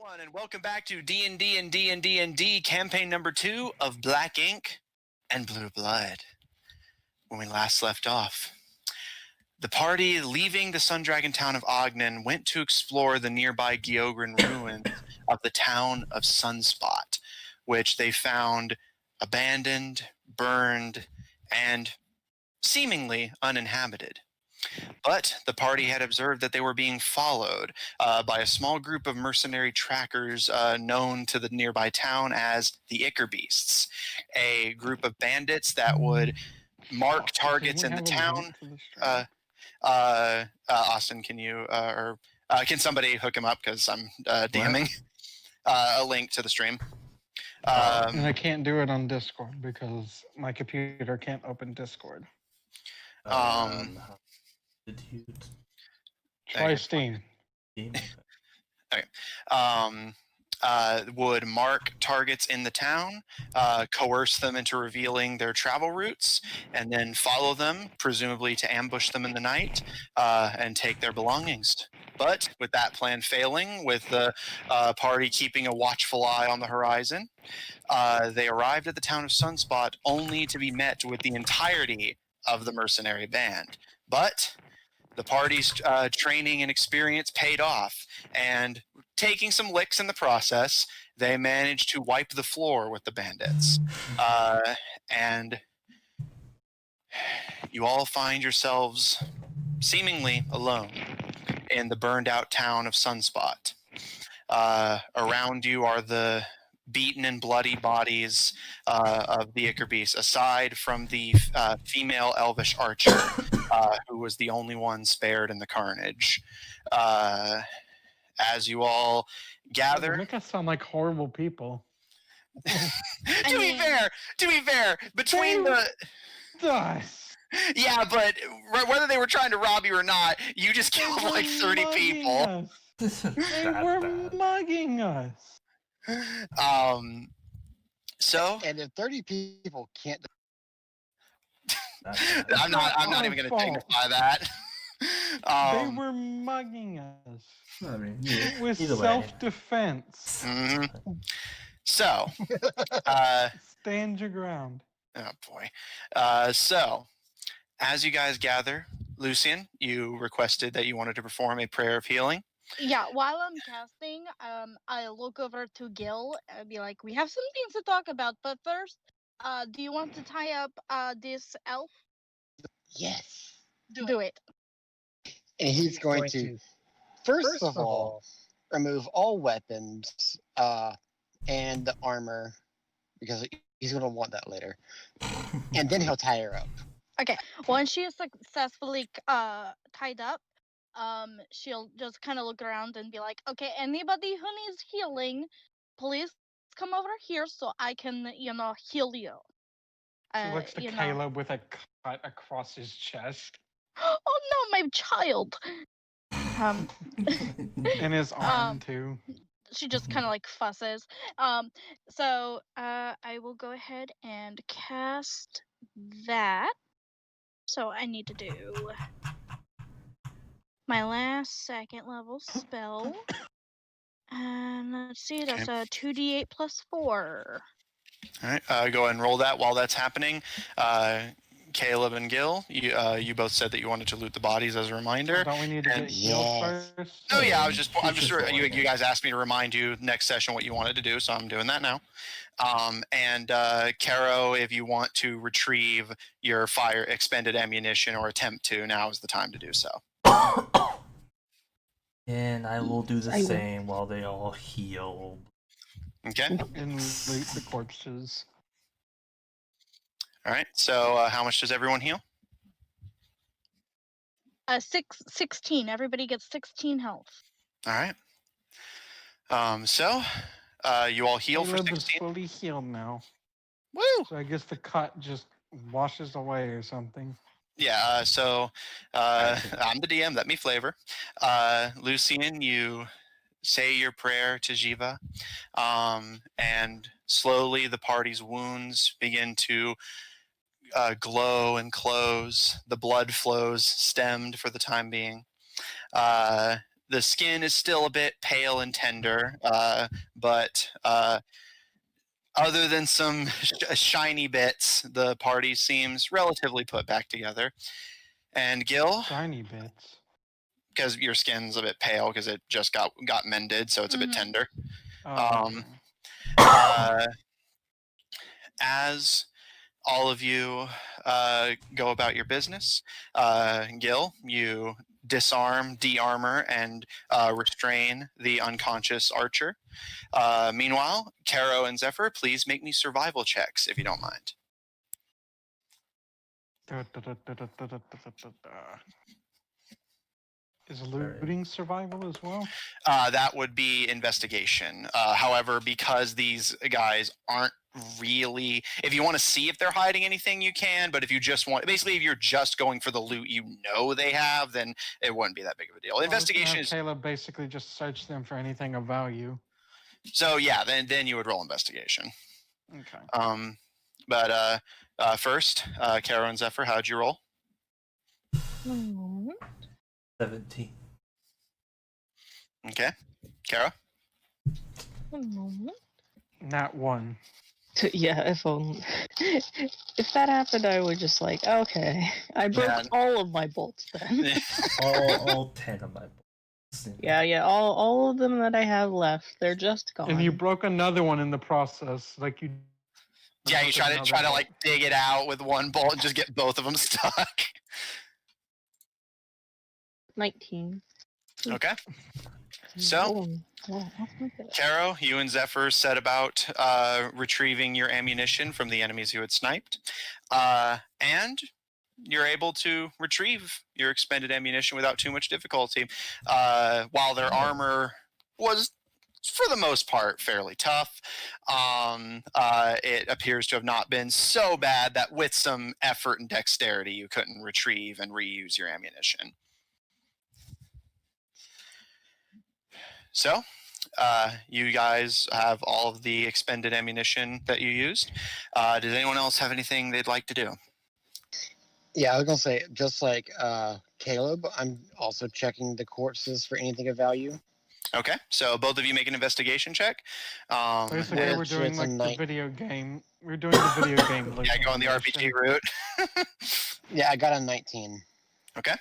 everyone, and welcome back to D&D&D&D&D campaign number 2 of Black Ink and Blue Blood. When we last left off, the party leaving the Sundragon town of Ogden went to explore the nearby Geogran ruins of the town of Sunspot, which they found abandoned, burned, and seemingly uninhabited. But the party had observed that they were being followed by a small group of mercenary trackers known to the nearby town as the Ichor Beasts, a group of bandits that would mark targets in the town. Austin, can you can somebody hook him up because I'm DMing a link to the stream? And I can't do it on Discord because my computer can't open Discord. Try Steam. Okay. Would mark targets in the town, coerce them into revealing their travel routes, and then follow them, presumably to ambush them in the night, and take their belongings. But with that plan failing, with the party keeping a watchful eye on the horizon, they arrived at the town of Sunspot only to be met with the entirety of the mercenary band. But the party's training and experience paid off, and taking some licks in the process, they managed to wipe the floor with the bandits. And you all find yourselves seemingly alone in the burned out town of Sunspot. Around you are the beaten and bloody bodies of the Ichor Beasts, aside from the female elvish archer, who was the only one spared in the carnage. As you all gather, They make us sound like horrible people. to be fair, between the yeah, but whether they were trying to rob you or not, you just killed like 30 people. They were mugging us. So, and if 30 people can't, I'm not even going to dignify that. They were mugging us. I mean, it was self-defense. Mm-hmm. So, stand your ground. Oh boy. So, as you guys gather, Lucian, you requested that you wanted to perform a prayer of healing. Yeah, while I'm casting, I look over to Gil and be like, we have some things to talk about, but first, do you want to tie up this elf? Yes. Do it. And he's going to, first of all, remove all weapons and the armor, because he's going to want that later. And then he'll tie her up. Okay, once she is successfully tied up, she'll just kind of look around and be like, okay, anybody who needs healing, please come over here so I can, heal you. She looks to Caleb with a cut across his chest. Oh no, my child! In his arm, too. She just kind of like fusses. So I will go ahead and cast that. So I need to do my last second level spell. And let's see, that's a 2d8 plus 4. All right, go ahead and roll that while that's happening. Caleb and Gil, you both said that you wanted to loot the bodies as a reminder. Don't we need to get healed first? Oh yeah, I'm just you guys asked me to remind you next session what you wanted to do, so I'm doing that now. And Caro, if you want to retrieve your fire expended ammunition or attempt to, now is the time to do so. And I will do the same while they all heal. Okay. And loot the corpses. All right. So how much does everyone heal? 16. Everybody gets 16 health. All right. So you all heal for 16. Is fully healed now. Woo! So I guess the cut just washes away or something. Yeah. So I'm the DM. Let me flavor. Lucian, you say your prayer to Jiva, and slowly the party's wounds begin to glow and close. The blood flows stemmed for the time being. The skin is still a bit pale and tender, but other than some shiny bits, the party seems relatively put back together. And Gil, Shiny bits. because your skin's a bit pale because it just got mended, so it's a bit tender. Oh, Um, okay. As all of you go about your business, Gil, you disarm, de-armor, and restrain the unconscious archer. Meanwhile, Caro and Zephyr, please make me survival checks if you don't mind. Is looting survival as well? That would be investigation. However, because these guys aren't really, if you want to see if they're hiding anything, you can. But if you just want, basically, if you're just going for the loot you know they have, then it wouldn't be that big of a deal. Investigation is. Caleb basically just search them for anything of value. So yeah, then you would roll investigation. Okay. But first, Caro and Zephyr, how'd you roll? 17. Okay, Caro. Not one. Yeah, if only. If that happened, I would just like, okay. I broke all of my bolts then. all 10 of my bolts. Yeah, all of them that I have left, they're just gone. And you broke another one in the process, like you. Yeah, you try to like dig it out with one bolt and just get both of them stuck. 19. Okay. So, Caro, you and Zephyr set about retrieving your ammunition from the enemies you had sniped, and you're able to retrieve your expended ammunition without too much difficulty. While their armor was, for the most part, fairly tough, it appears to have not been so bad that with some effort and dexterity, you couldn't retrieve and reuse your ammunition. So, you guys have all of the expended ammunition that you used. Does anyone else have anything they'd like to do? Yeah, I was gonna say, just like Caleb, I'm also checking the corpses for anything of value. Okay, so both of you make an investigation check. Basically, we're doing like the video game. We're doing the video game. Yeah, going the RPG route. Yeah, I got a 19. Okay.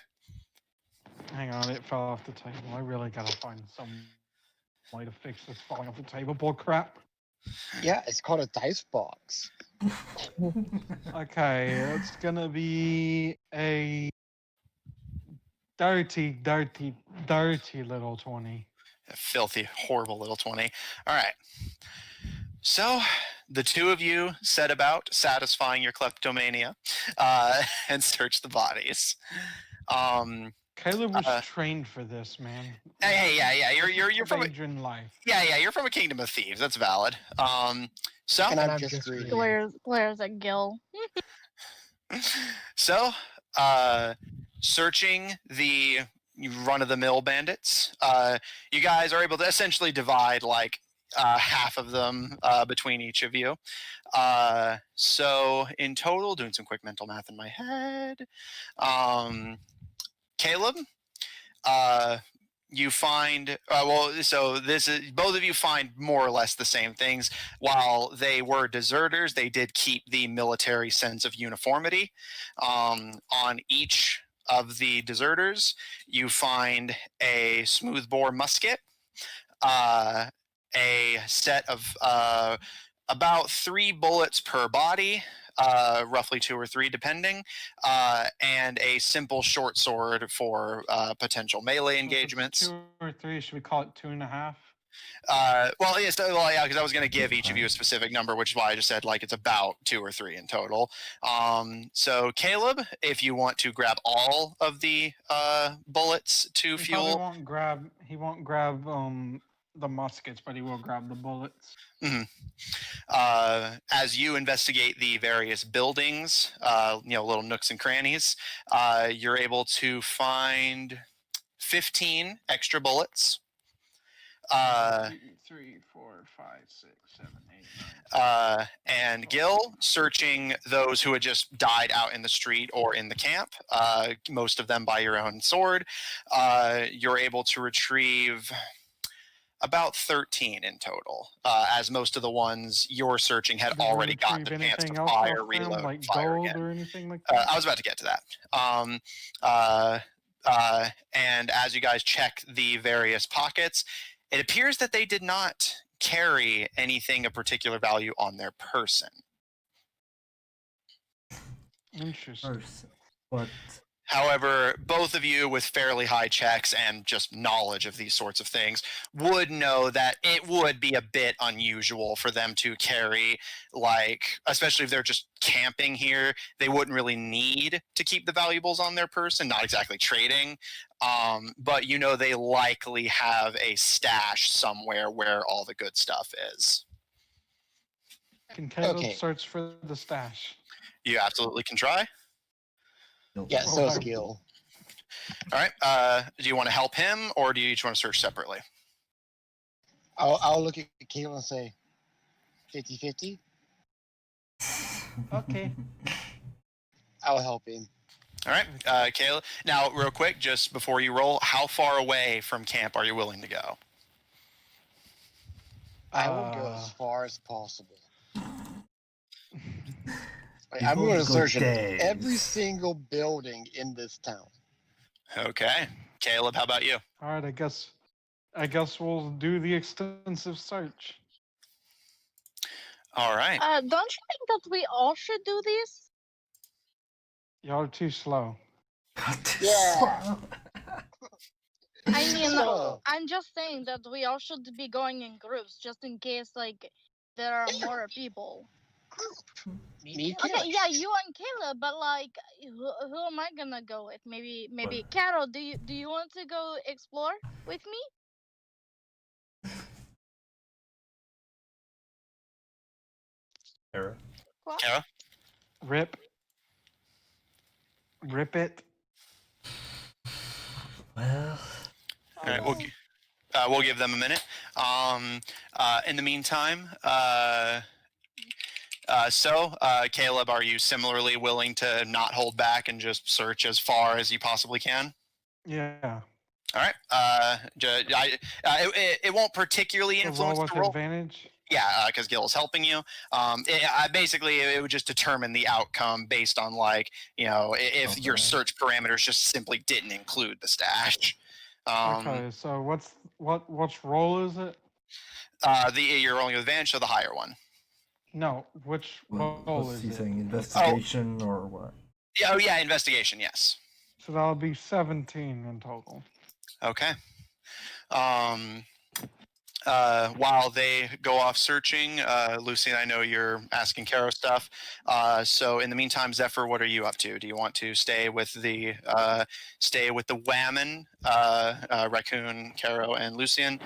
Hang on, it fell off the table. I really gotta find some way to fix this falling off the table bull crap. Yeah, it's called a dice box. Okay, it's gonna be a dirty little 20. A filthy, horrible little 20. All right. So the two of you set about satisfying your kleptomania and search the bodies. Caleb was trained for this, man. Hey, yeah. You're from life. Yeah. You're from a kingdom of thieves. That's valid. So and I'm just glares at Gil. So, searching the run-of-the-mill bandits, you guys are able to essentially divide like half of them between each of you. So in total, doing some quick mental math in my head, Caleb, you find so this is both of you find more or less the same things. While they were deserters, they did keep the military sense of uniformity. On each of the deserters, you find a smoothbore musket, a set of about 3 bullets per body, roughly 2 or 3 depending, and a simple short sword for potential melee engagements. 2 or 3, should we call it 2.5? Yeah, because I was going to give each of you a specific number, which is why I just said like it's about 2 or 3 in total. So Caleb, if you want to grab all of the bullets to fuel, he won't grab the muskets, but he will grab the bullets. Mm-hmm. As you investigate the various buildings, little nooks and crannies, you're able to find 15 extra bullets. 3, 4, 5, 6, 7, 8, 9. And Gil, searching those who had just died out in the street or in the camp, most of them by your own sword, you're able to retrieve about 13 in total, as most of the ones you're searching had Did we already gotten the retrieve chance to anything else fire, off them, reload, like fire gold again. or anything like that? I was about to get to that. And as you guys check the various pockets, it appears that they did not carry anything of particular value on their person. Interesting. But However, both of you with fairly high checks and just knowledge of these sorts of things would know that it would be a bit unusual for them to carry, like, especially if they're just camping here, they wouldn't really need to keep the valuables on their person, not exactly trading. But you know they likely have a stash somewhere where all the good stuff is. Can Caleb Okay. search for the stash? You absolutely can try. Yeah, so Okay. skill. All right. Do you want to help him, or do you each want to search separately? I'll look at Caleb and say 50-50. Okay. I'll help him. All right, Kayla. Now, real quick, just before you roll, how far away from camp are you willing to go? I will go as far as possible. He's I'm willing going to to go search days. every single building in this town. Okay, Caleb. How about you? All right. I guess we'll do the extensive search. All right. Don't you think that we all should do this? Y'all are too slow. Yeah. I mean, So- I'm just saying that we all should be going in groups, just in case, like, there are more people. Me Okay, too. yeah, you and Caleb, but like, who am I gonna go with? Maybe What? Carol. Do you want to go explore with me? Era. What? Kara? Rip it. Well, All right, we'll give them a minute. In the meantime, Caleb, are you similarly willing to not hold back and just search as far as you possibly can? Yeah. All right. It won't particularly So roll influence with the roll. advantage. Yeah, because Gil is helping you. Basically, it would just determine the outcome based on, like, you know, if your Okay. search parameters just simply didn't include the stash. Okay. So what's roll is it? You're rolling with advantage, so the higher one. No. Which roll what's is he it? saying? Investigation or what? Yeah, oh yeah, investigation. Yes. So that'll be 17 in total. Okay. While they go off searching, Lucy and I know you're asking Caro stuff. So in the meantime, Zephyr, what are you up to? Do you want to stay with the Whammon, Raccoon, Caro, and Lucian,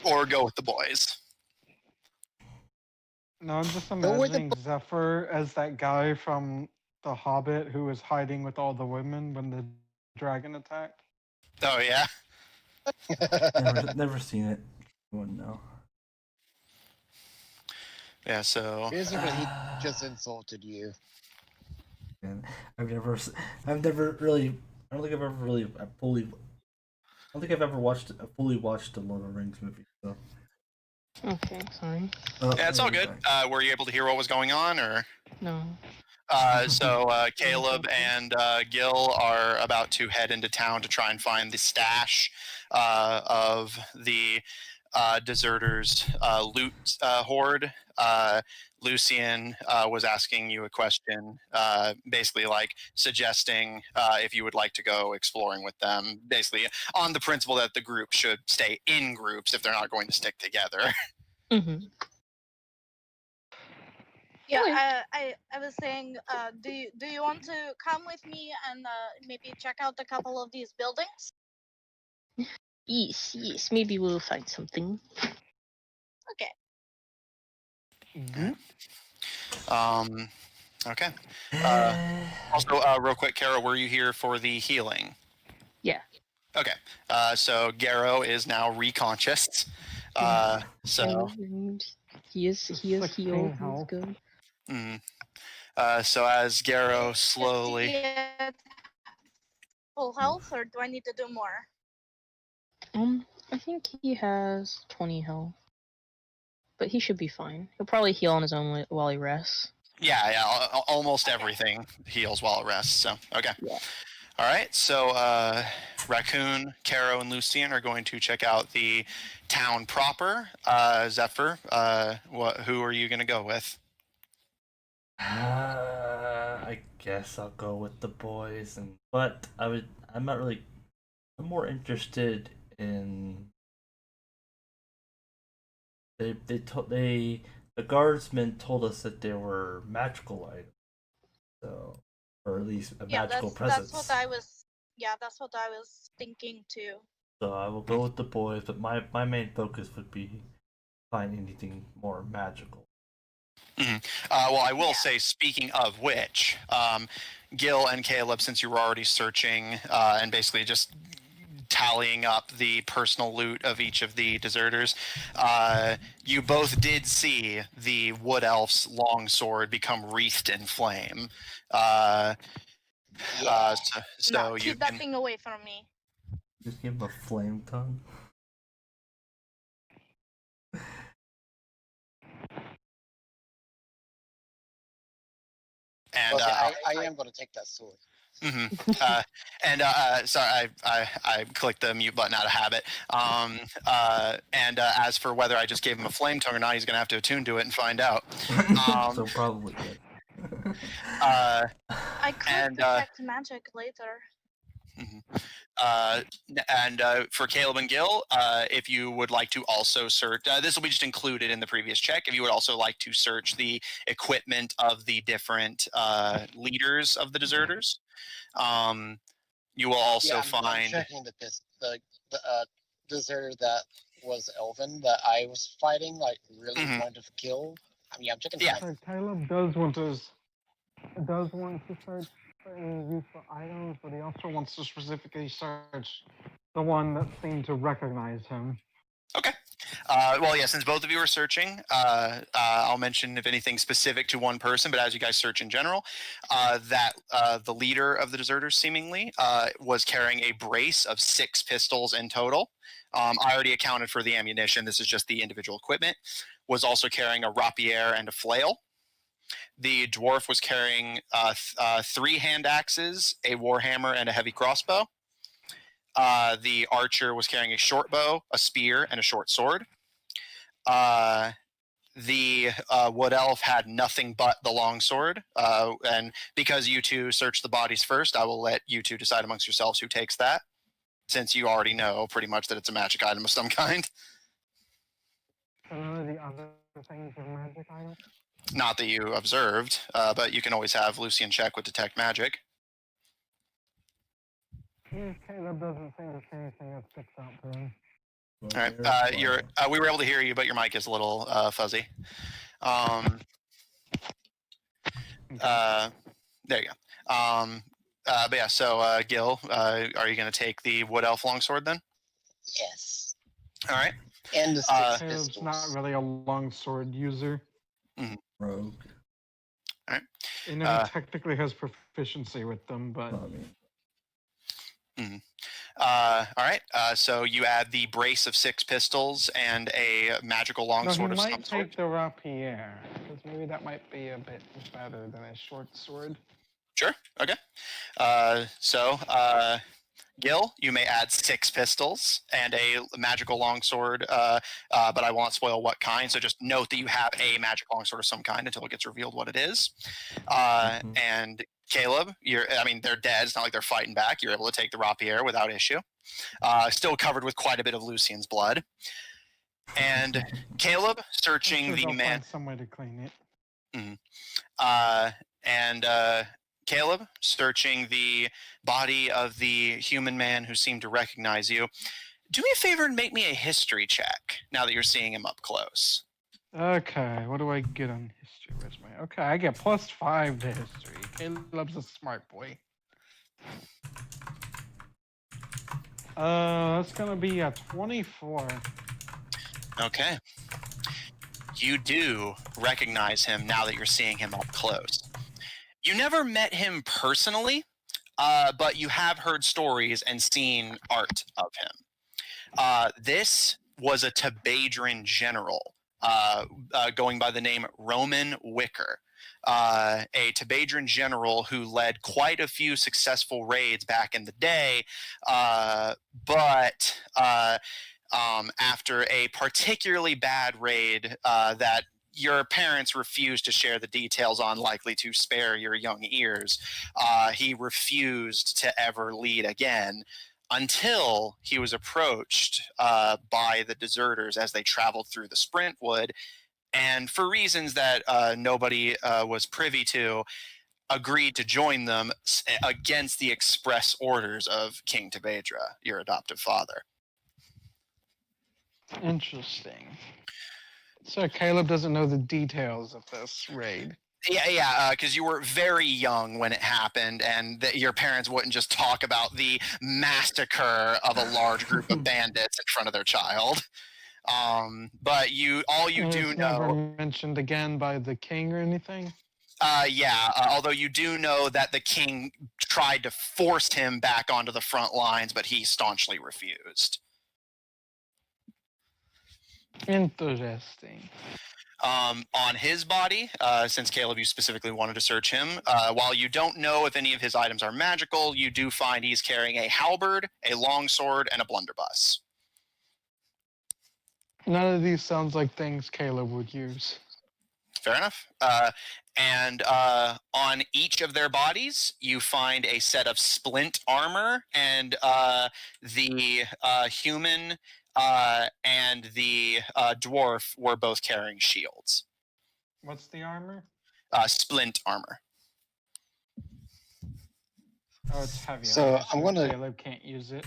or go with the boys? No, I'm just Go with the imagining Zephyr as that guy from The Hobbit who was hiding with all the women when the dragon attacked. Oh yeah. Never seen it. Wouldn't know. Yeah. So. Basically, he just insulted you. And I've never really. I don't think I've ever really fully. I don't think I've ever fully watched a Lord of the Rings movie. So. Okay, sorry. Yeah, it's all good. Were you able to hear what was going on, or? No. So Caleb and Gil are about to head into town to try and find the stash of the deserters' loot hoard. Lucian was asking you a question, basically like suggesting if you would like to go exploring with them, basically on the principle that the group should stay in groups if they're not going to stick together. Mm-hmm. Yeah, I was saying, do you want to come with me and maybe check out a couple of these buildings? Yes, maybe we'll find something. Okay. Okay. Also, real quick, Kara, were you here for the healing? Yeah. Okay. So Garrow is now reconscious. So. And he is 16 healed. He's health. good. Mm. So as Garrow slowly. Is he at full health, or do I need to do more? I think he has 20 health, but he should be fine. He'll probably heal on his own while he rests. Yeah. Almost everything heals while it rests. So okay. Yeah. All right. So Raccoon, Caro, and Lucian are going to check out the town proper. Zephyr, who are you going to go with? I guess I'll go with the boys, but I'm not really. I'm more interested in. The guardsmen told us that there were magical items, so, or at least a magical presence. That's what I was. Yeah, that's what I was thinking too. So I will go with the boys, but my main focus would be find anything more magical. Well, I will say, speaking of which, Gil and Caleb, since you were already searching and basically just tallying up the personal loot of each of the deserters, you both did see the wood elf's longsword become wreathed in flame. So you keep that thing away from me. Just give him a flame tongue. And Okay, I am going to take that sword. Sorry, I clicked the mute button out of habit. As for whether I just gave him a flame tongue or not, he's going to have to attune to it and find out. So probably good. I could detect magic later. For Caleb and Gil, if you would like to also search, this will be just included in the previous check. If you would also like to search the equipment of the different leaders of the deserters, you will also find. I'm checking that the deserter that was Elvin that I was fighting, like, really wanted to kill. I mean, I'm checking. Yeah. Caleb does want to search certain useful items, but he also wants to specifically search the one that seemed to recognize him. Okay. Since both of you are searching, I'll mention if anything specific to one person, but as you guys search in general, that the leader of the deserters seemingly was carrying a brace of 6 pistols in total. I already accounted for the ammunition. This is just the individual equipment. Was also carrying a rapier and a flail. The dwarf was carrying 3 hand axes, a warhammer, and a heavy crossbow. The archer was carrying a short bow, a spear, and a short sword. The wood elf had nothing but the long sword. And because you two searched the bodies first, I will let you two decide amongst yourselves who takes that, since you already know pretty much that it's a magic item of some kind. None of the other things are magic items? Not that you observed, but you can always have Lucian check with detect magic. Caleb doesn't seem to see anything that sticks out to him. All right, we were able to hear you, but your mic is a little fuzzy. There you go. So Gil, are you going to take the wood elf longsword then? Yes. All right. And the 6 Caleb's pistols. not really a longsword user. Rogue. All right. He never technically has proficiency with them, but. All right. So you add the brace of 6 pistols and a magical longsword of some might sort. take the rapier, because maybe that might be a bit better than a short sword. Sure. Okay. Gil, you may add 6 pistols and a magical longsword, but I won't spoil what kind. So just note that you have a magic longsword of some kind until it gets revealed what it is. And Caleb, they're dead. It's not like they're fighting back. You're able to take the rapier without issue. Still covered with quite a bit of Lucian's blood. And Caleb, searching the man. Find some way to clean it. Caleb, searching the body of the human man who seemed to recognize you. Do me a favor and make me a history check now that you're seeing him up close. Okay, what do I get on history? Where's my... Okay, I get +5 to history. Caleb's a smart boy. That's gonna be a 24. Okay. You do recognize him now that you're seeing him up close. You never met him personally, but you have heard stories and seen art of him. This was a Tabadran general going by the name Roman Wicker. A Tabadran general who led quite a few successful raids back in the day, but after a particularly bad raid that your parents refused to share the details on, likely to spare your young ears, he refused to ever lead again until he was approached by the deserters as they traveled through the Sprintwood, and for reasons that nobody was privy to, agreed to join them against the express orders of King Tabadra, your adoptive father. Interesting. So Caleb doesn't know the details of this raid. Yeah, because you were very young when it happened, and your parents wouldn't just talk about the massacre of a large group of bandits in front of their child. But all you do It's know, never mentioned again by the king or anything. although you do know that the king tried to force him back onto the front lines, but he staunchly refused. Interesting. On his body, since Caleb, you specifically wanted to search him, while you don't know if any of his items are magical, you do find he's carrying a halberd, a longsword, and a blunderbuss. None of these sounds like things Caleb would use. Fair enough. And on each of their bodies, you find a set of splint armor, and the human and the dwarf were both carrying shields. What's the armor? Splint armor. Oh, it's heavy. So armor, I'm gonna- Caleb can't use it.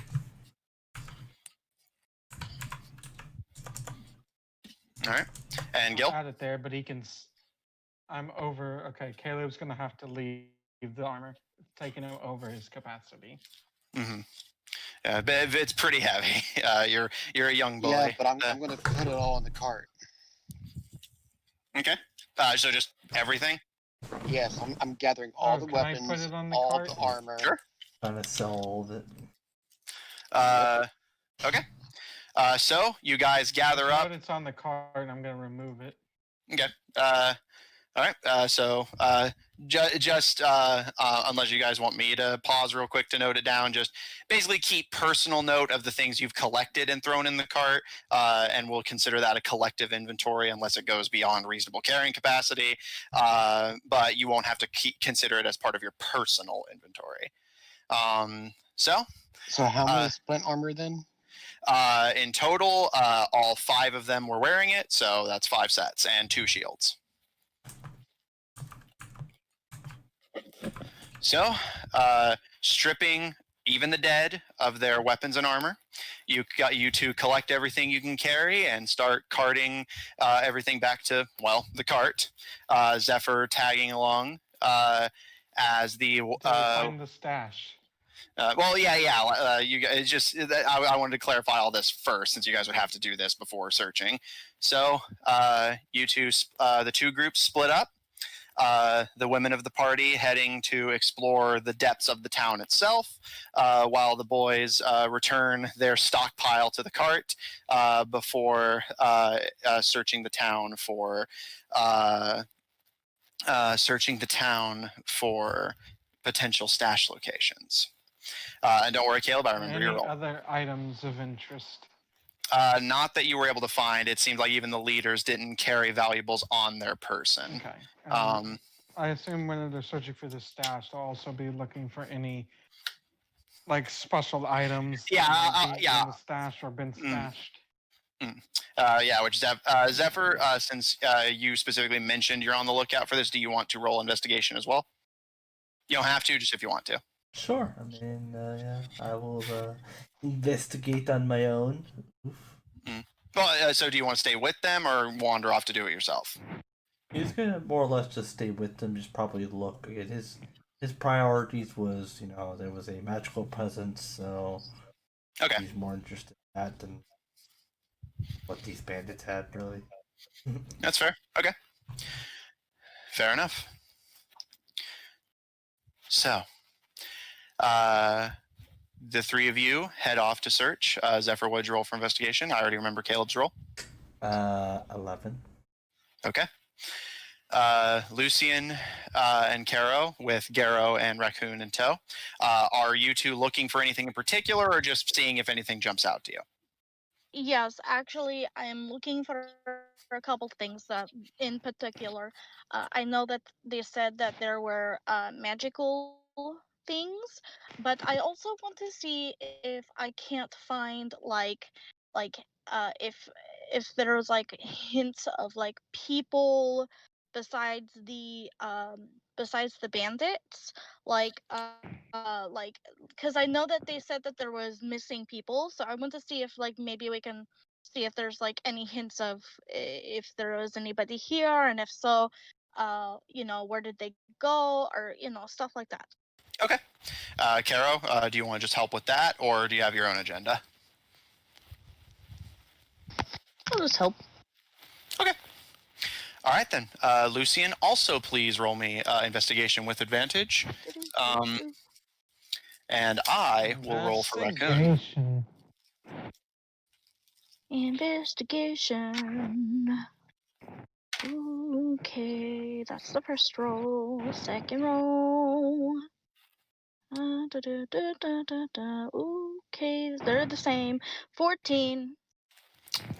All right. And Gil? Add it there, but he can. I'm over. Okay, Caleb's gonna have to leave the armor, taking him over his capacity. Mm-hmm. But it's pretty heavy. You're a young boy. Yeah, but I'm gonna put it all in the cart. Okay. So just everything. Yes, I'm gathering all the can I weapons, put it on the all cart? the armor. Sure. Trying to sell all of it. Okay. So you guys gather up. But it's on the cart, and I'm gonna remove it. Okay. All right. So just unless you guys want me to pause real quick to note it down, just basically keep personal note of the things you've collected and thrown in the cart, and we'll consider that a collective inventory unless it goes beyond reasonable carrying capacity. But you won't have to consider it as part of your personal inventory. So how many splint armor then? In total, all 5 of them were wearing it, so that's 5 sets and 2 shields. So, stripping even the dead of their weapons and armor, you to collect everything you can carry and start carting everything back to, well, the cart. Zephyr tagging along as the Find the stash. well, yeah. You guys just I wanted to clarify all this first, since you guys would have to do this before searching. So, you two, the 2 groups split up. The women of the party heading to explore the depths of the town itself, while the boys return their stockpile to the cart before searching the town for potential stash locations. And don't worry, Caleb, I remember Any your role. other items of interest? Not that you were able to find. It seemed like even the leaders didn't carry valuables on their person. Okay. I assume when they're searching for the stash, they'll also be looking for any like special items. Yeah, that might be yeah. in the stash or been stashed. Which Zephyr, since you specifically mentioned you're on the lookout for this, do you want to roll investigation as well? You don't have to, just if you want to. Sure. I mean, yeah, I will investigate on my own. Oof. Well, so do you want to stay with them or wander off to do it yourself? He's gonna more or less just stay with them, just probably look. Again, his priorities was, there was a magical presence, so Okay. He's more interested in that than what these bandits had, really. That's fair. Okay. Fair enough. So, the three of you head off to search. Zephyr, what'd you roll for investigation? I already remember Caleb's roll. 11. Okay. Lucian and Caro, with Garrow and Raccoon in tow. Are you two looking for anything in particular, or just seeing if anything jumps out to you? Yes, actually, I'm looking for a couple things in particular. I know that they said that there were magical things, but I also want to see if I can't find like if there's like hints of like people besides the bandits, like because I know that they said that there was missing people, so I want to see if like maybe we can see if there's like any hints of if there was anybody here, and if so, where did they go, or stuff like that. Okay. Caro, do you want to just help with that, or do you have your own agenda? I'll just help. Okay. All right, then. Lucian, also please roll me investigation with advantage. And I will roll for Raccoon. Investigation. Okay, that's the first roll. Second roll. Okay, they're the same. 14.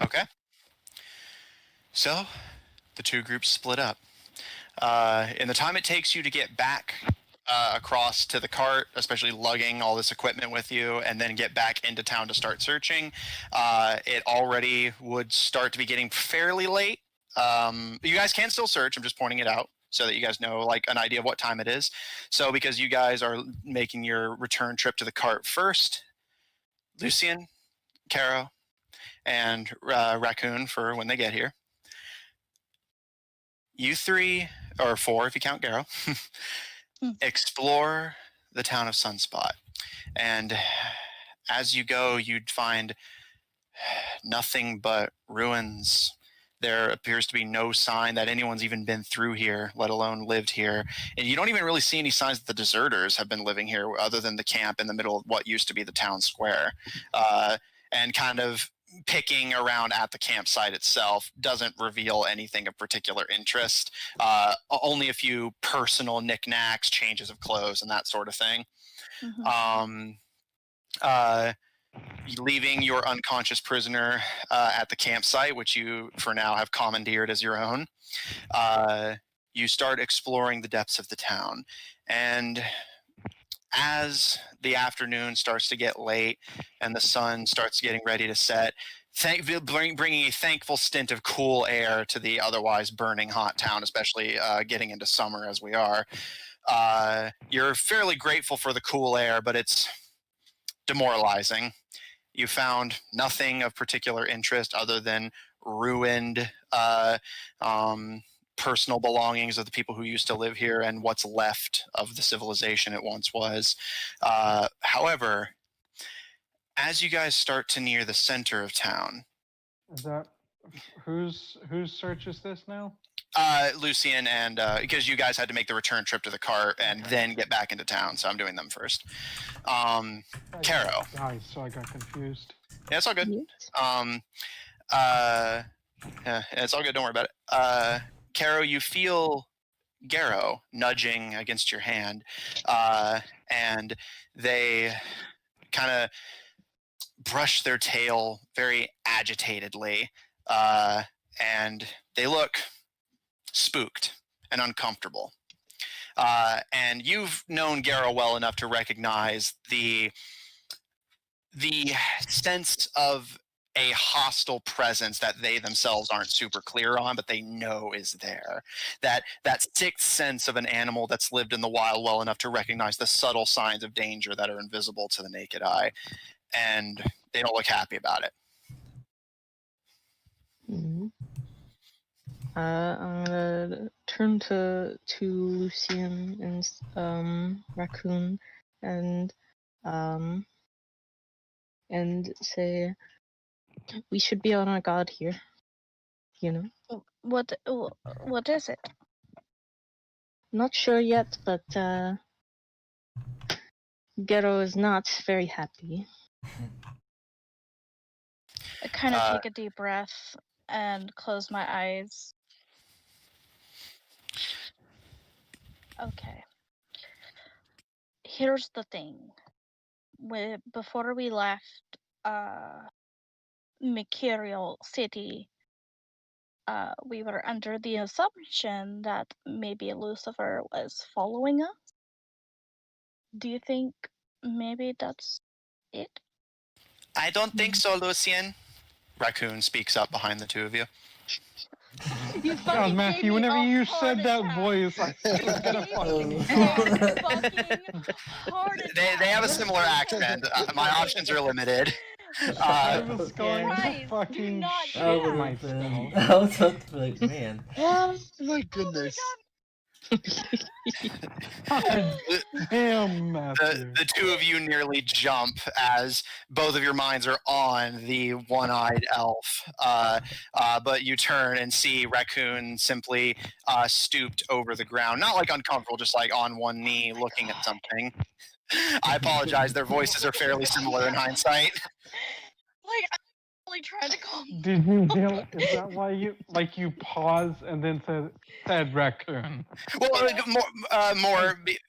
Okay. So, the two groups split up. In the time it takes you to get back across to the cart, especially lugging all this equipment with you, and then get back into town to start searching, it already would start to be getting fairly late. You guys can still search. I'm just pointing it out so that you guys know like an idea of what time it is. So because you guys are making your return trip to the cart first, Lucian, Caro, and Raccoon for when they get here. You three, or four if you count Garrow, explore the town of Sunspot. And as you go, you'd find nothing but ruins. There appears to be no sign that anyone's even been through here, let alone lived here. And you don't even really see any signs that the deserters have been living here other than the camp in the middle of what used to be the town square. And kind of picking around at the campsite itself doesn't reveal anything of particular interest. Only a few personal knickknacks, changes of clothes, and that sort of thing. Leaving your unconscious prisoner at the campsite, which you for now have commandeered as your own, you start exploring the depths of the town. And as the afternoon starts to get late and the sun starts getting ready to set, bringing a thankful stint of cool air to the otherwise burning hot town, especially getting into summer as we are, you're fairly grateful for the cool air, but it's demoralizing. You found nothing of particular interest other than ruined personal belongings of the people who used to live here and what's left of the civilization it once was. However, as you guys start to near the center of town, is that whose search is this now? Lucian, and because you guys had to make the return trip to the cart and then get back into town, so I'm doing them first. Caro. Guys, so I got confused. Yeah, it's all good. Yeah, it's all good. Don't worry about it. Caro, you feel Garrow nudging against your hand, and they kind of brush their tail very agitatedly, and they look spooked and uncomfortable. And you've known Garrow well enough to recognize the sense of a hostile presence that they themselves aren't super clear on, but they know is there. That sixth sense of an animal that's lived in the wild well enough to recognize the subtle signs of danger that are invisible to the naked eye. And they don't look happy about it. Mm-hmm. I'm gonna turn to Lucian and Raccoon and and say, we should be on our guard here. You know? What is it? Not sure yet, but Gero is not very happy. I kind of take a deep breath and close my eyes. Okay. Here's the thing. Before we left Mercurial City, we were under the assumption that maybe Lucifer was following us. Do you think maybe that's it? I don't think so, Lucien. Raccoon speaks up behind the two of you. You God, fucking Matthew, gave me whenever a you heart said that attack. voice, I was gonna You fucking gave me a die. fucking heart attack. They have a similar accent. My options are limited. I was going to Christ, do fucking not shit do I that. would have been. myself. I was about to be like, man. Oh my goodness. God damn, The, Matthew. the two of you nearly jump as both of your minds are on the one-eyed elf. But you turn and see Raccoon simply stooped over the ground. Not like uncomfortable, just like on one knee looking at something. I apologize. Their voices are fairly similar in hindsight. Like, I'm really trying to calm. Did you hear? Is that why you you paused and then said raccoon? Well,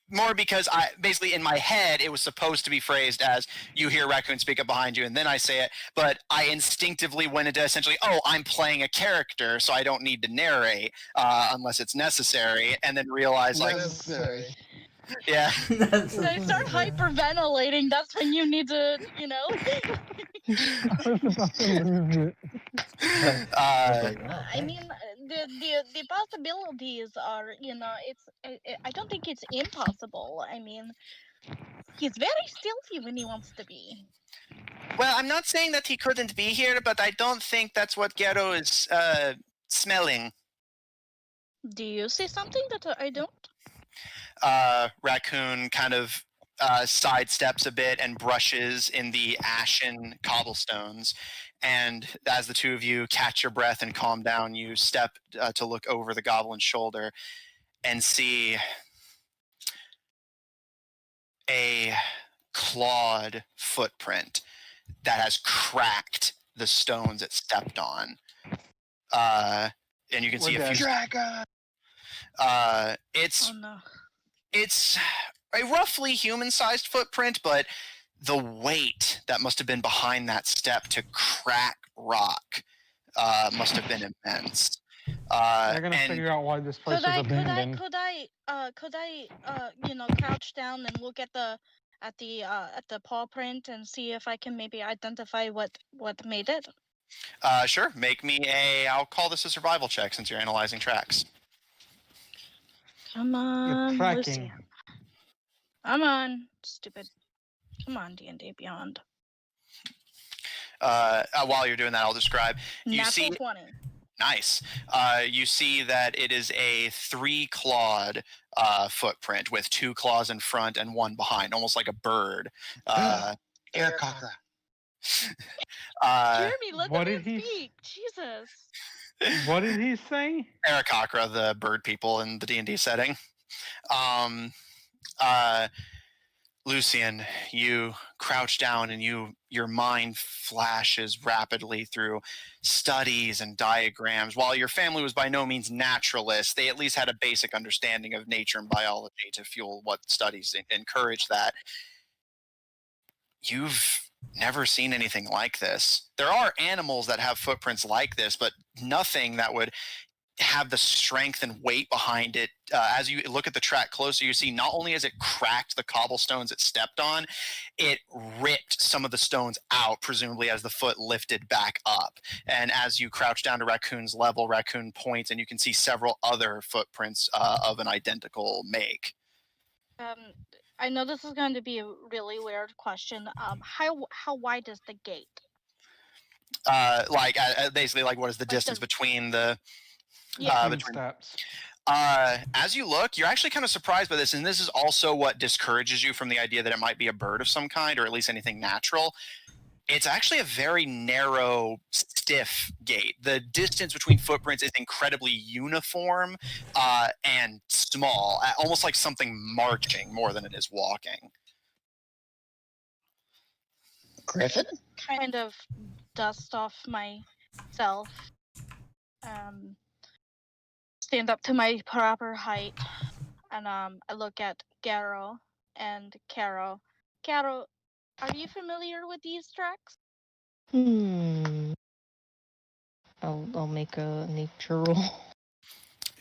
more because I basically in my head it was supposed to be phrased as you hear Raccoon speak up behind you and then I say it, but I instinctively went into essentially, I'm playing a character, so I don't need to narrate unless it's necessary, and then realize like, Necessary. yeah. When I start hyperventilating, that's when you need to, I was about to lose it. I mean, the possibilities are, I don't think it's impossible. I mean, he's very stealthy when he wants to be. Well, I'm not saying that he couldn't be here, but I don't think that's what Gero is smelling. Do you see something that I don't? Raccoon kind of sidesteps a bit and brushes in the ashen cobblestones. And as the two of you catch your breath and calm down, you step to look over the goblin's shoulder and see a clawed footprint that has cracked the stones it stepped on. And you can see a few. Dragon! It's Oh no. It's a roughly human-sized footprint, but the weight that must have been behind that step to crack rock must have been immense. They're gonna And figure out why this place Could is I, abandoned. crouch down and look at the paw print and see if I can maybe identify what made it? Sure, make me I'll call this a survival check since you're analyzing tracks. Come You're on, tracking. Lucy. Come on, stupid. Come on, D&D Beyond. While you're doing that, I'll describe. You Natural see, 20. nice. You see that it is a 3-clawed footprint with 2 claws in front and 1 behind, almost like a bird. Air cocker. Jeremy, let what the did man he- speak. Jesus. What did he say? Aarakocra, the bird people in the D&D setting. Lucien, you crouch down and your mind flashes rapidly through studies and diagrams. While your family was by no means naturalists, they at least had a basic understanding of nature and biology to fuel what studies encourage that. You've never seen anything like this. There are animals that have footprints like this, but nothing that would have the strength and weight behind it. As you look at the track closer, you see not only has it cracked the cobblestones it stepped on, it ripped some of the stones out, presumably as the foot lifted back up. And as you crouch down to Raccoon's level, Raccoon points and you can see several other footprints of an identical make. I know this is going to be a really weird question. How wide is the gate? Basically, like, what is the distance between the Yeah. between Steps. as you look, you're actually kind of surprised by this, and this is also what discourages you from the idea that it might be a bird of some kind, or at least anything natural. it's actually a very narrow, stiff gait. The distance between footprints is incredibly uniform and small, almost like something marching more than it is walking. Griffin? Kind of dust off myself. Stand up to my proper height, and I look at Garo and Caro. Caro, are you familiar with these tracks? I'll make a nature roll.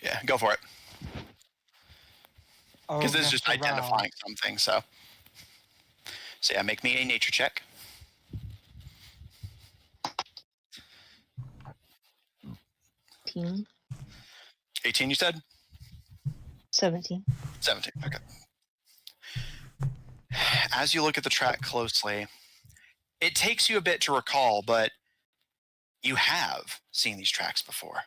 Yeah, go for it. Oh, Because this is just natural. identifying something, so. So yeah, make me a nature check. 18. 18, you said? 17. 17, okay. As you look at the track closely, it takes you a bit to recall, but you have seen these tracks before.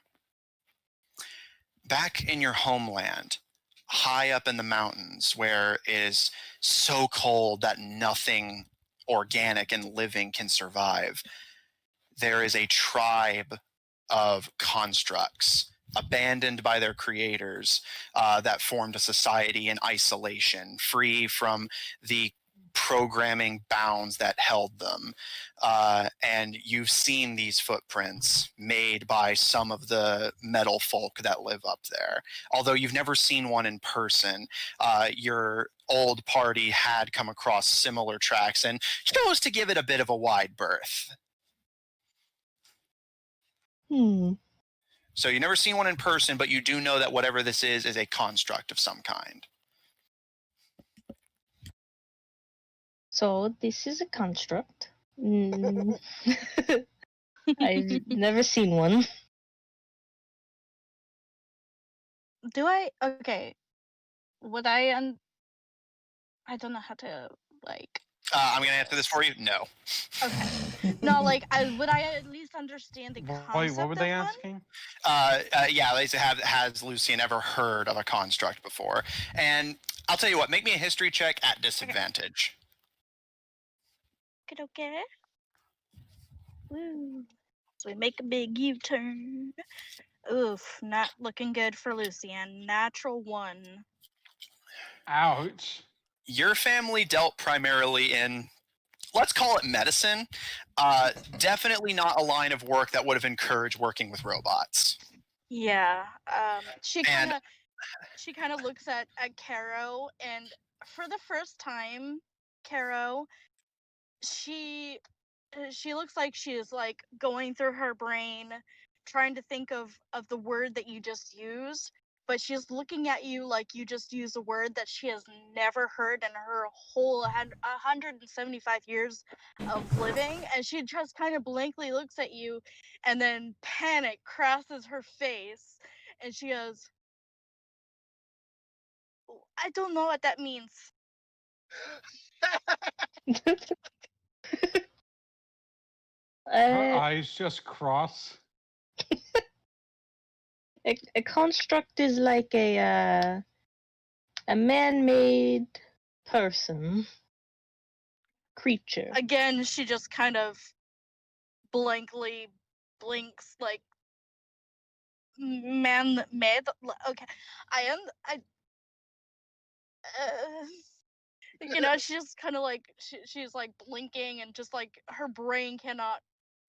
Back in your homeland, high up in the mountains, where it is so cold that nothing organic and living can survive, there is a tribe of constructs abandoned by their creators that formed a society in isolation, free from the programming bounds that held them. And you've seen these footprints made by some of the metal folk that live up there. Although you've never seen one in person, your old party had come across similar tracks and chose to give it a bit of a wide berth. So you've never seen one in person, but you do know that whatever this is a construct of some kind. So this is a construct. I've never seen one. Do I? Okay. Would I? I don't know how to like. I'm gonna answer this for you. No. Okay. No, like, would I at least understand the concept Wait, what were they of one? asking? Yeah, they say, has Lucian ever heard of a construct before? And I'll tell you what, make me a history check at disadvantage. Okay. Woo. So we make a big U-turn. Oof, not looking good for Lucian. Natural 1. Ouch. Your family dealt primarily in, let's call it medicine. Definitely not a line of work that would have encouraged working with robots. Yeah. She kind of looks at Caro, and for the first time, Caro, she looks like she is like going through her brain, trying to think of the word that you just used, but she's looking at you like you just used a word that she has never heard in her whole 175 years of living, and she just kind of blankly looks at you, and then panic crosses her face, and she goes, I don't know what that means. Her eyes just cross. A construct is like a man-made person, creature. Again, she just kind of blankly blinks, like, man-made. Okay, you know, she's kind of like she's like blinking, and just like her brain cannot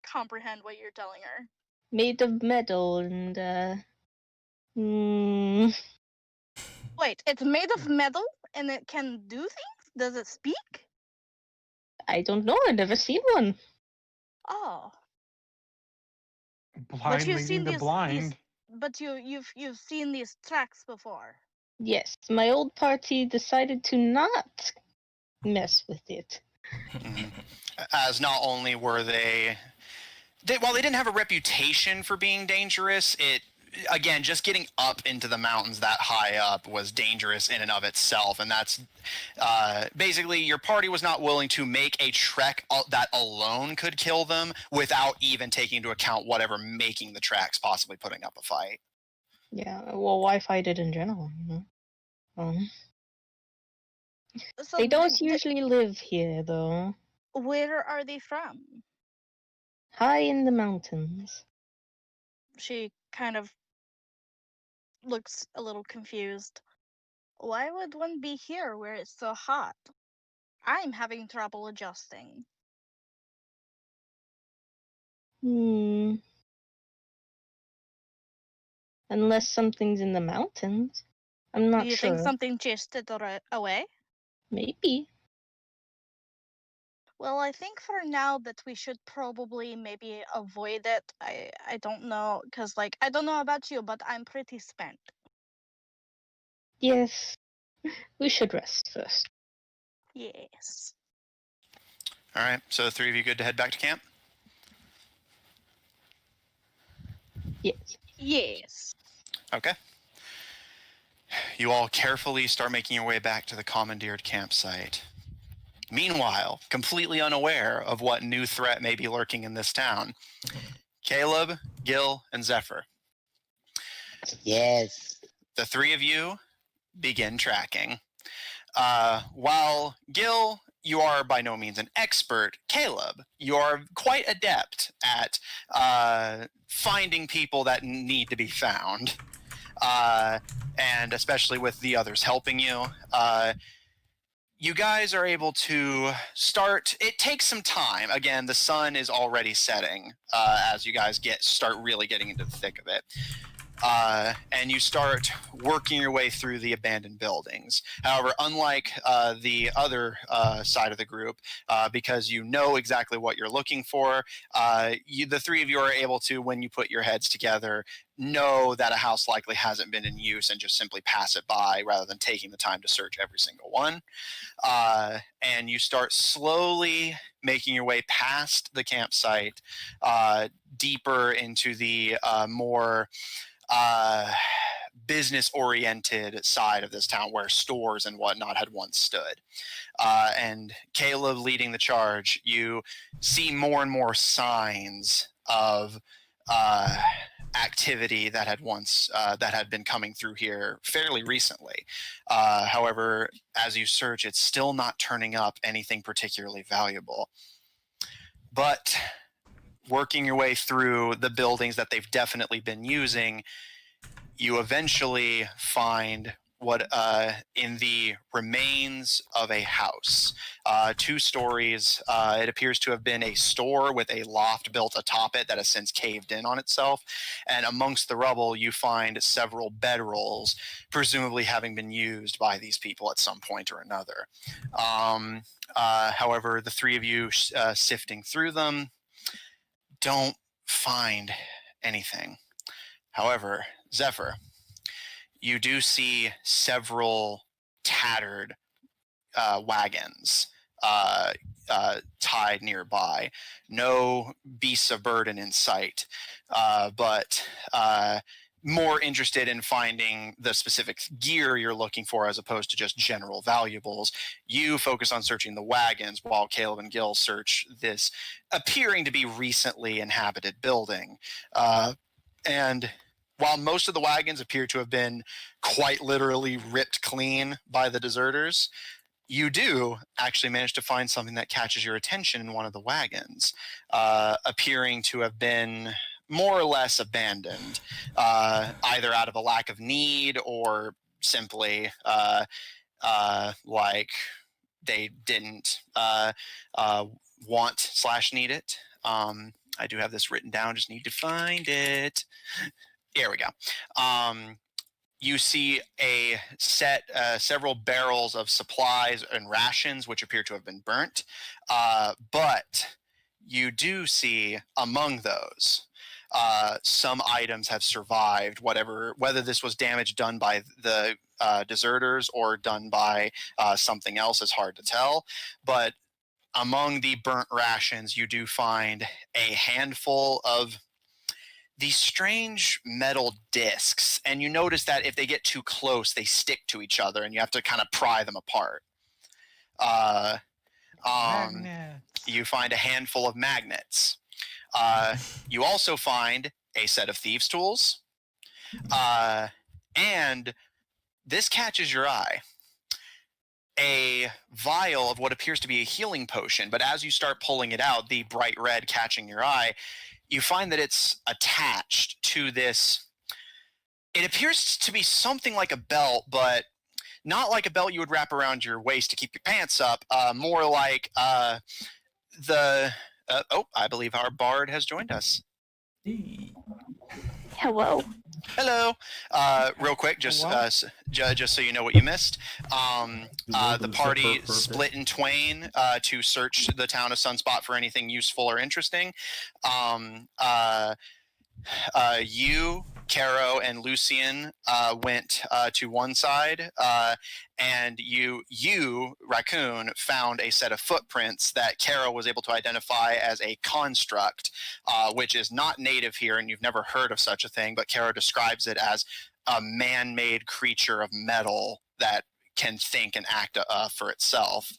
comprehend what you're telling her. Made of metal and Wait, it's made of metal and it can do things? Does it speak? I don't know. I've never seen one. Oh, Blind leading the blind. but you've seen these tracks before. Yes, my old party decided to not mess with it. As not only were while they didn't have a reputation for being dangerous, again, just getting up into the mountains that high up was dangerous in and of itself. And that's basically your party was not willing to make a trek that alone could kill them without even taking into account whatever making the tracks possibly putting up a fight. Yeah, well, why fight it in general, you know? So they don't usually live here, though. Where are they from? High in the mountains. She kind of looks a little confused. Why would one be here where it's so hot? I'm having trouble adjusting. Hmm. Unless something's in the mountains. I'm not Do you sure. think something chased it away? Maybe. Well, I think for now that we should probably maybe avoid it. I don't know, because, like, I don't know about you, but I'm pretty spent. Yes. We should rest first. Yes. All right, so the three of you good to head back to camp? Yes. Yes. Okay. You all carefully start making your way back to the commandeered campsite. Meanwhile, completely unaware of what new threat may be lurking in this town, Caleb, Gil, and Zephyr. Yes. The three of you begin tracking. While Gil, you are by no means an expert, Caleb, you are quite adept at finding people that need to be found. And especially with the others helping you, you guys are able to start. It takes some time. Again, the sun is already setting as you guys start really getting into the thick of it. And you start working your way through the abandoned buildings. However, unlike the other side of the group, because you know exactly what you're looking for, the three of you are able to, when you put your heads together, know that a house likely hasn't been in use and just simply pass it by rather than taking the time to search every single one. And you start slowly making your way past the campsite, deeper into the more business-oriented side of this town where stores and whatnot had once stood. And Caleb leading the charge, you see more and more signs of activity that had been coming through here fairly recently. However, as you search, it's still not turning up anything particularly valuable. But working your way through the buildings that they've definitely been using, you eventually find what in the remains of a house, 2 stories. It appears to have been a store with a loft built atop it that has since caved in on itself. And amongst the rubble, you find several bedrolls, presumably having been used by these people at some point or another. However, the three of you sifting through them don't find anything. However, Zephyr, you do see several tattered wagons tied nearby. No beasts of burden in sight, but more interested in finding the specific gear you're looking for as opposed to just general valuables. You focus on searching the wagons while Caleb and Gil search this appearing to be recently inhabited building. And while most of the wagons appear to have been quite literally ripped clean by the deserters, you do actually manage to find something that catches your attention in one of the wagons, appearing to have been more or less abandoned, either out of a lack of need or simply like they didn't want/need it. I do have this written down, just need to find it. Here we go. You see a several barrels of supplies and rations, which appear to have been burnt. But you do see among those some items have survived, whether this was damage done by the deserters or done by something else is hard to tell. But among the burnt rations, you do find a handful of these strange metal discs, and you notice that if they get too close, they stick to each other, and you have to kind of pry them apart. Magnets. You find a handful of magnets. You also find a set of thieves' tools, and this catches your eye. a vial of what appears to be a healing potion. But as you start pulling it out, the bright red catching your eye, you find that it's attached to this. It appears to be something like a belt, but not like a belt you would wrap around your waist to keep your pants up. More like I believe our bard has joined us. Hello. Hello. Real quick, just Hello? just so you know what you missed. know The the party zipper for a bit. split in twain to search the town of Sunspot for anything useful or interesting. You, Caro, and Lucian went to one side, and you, Raccoon, found a set of footprints that Caro was able to identify as a construct, which is not native here, and you've never heard of such a thing, but Caro describes it as a man-made creature of metal that can think and act for itself.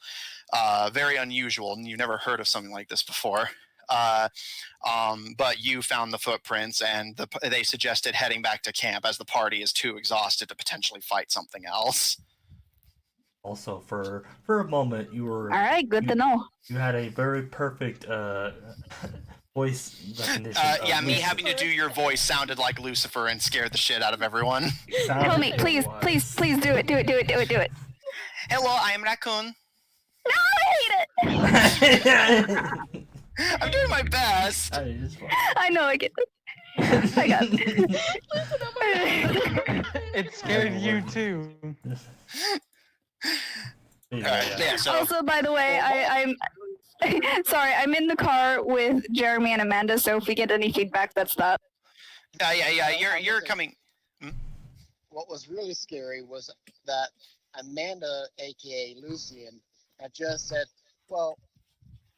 Very unusual, and you've never heard of something like this before. But you found the footprints, and they suggested heading back to camp as the party is too exhausted to potentially fight something else. Also, for a moment, you were. All right, good to know. You had a very perfect voice recognition. Yeah, me having to do your voice sounded like Lucifer and scared the shit out of everyone. Tell me, please, please, please do it, do it, do it, do it, do it. Hello, I am Raccoon. No, I hate it. I'm doing my best. I know, I get it. I got it. It scared you too. Yeah, so Also, by the way, I'm sorry. I'm in the car with Jeremy and Amanda, so if we get any feedback, that's that. you're coming. What was really scary was that Amanda, aka Lucian, had just said, "Well,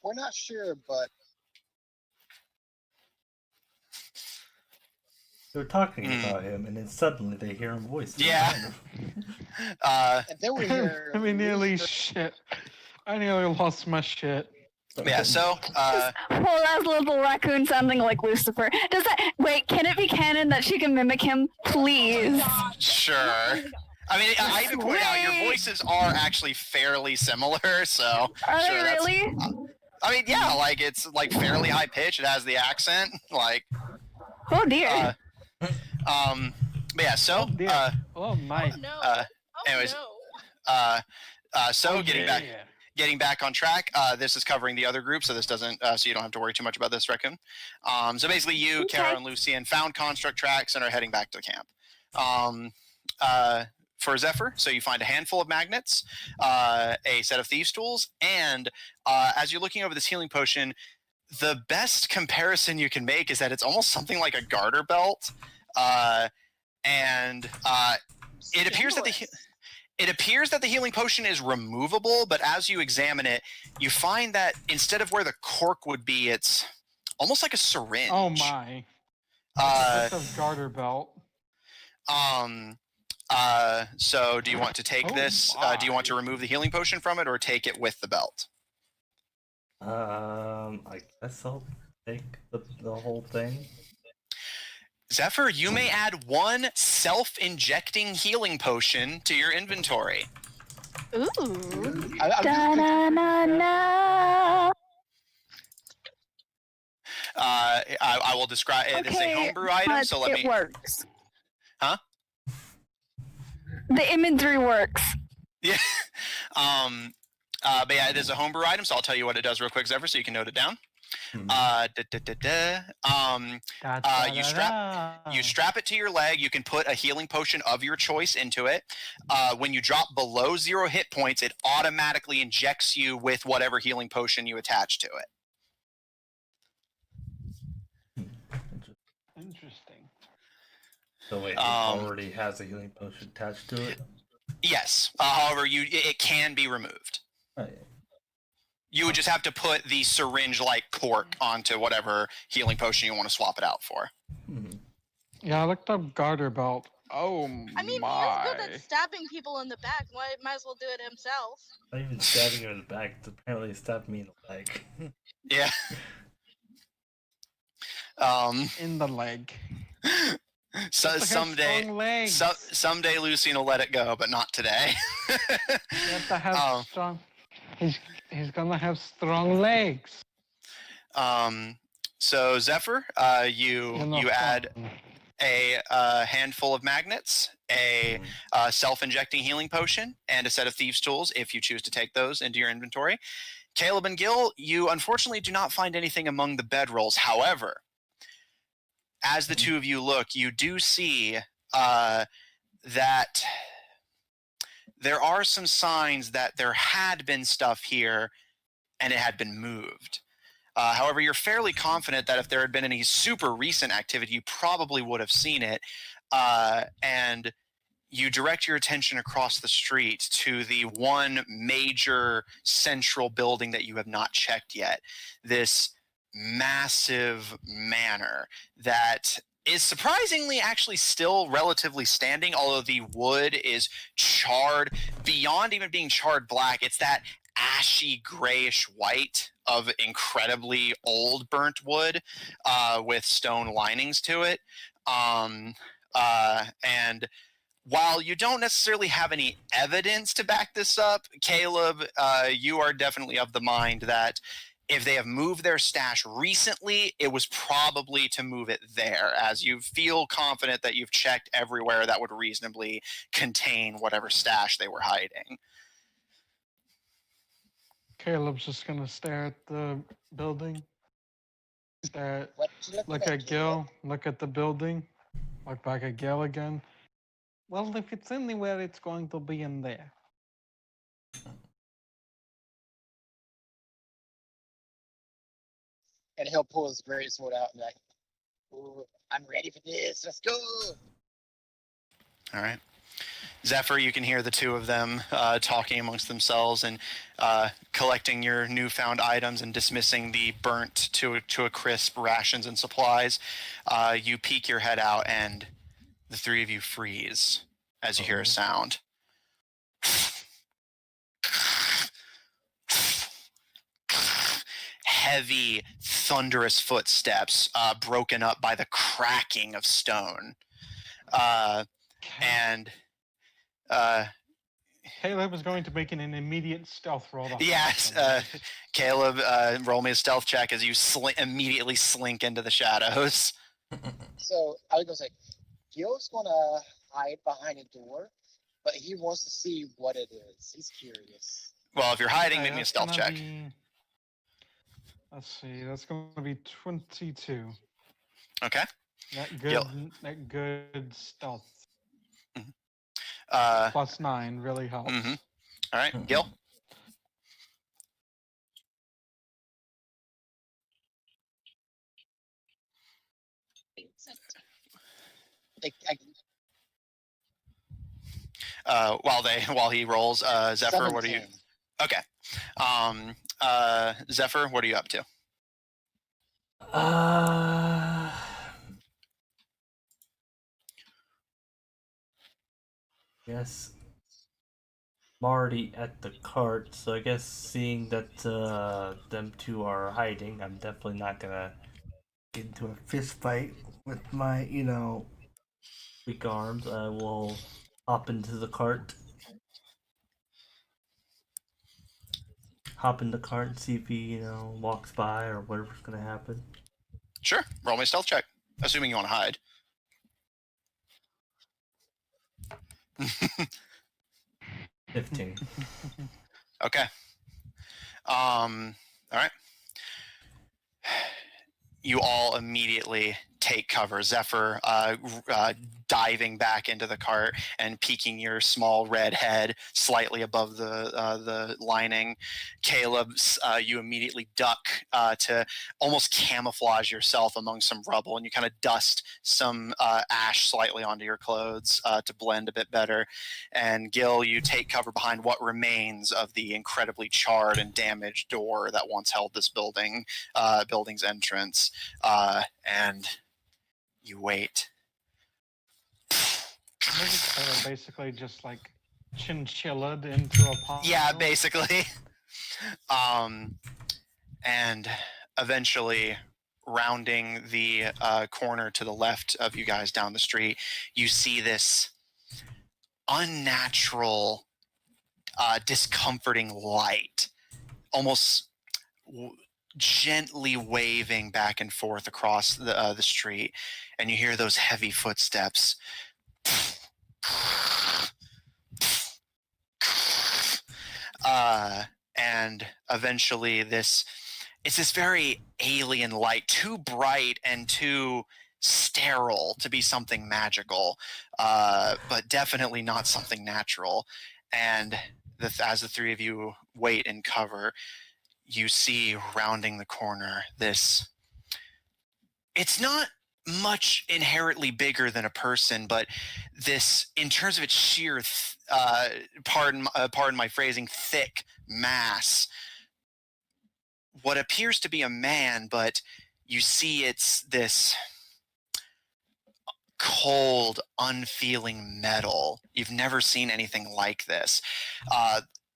we're not sure, but." They're talking about him, and then suddenly they hear him voice. Yeah. And then we hear. I mean, nearly Lucifer- shit. I nearly lost my shit. Yeah, so Whole ass little raccoon sounding like Lucifer. Does that wait? Can it be canon that she can mimic him, please? sure. I mean, I even pointed out your voices are actually fairly similar, so Are sure, they that's- really? I mean, yeah, like it's like fairly high pitch. It has the accent, like. Oh dear. But yeah, so Oh dear. Oh my. No. anyways, no. So Oh, getting back on track. This is covering the other group, so this doesn't. So you don't have to worry too much about this, Raccoon. So basically, you, Okay. Kara, and Lucian found construct tracks and are heading back to camp. For Zephyr, so you find a handful of magnets, a set of thieves' tools, and as you're looking over this healing potion, the best comparison you can make is that it's almost something like a garter belt, and it appears that the healing potion is removable, but as you examine it, you find that instead of where the cork would be, it's almost like a syringe. Oh my. Uh, It's a garter belt. So do you want to take Oh this? Do you want to remove the healing potion from it, or take it with the belt? I guess I'll take the whole thing. Zephyr, you may add one self-injecting healing potion to your inventory. Ooh. I'm just Da na na na. I will describe it as a homebrew item, but so let it me. works. Huh? The imagery works. Yeah. But yeah, it is a homebrew item, so I'll tell you what it does real quick, Zephyr, so you can note it down. You strap it to your leg. You can put a healing potion of your choice into it. When you drop below 0 hit points, it automatically injects you with whatever healing potion you attach to it. Interesting. So wait, it already has a healing potion attached to it. Yes. However, it can be removed. Right. You would just have to put the syringe-like cork onto whatever healing potion you want to swap it out for. Yeah, I looked up garter belt. Oh I mean, my. he's good at stabbing people in the back. Might as well do it himself. Not even stabbing him in the back. It's apparently stabbed me in the leg. Yeah. In the leg. So He has to have strong legs. someday Lucian will let it go, but not today. You have to have strong. He's gonna have strong legs. So Zephyr, you add a handful of magnets, a self-injecting healing potion, and a set of thieves' tools if you choose to take those into your inventory. Caleb and Gil, you unfortunately do not find anything among the bedrolls. However, as the two of you look, you do see that there are some signs that there had been stuff here and it had been moved. However, you're fairly confident that if there had been any super recent activity, you probably would have seen it. And you direct your attention across the street to the one major central building that you have not checked yet. This massive manor that is surprisingly actually still relatively standing, although the wood is charred beyond even being charred black. It's that ashy grayish white of incredibly old burnt wood with stone linings to it. And while you don't necessarily have any evidence to back this up, Caleb, you are definitely of the mind that if they have moved their stash recently, it was probably to move it there, as you feel confident that you've checked everywhere that would reasonably contain whatever stash they were hiding. Caleb's just gonna stare at the building. Stare. What you looking Look at Gil. Caleb? Look at the building. Look back at Gil again. Well, if it's anywhere, it's going to be in there. And he'll pull his great sword out and be like, "Ooh, I'm ready for this. Let's go." All right. Zephyr, you can hear the two of them talking amongst themselves and collecting your newfound items and dismissing the burnt to a crisp rations and supplies. You peek your head out and the three of you freeze as you hear a sound. Heavy, thunderous footsteps broken up by the cracking of stone. And Caleb is going to make an immediate stealth roll. yes, Caleb, roll me a stealth check as you immediately slink into the shadows. So I was gonna say, Gil's gonna hide behind a door, but he wants to see what it is. He's curious. Well, if you're hiding, make me a that's stealth gonna check. Let's see, that's going to be 22. Okay. That good stealth. Uh, Plus 9 really helps. All right, Gil. While he rolls, Zephyr, what are you? 17. Okay. Zephyr, what are you up to? Yes. I'm already at the cart, so I guess seeing that them two are hiding, I'm definitely not gonna get into a fist fight with my, weak arms. I will hop into the cart. Hop in the cart and see if he, walks by or whatever's gonna happen. Sure. Roll me a stealth check, assuming you want to hide. 15. Okay. All right. You all immediately take cover. Zephyr diving back into the cart and peeking your small red head slightly above the lining. Caleb, you immediately duck to almost camouflage yourself among some rubble, and you kind of dust some ash slightly onto your clothes to blend a bit better. And Gil, you take cover behind what remains of the incredibly charred and damaged door that once held this building's entrance, and you wait. Basically just like chinchillaed into a pile. Yeah, basically. And eventually, rounding the corner to the left of you guys down the street, you see this unnatural, discomforting light, almost gently waving back and forth across the street, and you hear those heavy footsteps. And eventually it's this very alien light, too bright and too sterile to be something magical, but definitely not something natural. And as the three of you wait in cover, you see rounding the corner this. It's not much inherently bigger than a person, but this, in terms of its sheer, pardon my phrasing, thick mass. What appears to be a man, but you see it's this cold, unfeeling metal. You've never seen anything like this.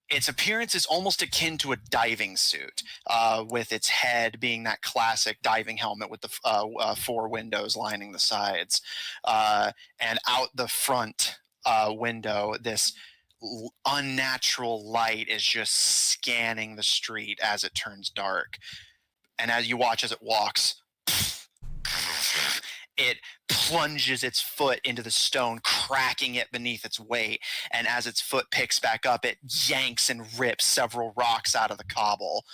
Its appearance is almost akin to a diving suit, with its head being that classic diving helmet with the 4 windows lining the sides. And out the front window, this unnatural light is just scanning the street as it turns dark. And as you watch as it walks, it plunges its foot into the stone, cracking it beneath its weight. And as its foot picks back up, it yanks and rips several rocks out of the cobble.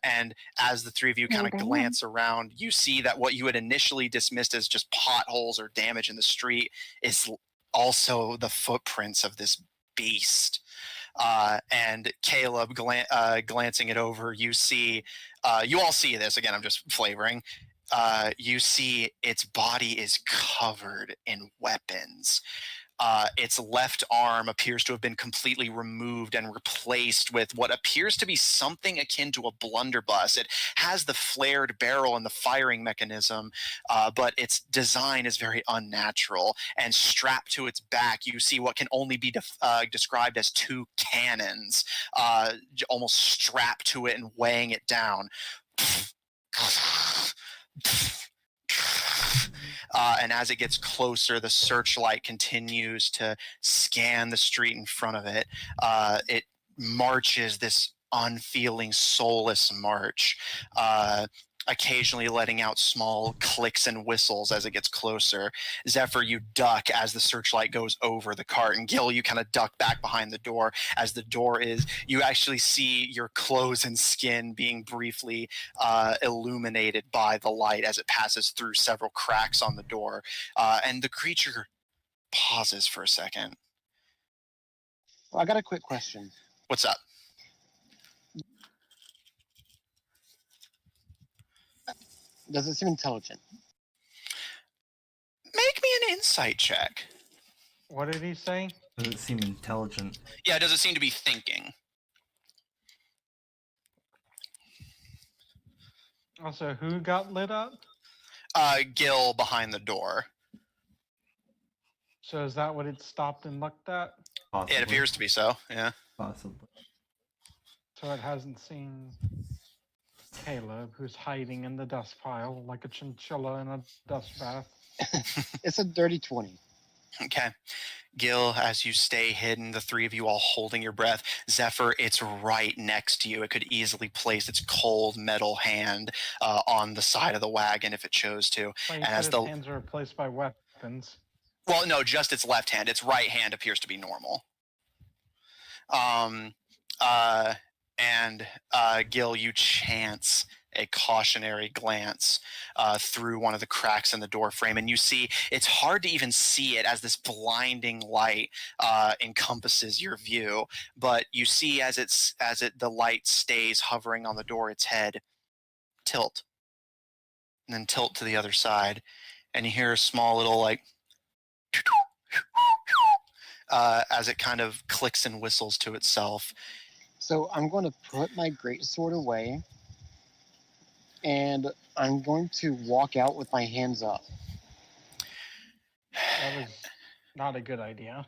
And as the three of you kind of glance around, you see that what you had initially dismissed as just potholes or damage in the street is also the footprints of this beast. And Caleb, glancing it over, you see, you all see this, again, I'm just flavoring. You see its body is covered in weapons. Its left arm appears to have been completely removed and replaced with what appears to be something akin to a blunderbuss. It has the flared barrel and the firing mechanism, but its design is very unnatural. And strapped to its back, you see what can only be described as 2 cannons, almost strapped to it and weighing it down. And as it gets closer, the searchlight continues to scan the street in front of it. It marches this unfeeling, soulless march, occasionally letting out small clicks and whistles as it gets closer. Zephyr, you duck as the searchlight goes over the cart, and Gil, you kind of duck back behind the door. As the door is, you actually see your clothes and skin being briefly illuminated by the light as it passes through several cracks on the door. And the creature pauses for a second. Well, I got a quick question. What's up? Does it seem intelligent? Make me an insight check. What did he say? Does it seem intelligent? Yeah, does it seem to be thinking? Also, who got lit up? Gil behind the door. So is that what it stopped and looked at? Possibly. It appears to be so, yeah. Possibly. So it hasn't seen Caleb, who's hiding in the dust pile like a chinchilla in a dust bath. It's a dirty 20. Okay. Gil, as you stay hidden, the three of you all holding your breath. Zephyr, it's right next to you. It could easily place its cold metal hand on the side of the wagon if it chose to. Well, And as its the hands are replaced by weapons. Well, no, just its left hand. Its right hand appears to be normal. And Gil, you chance a cautionary glance through one of the cracks in the door frame, and you see it's hard to even see it as this blinding light encompasses your view. But you see as the light stays hovering on the door, its head tilt, and then tilt to the other side, and you hear a small little like. As it kind of clicks and whistles to itself. So I'm going to put my greatsword away, and I'm going to walk out with my hands up. That was Not a good idea.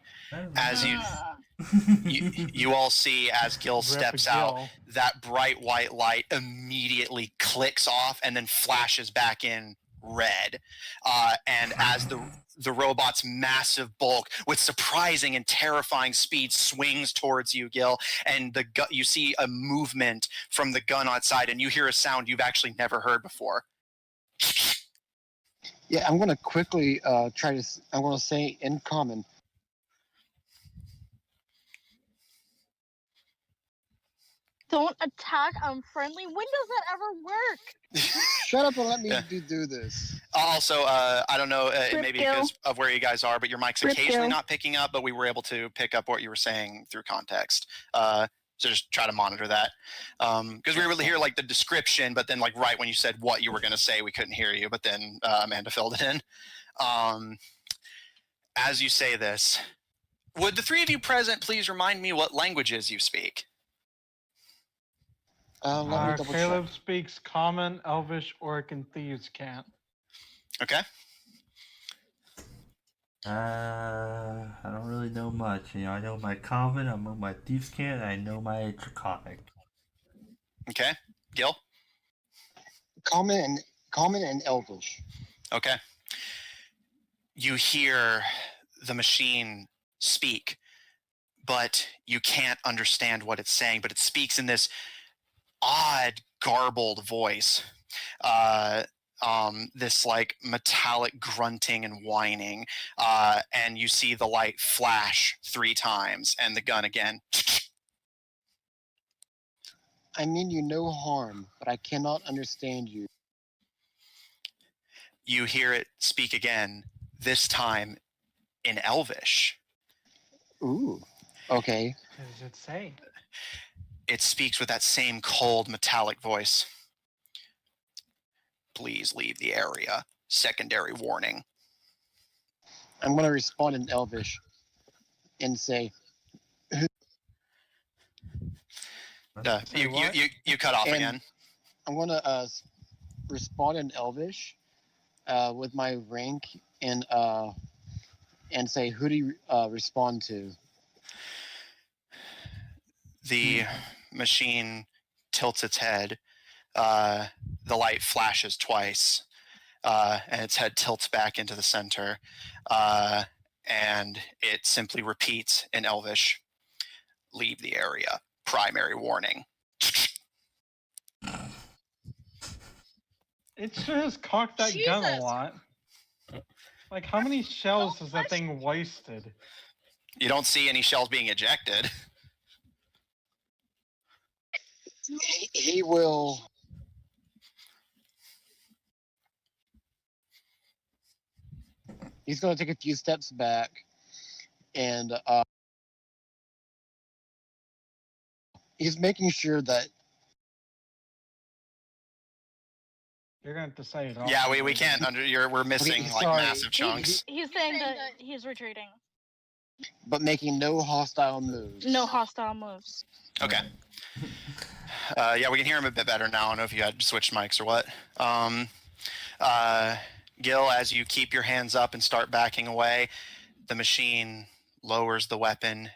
As you all see as Gil Rip steps Gil. out, that bright white light immediately clicks off and then flashes back in red. And as the robot's massive bulk with surprising and terrifying speed swings towards you, Gil, and you see a movement from the gun outside, and you hear a sound you've actually never heard before. Yeah, I'm gonna quickly I'm gonna say in common. Don't attack unfriendly. When does that ever work? Shut up and let me Yeah. do this. Also, I don't know, Rip maybe Gil. because of where you guys are, but your mic's Rip occasionally Gil. not picking up, but we were able to pick up what you were saying through context. So just try to monitor that. Because we were able to hear like the description, but then like right when you said what you were going to say, we couldn't hear you, but then Amanda filled it in. As you say this, would the three of you present please remind me what languages you speak? Let me double Caleb check. speaks Common, Elvish, Orc, and Thieves' Cant. Okay. I don't really know much. I know my Common, I know my Thieves' Cant, and I know my Draconic. Okay. Gil? Common and Elvish. Okay. You hear the machine speak, but you can't understand what it's saying, but it speaks in this odd, garbled voice. This like metallic grunting and whining. And you see the light flash 3 times and the gun again. I mean you no harm, but I cannot understand you. You hear it speak again, this time in Elvish. Ooh. Okay. What does it say? It speaks with that same cold, metallic voice. Please leave the area. Secondary warning. I'm gonna respond in Elvish and say Say what? You cut off And- again. I'm gonna respond in Elvish with my rank and say who do you respond to? The machine tilts its head. The light flashes twice, and its head tilts back into the center. And it simply repeats in Elvish, leave the area. Primary warning. It sure has cocked that gun a Jesus. lot. Like, how many shells has that thing wasted? You don't see any shells being ejected. He will. He's going to take a few steps back, and he's making sure that. You're gonna have to say it all. Yeah, we can't we're missing like sorry. massive chunks. He's saying that he's retreating. But making no hostile moves. No hostile moves. Okay. Yeah, we can hear him a bit better now. I don't know if you had switched mics or what. Gil, as you keep your hands up and start backing away, the machine lowers the weapon.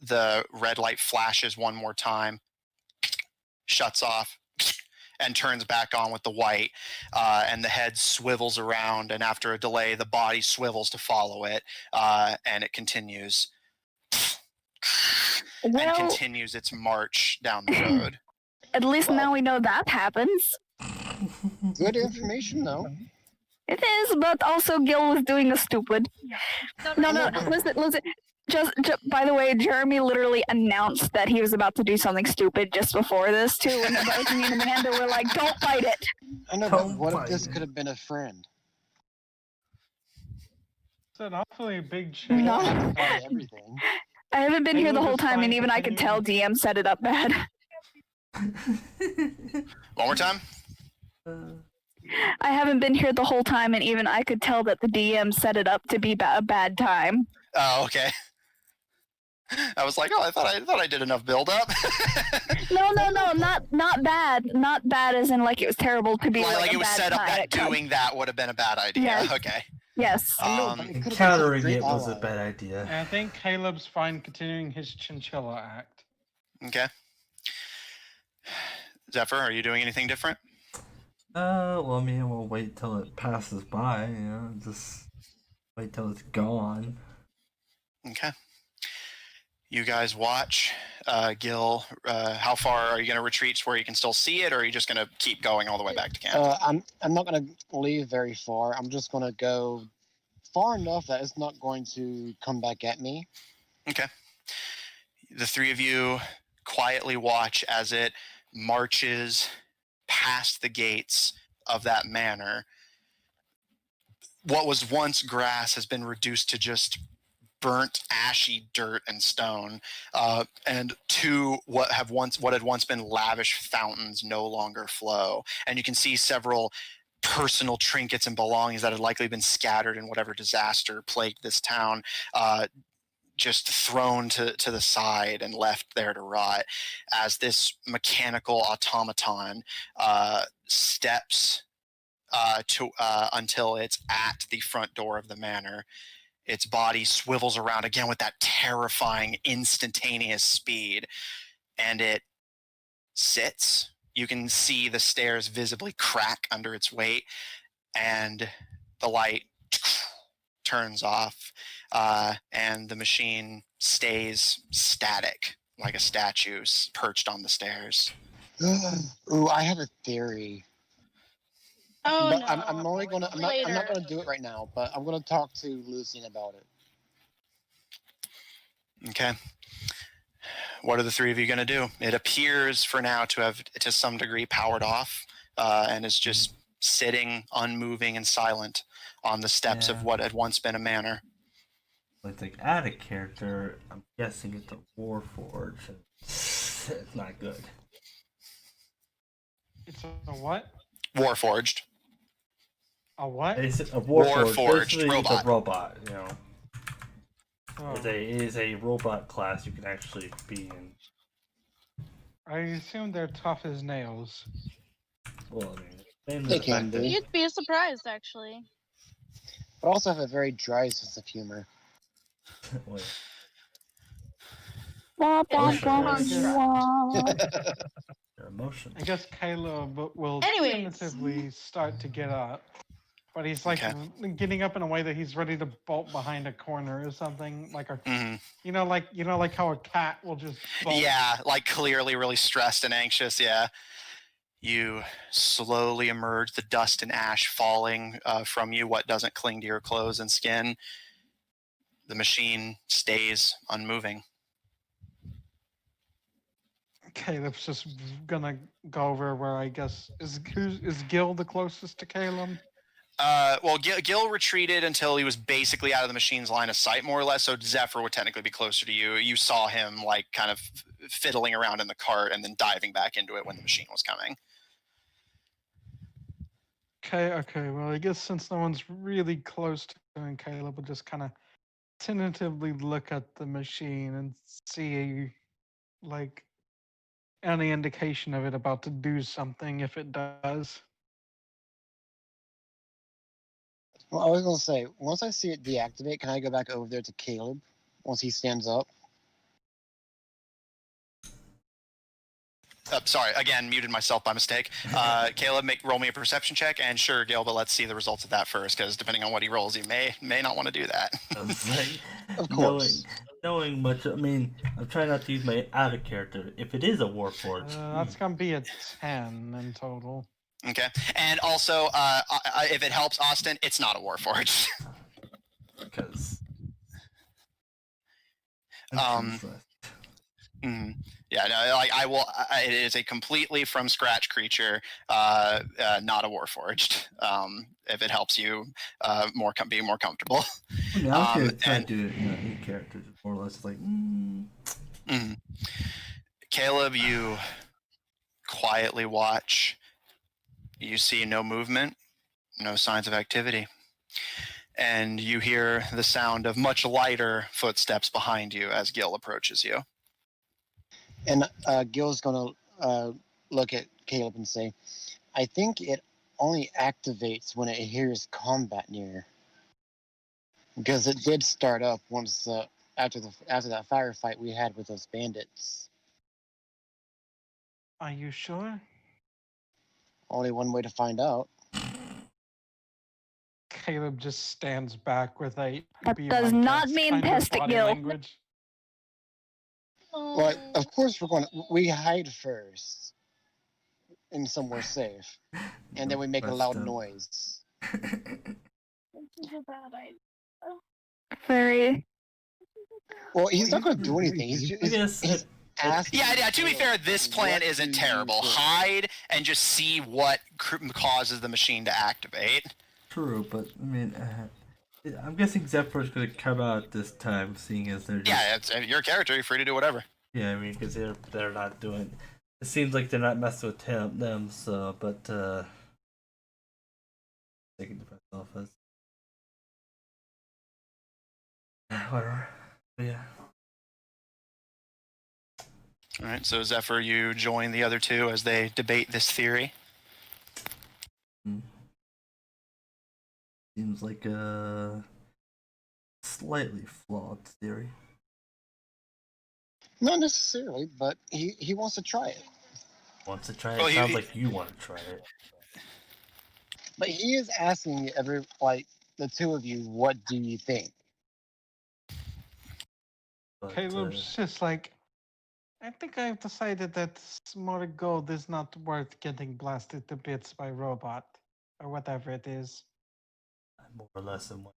The red light flashes one more time, shuts off, and turns back on with the white. And the head swivels around, and after a delay, the body swivels to follow it, and it continues. And Well, continues its march down the road. at least now we know that happens. Good information, though. It is, but also Gil was doing a stupid. No, listen. Just by the way, Jeremy literally announced that he was about to do something stupid just before this too, and both me and Amanda were like, "Don't fight it." I know, but what if this could have been a friend? It's an awfully big change. No. About everything. I haven't been Maybe here the we'll whole just time, and find even I could tell DM set it up bad. One more time. I haven't been here the whole time, and even I could tell that the DM set it up to be a bad time. Oh, okay. I was like, oh, I thought I did enough build up. No, not bad. Not bad as in like it was terrible to be like a it was bad set up time. that It comes- doing that would have been a bad idea. Yes. Okay. Yes. I know, but Um, it could have been such a Encountering great it was a ally. bad idea. And I think Caleb's fine continuing his chinchilla act. Okay. Zephyr, are you doing anything different? Well, I mean, we'll wait till it passes by, you know, just wait till it's gone. Okay. You guys watch. Gil, how far are you going to retreat to where you can still see it, or are you just going to keep going all the way back to camp? I'm not going to leave very far. I'm just going to go far enough that it's not going to come back at me. Okay. The three of you quietly watch as it marches past the gates of that manor. What was once grass has been reduced to just burnt, ashy dirt and stone, and two what had once been lavish fountains no longer flow. And you can see several personal trinkets and belongings that had likely been scattered in whatever disaster plagued this town, just thrown to the side and left there to rot, as this mechanical automaton steps until it's at the front door of the manor. Its body swivels around again with that terrifying instantaneous speed, and it sits. You can see the stairs visibly crack under its weight, and the light turns off, and the machine stays static like a statue perched on the stairs. Ooh, I have a theory. Oh But no. I'm only gonna I'm not Later. gonna do it right now, but I'm gonna talk to Lucian about it. Okay. What are the three of you going to do? It appears for now to have, to some degree, powered off, and is just sitting, unmoving and silent on the steps of what had once been a manor. Like add a character, I'm guessing it's a Warforged. It's not good. It's a what? Warforged. A what? It's a Warforged. Warforged Basically, robot. It's a robot, you know. Oh, It is a robot class you can actually be in. I assume they're tough as nails. Well, I mean, mainly They the can fact that be. You'd be surprised, actually. But also have a very dry sense of humor. wait, Wah, wah, Emotion, wah, right? wah. their emotion. I guess Caleb will Anyways. tentatively start to get up, but he's like getting up in a way that he's ready to bolt behind a corner or something, like a Mhm. you know like how a cat will just bolt. Yeah, like clearly really stressed and anxious. Yeah. You slowly emerge, the dust and ash falling from you, what doesn't cling to your clothes and skin. The machine stays unmoving. Caleb's just gonna go over where I guess is Gil the closest to Caleb? Well, Gil retreated until he was basically out of the machine's line of sight, more or less. So Zephyr would technically be closer to you. You saw him like kind of fiddling around in the cart and then diving back into it when the machine was coming. Okay. Well, I guess since no one's really close to him, Caleb will just kind of tentatively look at the machine and see like any indication of it about to do something if it does. Well, I was gonna say, once I see it deactivate, can I go back over there to Caleb once he stands up? Sorry, again, muted myself by mistake. Caleb, roll me a perception check, and sure, Gil, but let's see the results of that first, because depending on what he rolls, he may not want to do that. Of course. Knowing much, I mean, I'm trying not to use my out of character. If it is a Warforged, That's gonna be a 10 in total. Okay, and also, if it helps Austin, it's not a Warforged. because Yeah, no, like I will. It is a completely from scratch creature, not a Warforged. If it helps you, be more comfortable. I mean, I was gonna try and- to do it, in character, more or less like. Caleb, you quietly watch. You see no movement, no signs of activity, and you hear the sound of much lighter footsteps behind you as Gil approaches you. And Gil's gonna look at Caleb and say, "I think it only activates when it hears combat near." because it did start up once after that firefight we had with those bandits. Are you sure? Only one way to find out. Caleb just stands back with a That be does my not guest mean kind of test it, body Gil. language. Well, of course we hide first in somewhere safe, and then we make a loud noise. Very. Well, he's not going to do anything. I guess he's asking. Yeah. To be fair, this plan what isn't do terrible. you think? Hide and just see what causes the machine to activate. true, but I mean, I'm guessing Zephyr's gonna come out this time, seeing as they're just, Yeah, it's your character. You're free to do whatever. yeah. I mean, because they're not doing. It seems like they're not messing with them. So, but thinking to myself as whatever. But yeah. All right. So Zephyr, you join the other two as they debate this theory. Seems like a slightly flawed theory. Not necessarily, but he wants to try it. Wants to try it. Well, Sounds like you want to try it. But he is asking the two of you, what do you think? But, Caleb's just like, I think I've decided that more gold is not worth getting blasted to bits by robot or whatever it is. more or less in what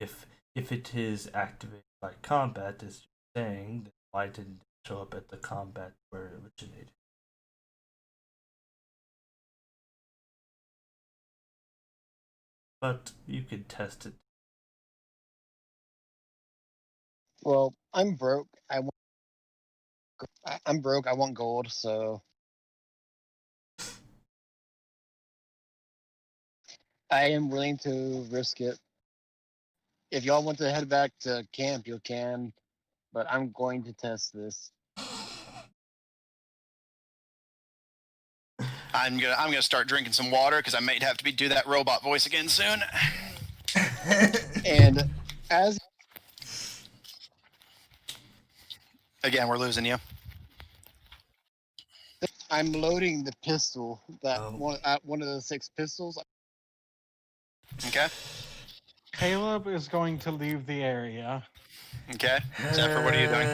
if it is activated by combat, as you're saying, then why didn't it show up at the combat where it originated? But you could test it. Well, I'm broke. I'm broke. I want gold, so I am willing to risk it. If y'all want to head back to camp, you can, but I'm going to test this. I'm gonna start drinking some water because I might have to do that robot voice again soon. And as Again, we're losing you. I'm loading the pistol, Oh. one of the 6 pistols. Okay. Caleb is going to leave the area. Okay. Zephyr, what are you doing?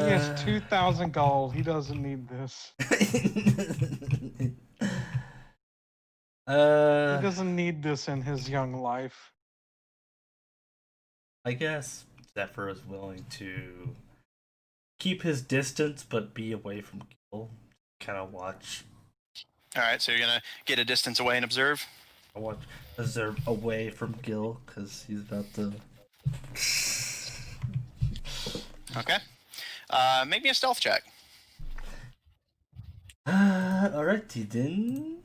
He has 2,000 gold. He doesn't need this. He doesn't need this in his young life. I guess Zephyr is willing to keep his distance but be away from Gil. Kind of watch. All right. So you're gonna get a distance away and observe. I watch observe away from Gil because he's about to. Okay. Make me a stealth check. Alrighty then.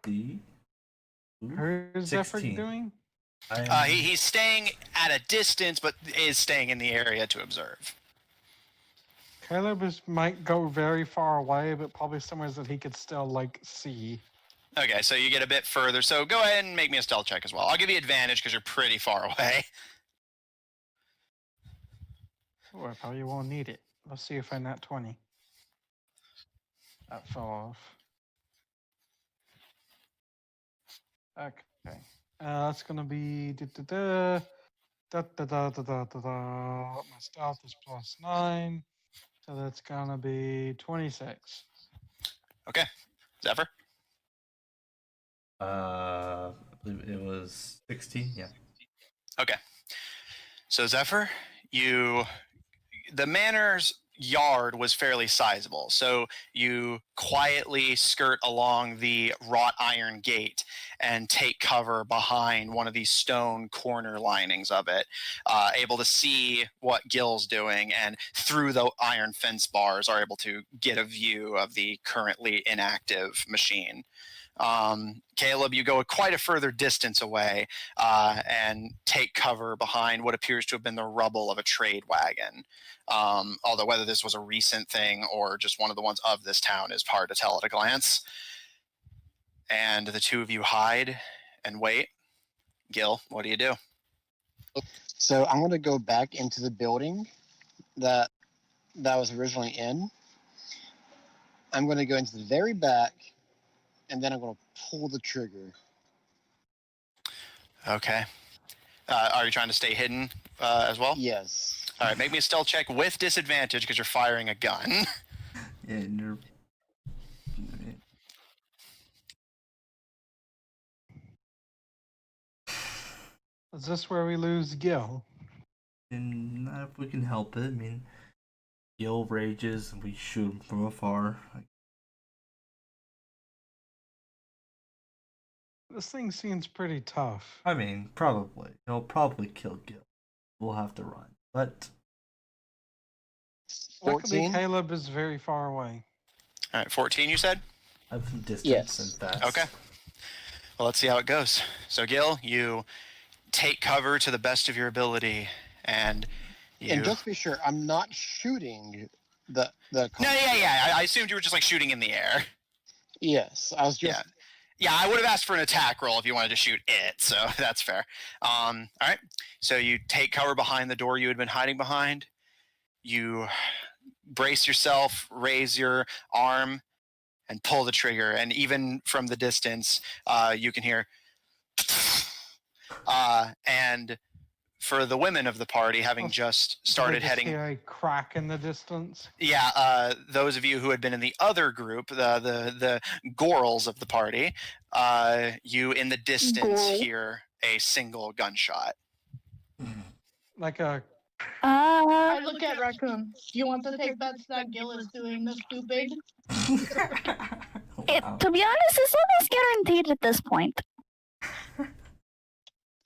See. Who's Zephyr 16. doing? He's staying at a distance, but is staying in the area to observe. Caleb might go very far away, but probably somewhere that he could still see. Okay, so you get a bit further. So go ahead and make me a stealth check as well. I'll give you advantage because you're pretty far away. Oh, I probably won't need it. Let's see if I nat 20. That fell off. Okay. That's gonna be my stealth is +9, so that's gonna be 26. Okay, Zephyr. I believe it was 16. Yeah. Okay. So Zephyr, the manor's yard was fairly sizable, so you quietly skirt along the wrought iron gate and take cover behind one of these stone corner linings of it, able to see what Gil's doing, and through the iron fence bars are able to get a view of the currently inactive machine. Caleb, you go quite a further distance away and take cover behind what appears to have been the rubble of a trade wagon. Although whether this was a recent thing or just one of the ones of this town is hard to tell at a glance. And the two of you hide and wait. Gil, what do you do? So I'm going to go back into the building that I was originally in. I'm going to go into the very back, and then I'm going to pull the trigger. Okay. Are you trying to stay hidden as well? Yes. All right, make me a stealth check with disadvantage because you're firing a gun. Yeah, and you're. Is this where we lose Gil? And not if we can help it. I mean, Gil rages and we shoot him from afar. This thing seems pretty tough. I mean, probably. He'll probably kill Gil. We'll have to run. But Luckily, 14? Caleb is very far away. All right, 14 you said? I have some distance Yes. and fast. Okay. Well, let's see how it goes. So, Gil, you take cover to the best of your ability, and you... And just to be sure, I'm not shooting the No, yeah. I assumed you were just like shooting in the air. Yes, I was just... Yeah, I would have asked for an attack roll if you wanted to shoot it, so that's fair. All right, so you take cover behind the door you had been hiding behind. You brace yourself, raise your arm, and pull the trigger. And even from the distance, you can hear... and for the women of the party, having just started heading... Hear a crack in the distance. Yeah, those of you who had been in the other group, the Gorals of the party, you in the distance hear a single gunshot. Like a... I look at Raccoon. Do you want to take bets that Gil is doing the stupid? Wow. To be honest, it's almost guaranteed at this point.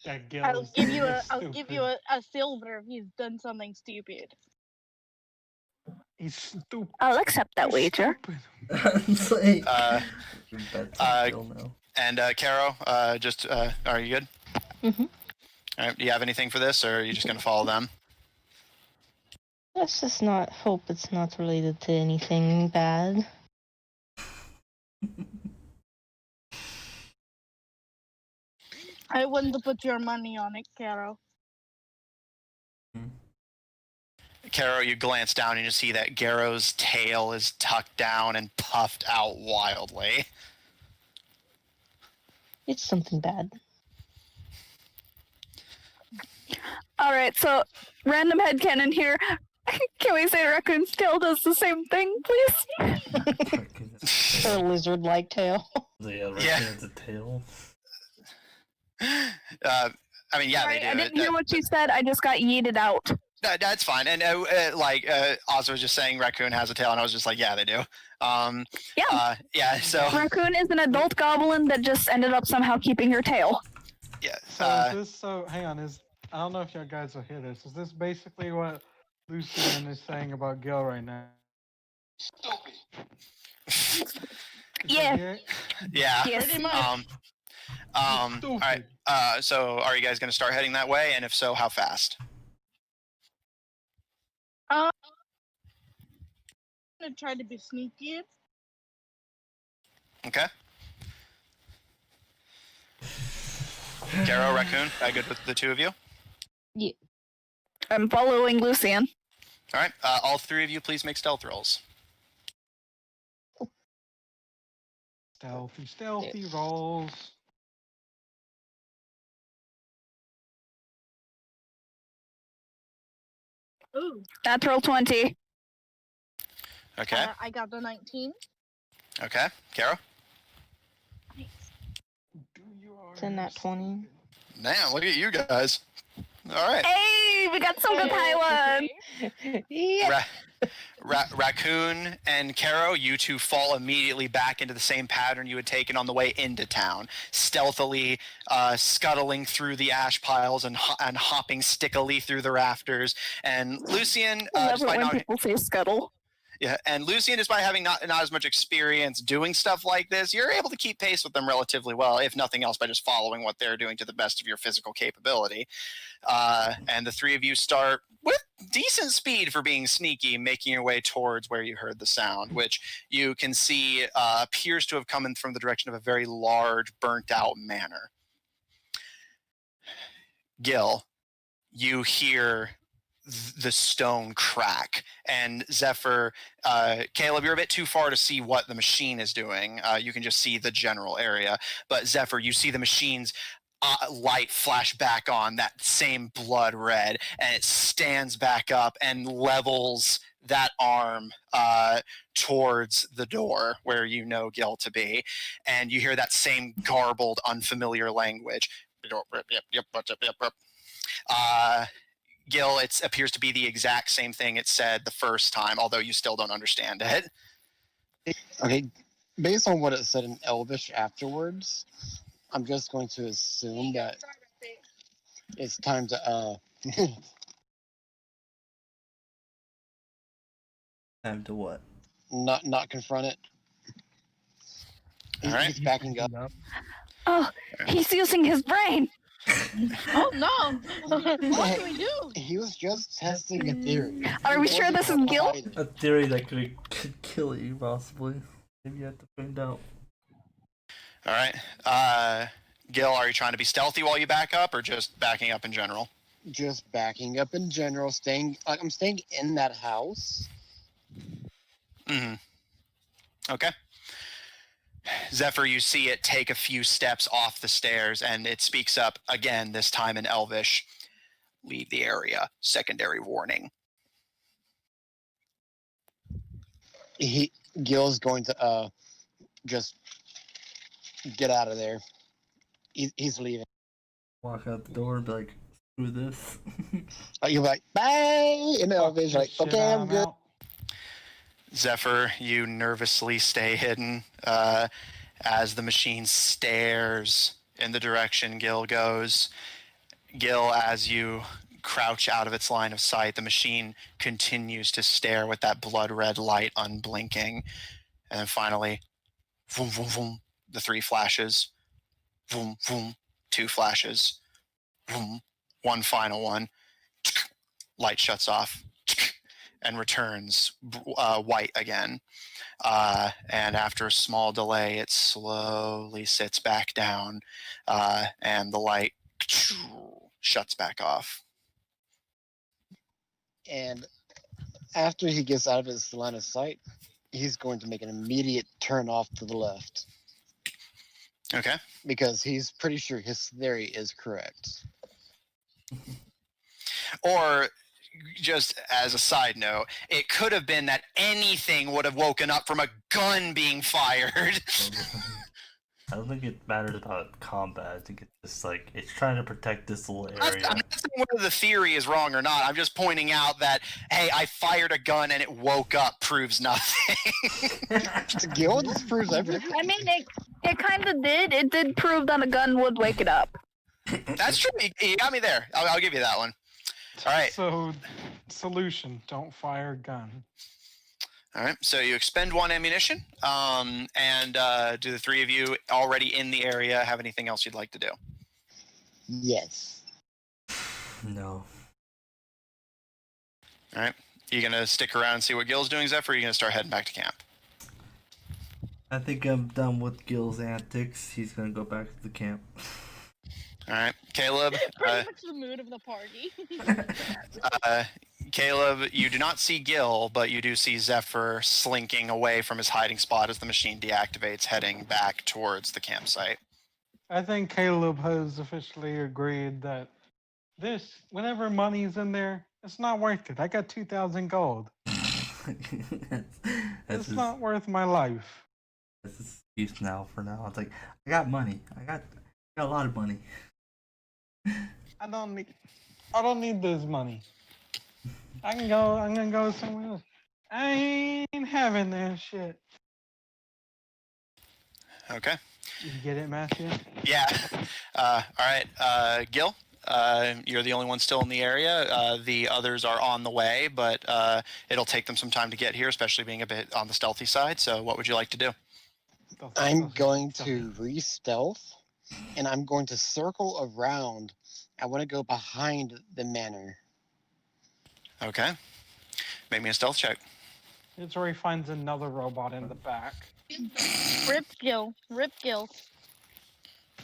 that Gil I'll is give doing you this I'll give you a silver if he's done something stupid. He's stupid. I'll accept that He's wager. stupid. It's like, your bet's on uh, Gil now. And Caro, are you good? Mm-hmm. All right, do you have anything for this, or are you just going to follow them? Let's just not hope it's not related to anything bad. I wouldn't put your money on it, Caro. Caro, you glance down and you see that Garrow's tail is tucked down and puffed out wildly. It's something bad. All right, so random headcanon here. Can we say Raccoon's tail does the same thing, please? Her lizard-like tail. Yeah, right Yeah. has a tail. I mean, yeah, Sorry, they do. I didn't hear what you said. I just got yeeted out. That's fine. And Oz was just saying Raccoon has a tail, and I was just like, yeah, they do. Yeah. So Raccoon is an adult goblin that just ended up somehow keeping her tail. yeah. So is this so? Hang on. I don't know if you guys will hear this. Is this basically what Lucian is saying about Gil right now? Yeah. Yeah. Yes. Pretty much. All right. So are you guys going to start heading that way? And if so, how fast? I'm gonna try to be sneaky. Okay. Caro, Raccoon, I good with the two of you? Yeah. I'm following Lucian. All right. All three of you, please make stealth rolls. Stealthy rolls. Ooh. Natural 20. Okay. I got the 19. Okay. Caro? It's in that 20. Man, look at you guys. All right. Hey, we got some good high ones. Yeah. Raccoon and Caro, you two fall immediately back into the same pattern you had taken on the way into town, stealthily scuttling through the ash piles and hopping stickily through the rafters. And Lucian, I love it despite when not... people say scuttle. Yeah, and Lucian, despite having not as much experience doing stuff like this, you're able to keep pace with them relatively well, if nothing else, by just following what they're doing to the best of your physical capability. And the three of you start with decent speed for being sneaky, making your way towards where you heard the sound, which you can see appears to have come in from the direction of a very large, burnt-out manor. Gil, you hear the stone crack. And Zephyr, Caleb, you're a bit too far to see what the machine is doing. You can just see the general area. But Zephyr, you see the machine's light flash back on, that same blood red, and it stands back up and levels that arm towards the door where you know Gil to be. And you hear that same garbled, unfamiliar language. Gil, it appears to be the exact same thing it said the first time, although you still don't understand it. Okay, based on what it said in Elvish afterwards, I'm just going to assume that it's time to Time to what? not confront it. All right. He's backing up. Oh, he's using his brain. Oh no! What do we do? He was just testing a theory. Are we He sure wasn't this is gonna Gil? hide it. A theory that could kill you, possibly. Maybe you have to find out. All right. Gil, are you trying to be stealthy while you back up, or just backing up in general? Just backing up in general, I'm staying in that house. Mm-hmm. Okay. Zephyr, you see it take a few steps off the stairs, and it speaks up again, this time in Elvish. Leave the area. Secondary warning. Gil's going to just get out of there. He's leaving. Walk out the door and be like, screw this. You'll be like, bye! In the elevator, like, Shit, okay, I'm good. out. Zephyr, you nervously stay hidden as the machine stares in the direction Gil goes. Gil, as you crouch out of its line of sight, the machine continues to stare with that blood red light unblinking. And then finally, vroom, vroom, vroom, the 3 flashes. Vroom, vroom, 2 flashes. Vroom, 1 final one. Light shuts off and returns white again. And after a small delay, it slowly sits back down, and the light shuts back off. And after he gets out of his line of sight, he's going to make an immediate turn off to the left. Okay. Because he's pretty sure his theory is correct. Or, just as a side note, it could have been that anything would have woken up from a gun being fired. I don't think it matters about combat. I think it's just like, it's trying to protect this little area. I'm not saying whether the theory is wrong or not. I'm just pointing out that, hey, I fired a gun and it woke up proves nothing. Gil, this proves everything. I mean, it kind of did. It did prove that a gun would wake it up. That's true. You got me there. I'll give you that one. All right. So, solution: don't fire a gun. All right. So you expend 1 ammunition. And do the 3 of you already in the area have anything else you'd like to do? Yes. No. All right. You gonna stick around and see what Gil's doing, Zephyr? Or are you gonna start heading back to camp? I think I'm done with Gil's antics. He's gonna go back to the camp. All right, Caleb. Pretty much the mood of the party. Caleb, you do not see Gil, but you do see Zephyr slinking away from his hiding spot as the machine deactivates, heading back towards the campsite. I think Caleb has officially agreed that whenever money's in there, it's not worth it. I got 2,000 gold. It's not worth my life. That's his excuse now. For now, it's like, I got money. I got a lot of money. I don't need this money. I'm gonna go somewhere else. I ain't having that shit. Okay. You get it, Matthew? Yeah. All right, Gil. You're the only one still in the area. The others are on the way, but it'll take them some time to get here, especially being a bit on the stealthy side. So what would you like to do? I'm going to re-stealth, and I'm going to circle around. I want to go behind the manor. Okay. Make me a stealth check. It's where he finds another robot in the back. Rip Gil. Rip Gil.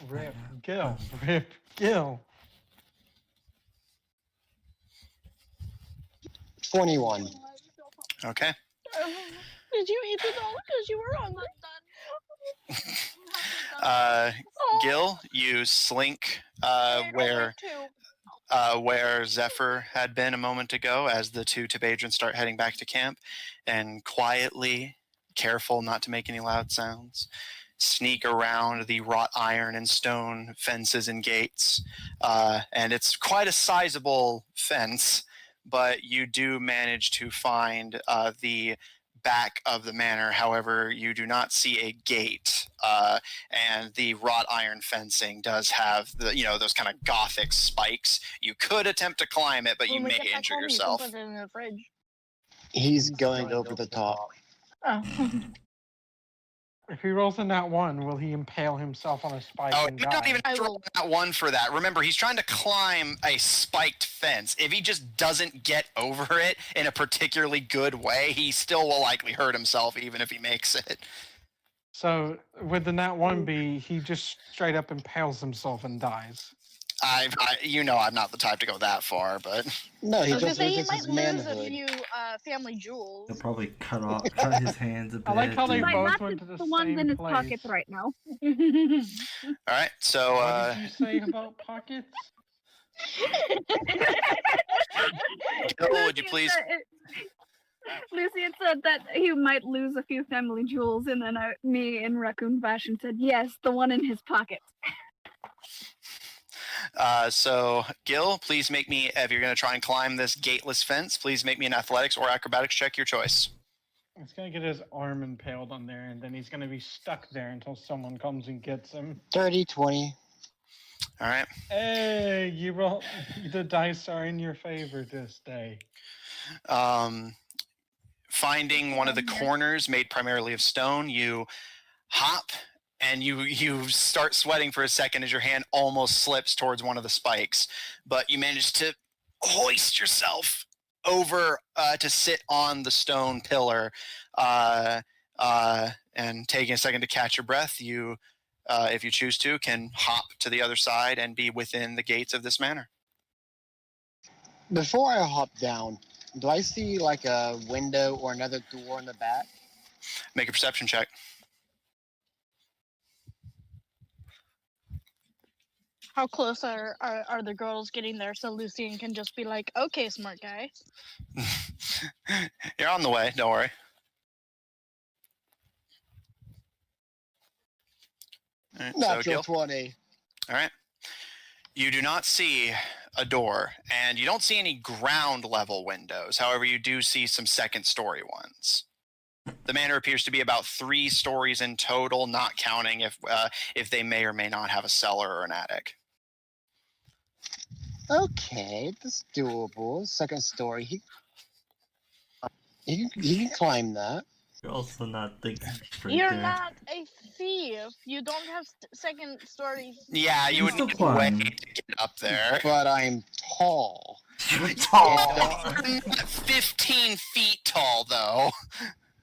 Rip Gil. Rip Gil. 21. Okay. Did you eat the doll because you were hungry? Gil, you slink where Zephyr had been a moment ago as the two Tibadrons start heading back to camp, and quietly, careful not to make any loud sounds, sneak around the wrought iron and stone fences and gates. And it's quite a sizable fence, but you do manage to find the back of the manor. However, you do not see a gate, and the wrought iron fencing does have the those kind of gothic spikes. You could attempt to climb it, but you may injure yourself. You can put it in the fridge. He's going over the top. Oh. If he rolls in that one, will he impale himself on a spike Oh, and you die? don't even roll that one for that. Remember, he's trying to climb a spiked fence. If he just doesn't get over it in a particularly good way, he still will likely hurt himself, even if he makes it. So would the nat 1 be he just straight up impales himself and dies? I'm not the type to go that far, but No, he I was gonna just say he loses might his lose a manhood. few family jewels. He'll probably cut his hands a bit. I like how they Might both not went to be the the ones same in his place. pockets right now. all right. So What did you say about pockets? Gil, would you please? Lucian said that he might lose a few family jewels, and then me in raccoon fashion said, yes, the one in his pocket. So Gil, please make me, if you're going to try and climb this gateless fence, please make me an athletics or acrobatics check, your choice. He's gonna get his arm impaled on there, and then he's gonna be stuck there until someone comes and gets him. 30, 20. All right. Hey, you roll. The dice are in your favor this day. Finding one of the corners made primarily of stone, you hop and you start sweating for a second as your hand almost slips towards one of the spikes, but you manage to hoist yourself over to sit on the stone pillar, and taking a second to catch your breath, you, if you choose to, can hop to the other side and be within the gates of this manor. Before I hop down, do I see like a window or another door in the back? Make a perception check. How close are the girls getting there so Lucian can just be like, okay, smart guy. You're on the way, don't worry. All right, so Natural Gil. 20. All right. You do not see a door, and you don't see any ground level windows. However, you do see some second story ones. The manor appears to be about 3 stories in total, not counting if they may or may not have a cellar or an attic. Okay, that's doable. Second story. He can climb that. You're also not thinking straight You're there. not a thief. You don't have second story. Yeah, you would Still need a way climb. to get up there. But I'm tall. You're tall. You're not 15 feet tall, though.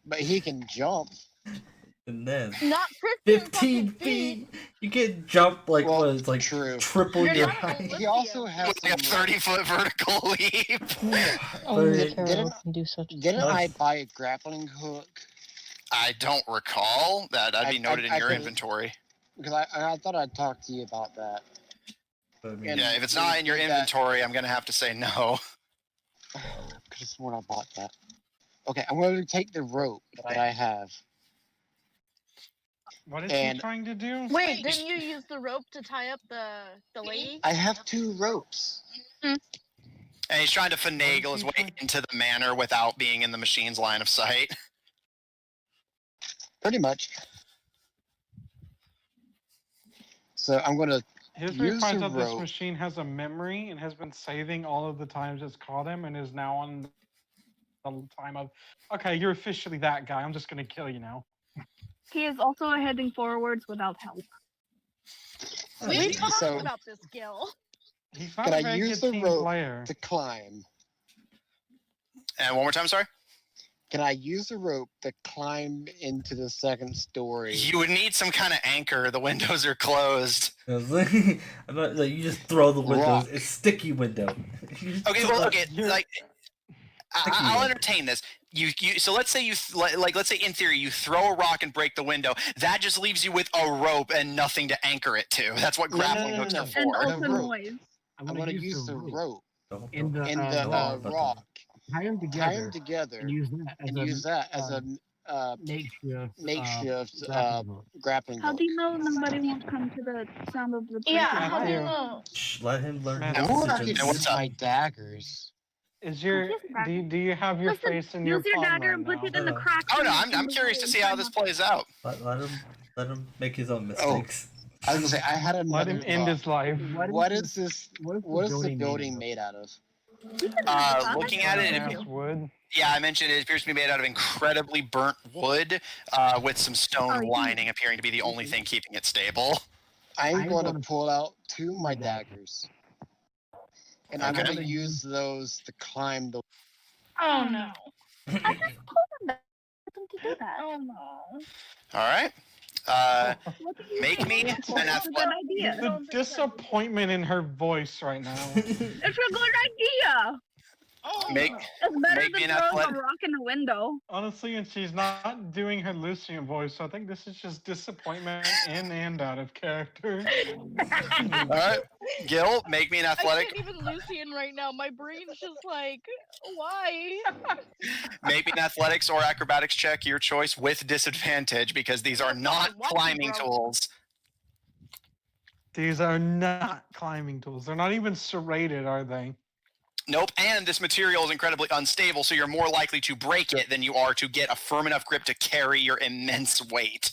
But he can jump. And then Not 15 feet. You can jump like Well, what? It's like true. triple You're your not height. Olympian. He also has With like a some, 30-foot vertical leap. Only Didn't- a hero can do such. Didn't I buy a grappling hook? I don't recall. That'd be noted in I your could- inventory. Because I thought I'd talk to you about that. I mean, And- Yeah, if it's not in your that- inventory, I'm going to have to say no. Could have sworn I bought that. Okay, I'm going to take the rope that I have. What is And- he trying to do? Wait, didn't you use the rope to tie up the lady? I have 2 ropes. And he's trying to finagle his he way trying- into the manor without being in the machine's line of sight. Pretty much. So I'm going to History use finds the out this rope. machine has a memory and has been saving all of the times it's caught him and is now on the time of, okay, you're officially that guy. I'm just going to kill you now. He is also heading forwards without help. We've talked So- about this, Gil. He's not Can a I very use good the team rope player. to climb. And one more time, sorry? Can I use the rope to climb into the second story? You would need some kind of anchor. The windows are closed. I'm not, like, you just throw the windows. Rock. It's sticky window. You just Okay, throw well, it. okay, You're- like, I'll entertain this. So let's say let's say in theory you throw a rock and break the window. That just leaves you with a rope and nothing to anchor it to. That's what grappling hooks are And for. also The rope. noise. I'm gonna use the rope In the and the rock. Tie them Tie them together and use that as a makeshift grappling How hook. do you know nobody won't come to the sound of the Yeah, breaking how do you Matthew. know? Shh, let him learn his Matt, Or I decisions. could what's use up? my daggers. Is your do you have your Listen, face in your use your palm dagger right and put now? it in the crack. Oh no, in I'm the curious to wall see how this plays out. Let him make his own mistakes. I was gonna say I had Let another him end his life. What is this? What is the building made out of? Looking at it, Burnt-ass wood. yeah, I mentioned it appears to be made out of incredibly burnt wood, with some stone lining appearing to be the only thing keeping it stable. I'm going to pull out 2 of my daggers, and I'm Okay. going to use those to climb the. Oh no. I just told him that. To do that. Oh no. All right. What did you Make say? me That's an a good athletic. idea. The disappointment in her voice right now. It's a good idea. Make It's better Make me than an throwing athletic- a rock in the window. Honestly, and she's not doing her Lucian voice, so I think this is just disappointment in and out of character. All right, Gil, make me an I athletic. can't even Lucian right now. My brain's just like, why? Make me an athletics or acrobatics check, your choice, with disadvantage because these are not Watch it, climbing bro. tools. These are not climbing tools. They're not even serrated, are they? Nope, and this material is incredibly unstable, so you're more likely to break it than you are to get a firm enough grip to carry your immense weight.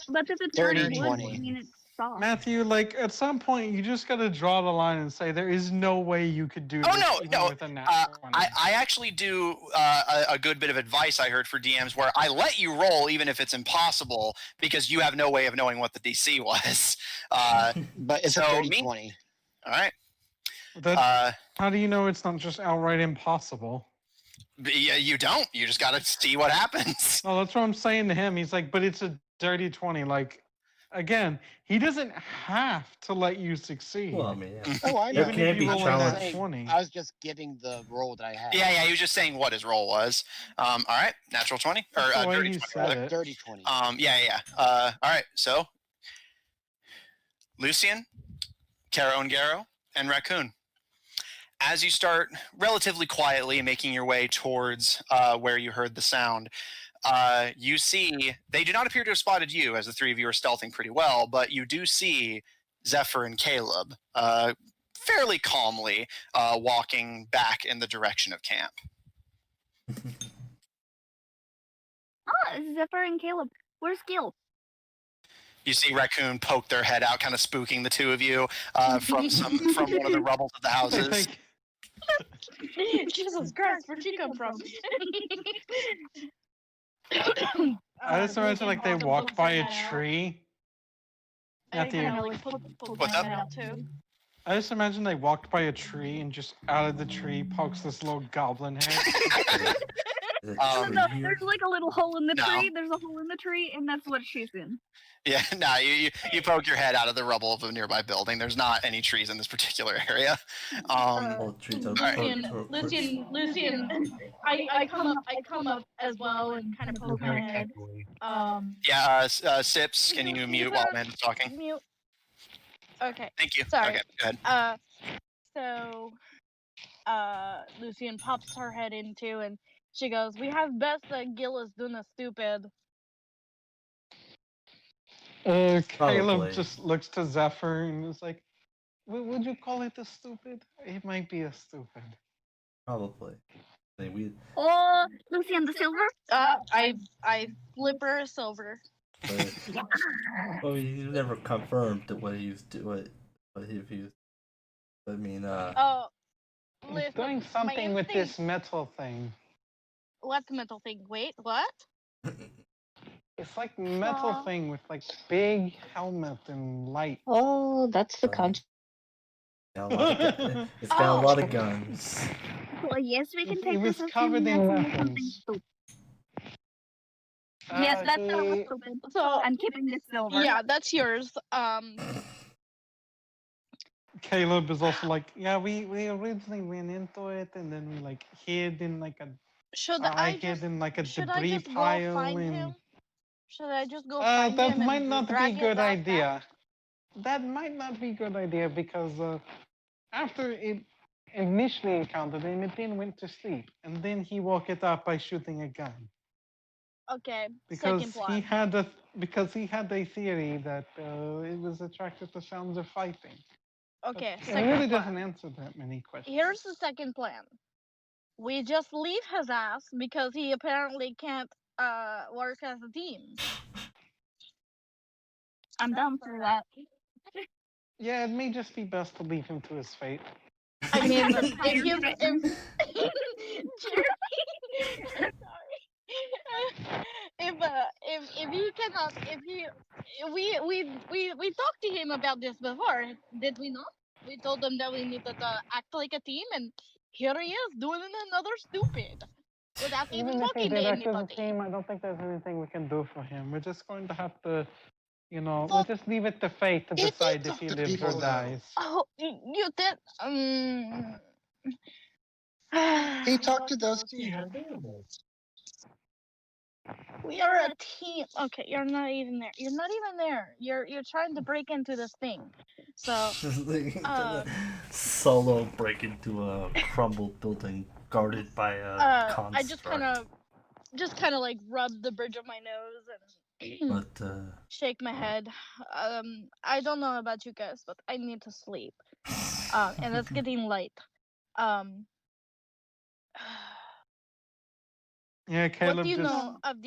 But if it's Dirty dirty wood, 20. I mean it's soft. Matthew, like at some point, you just got to draw the line and say there is no way you could do Oh, this no, even no, with a nat 20. I actually do a good bit of advice I heard for DMs where I let you roll even if it's impossible because you have no way of knowing what the DC was. But it's So a dirty me? 20. All right. How do you know it's not just outright impossible? You don't. You just got to see what happens. No, that's what I'm saying to him. He's like, but it's a dirty 20. Like, again, he doesn't have to let you succeed. Well, I mean, yeah. Oh, I know. Even can't if be you roll a challenged. nat 20. I was just giving the roll that I had. Yeah, he was just saying what his roll was. All right, natural 20 or That's the way dirty he 20. said rather. it. Dirty 20. Yeah. All right, so Lucian, Caro and Garo, and Raccoon. As you start relatively quietly making your way towards where you heard the sound, you see they do not appear to have spotted you, as the three of you are stealthing pretty well, but you do see Zephyr and Caleb fairly calmly walking back in the direction of camp. Zephyr and Caleb. Where's Gil? You see Raccoon poke their head out, kind of spooking the two of you from one of the rubbles of the houses. Like, Jesus Christ, where'd she come from? I just imagine like they walked by a tree. Matthew, What's up? I just imagine they walked by a tree and just out of the tree pokes this little goblin head. Is it Um, tree No, here? there's like a little hole in the No. tree. There's a hole in the tree, and that's what she's in. Yeah, no, you poke your head out of the rubble of a nearby building. There's not any trees in this particular area. All trees are Lucian, I come up as well and kind of poke my head. Yeah, Sips, can you mute while Amanda's talking? Mute. Okay. Thank you. Sorry. Okay, go ahead. So, Lucian pops her head in too, and she goes, "We have best that Gil is doing a stupid." Caleb Probably. just looks to Zephyr and is like, would you call it a stupid? It might be a stupid. Probably. I mean, we, Oh, Lucian the silver. I flip her a silver. but, well, you never confirmed what he was doing. What he used. I mean, Oh, He's listen, doing my something with instinct- this metal thing. What's the mental thing? Wait, what? It's like metal Aw. thing with like big helmet and light. Oh, that's the concept. got a lot of, it's got a lot of guns. Well, yes, we can He take was this as covered him in doing something weapons. stupid. Yes, that's he- stupid. So I'm keeping this silver. yeah, that's yours. Caleb is also like, yeah, we originally went into it and then we like hid in like a Should I I hid just in like a should I debris just go pile find and him? Should I just go find that him might and not be a drag his good ass idea. back? That might not be a good idea because after it initially encountered him, it then went to sleep, and then he woke it up by shooting a gun. Okay, Because second he plan. had a theory that it was attracted to sounds of fighting. Okay, It second really plan. doesn't answer that many questions. Here's the second plan. We just leave his ass because he apparently can't work as a team. I'm down for that. Yeah, it may just be best to leave him to his fate. I mean, if Tired you written. sorry. If he cannot we talked to him about this before, did we not? We told him that we needed to act like a team, and here he is doing another stupid without even Even if he talking to did act as a anybody. team, I don't think there's anything we can do for him. We're just going to have to, we'll Well, just leave it to fate to he did decide if talk he to lives or people, though. dies. Oh, you did. He talked to those he had available. We are a team. Okay, you're not even there. You're not even there. You're trying to break into this thing. So Solo break into a crumbled building guarded by a construct. I just kind of like rub the bridge of my nose and shake my head. I don't know about you guys, but I need to sleep. And it's getting late. Yeah, Caleb What do you just. know of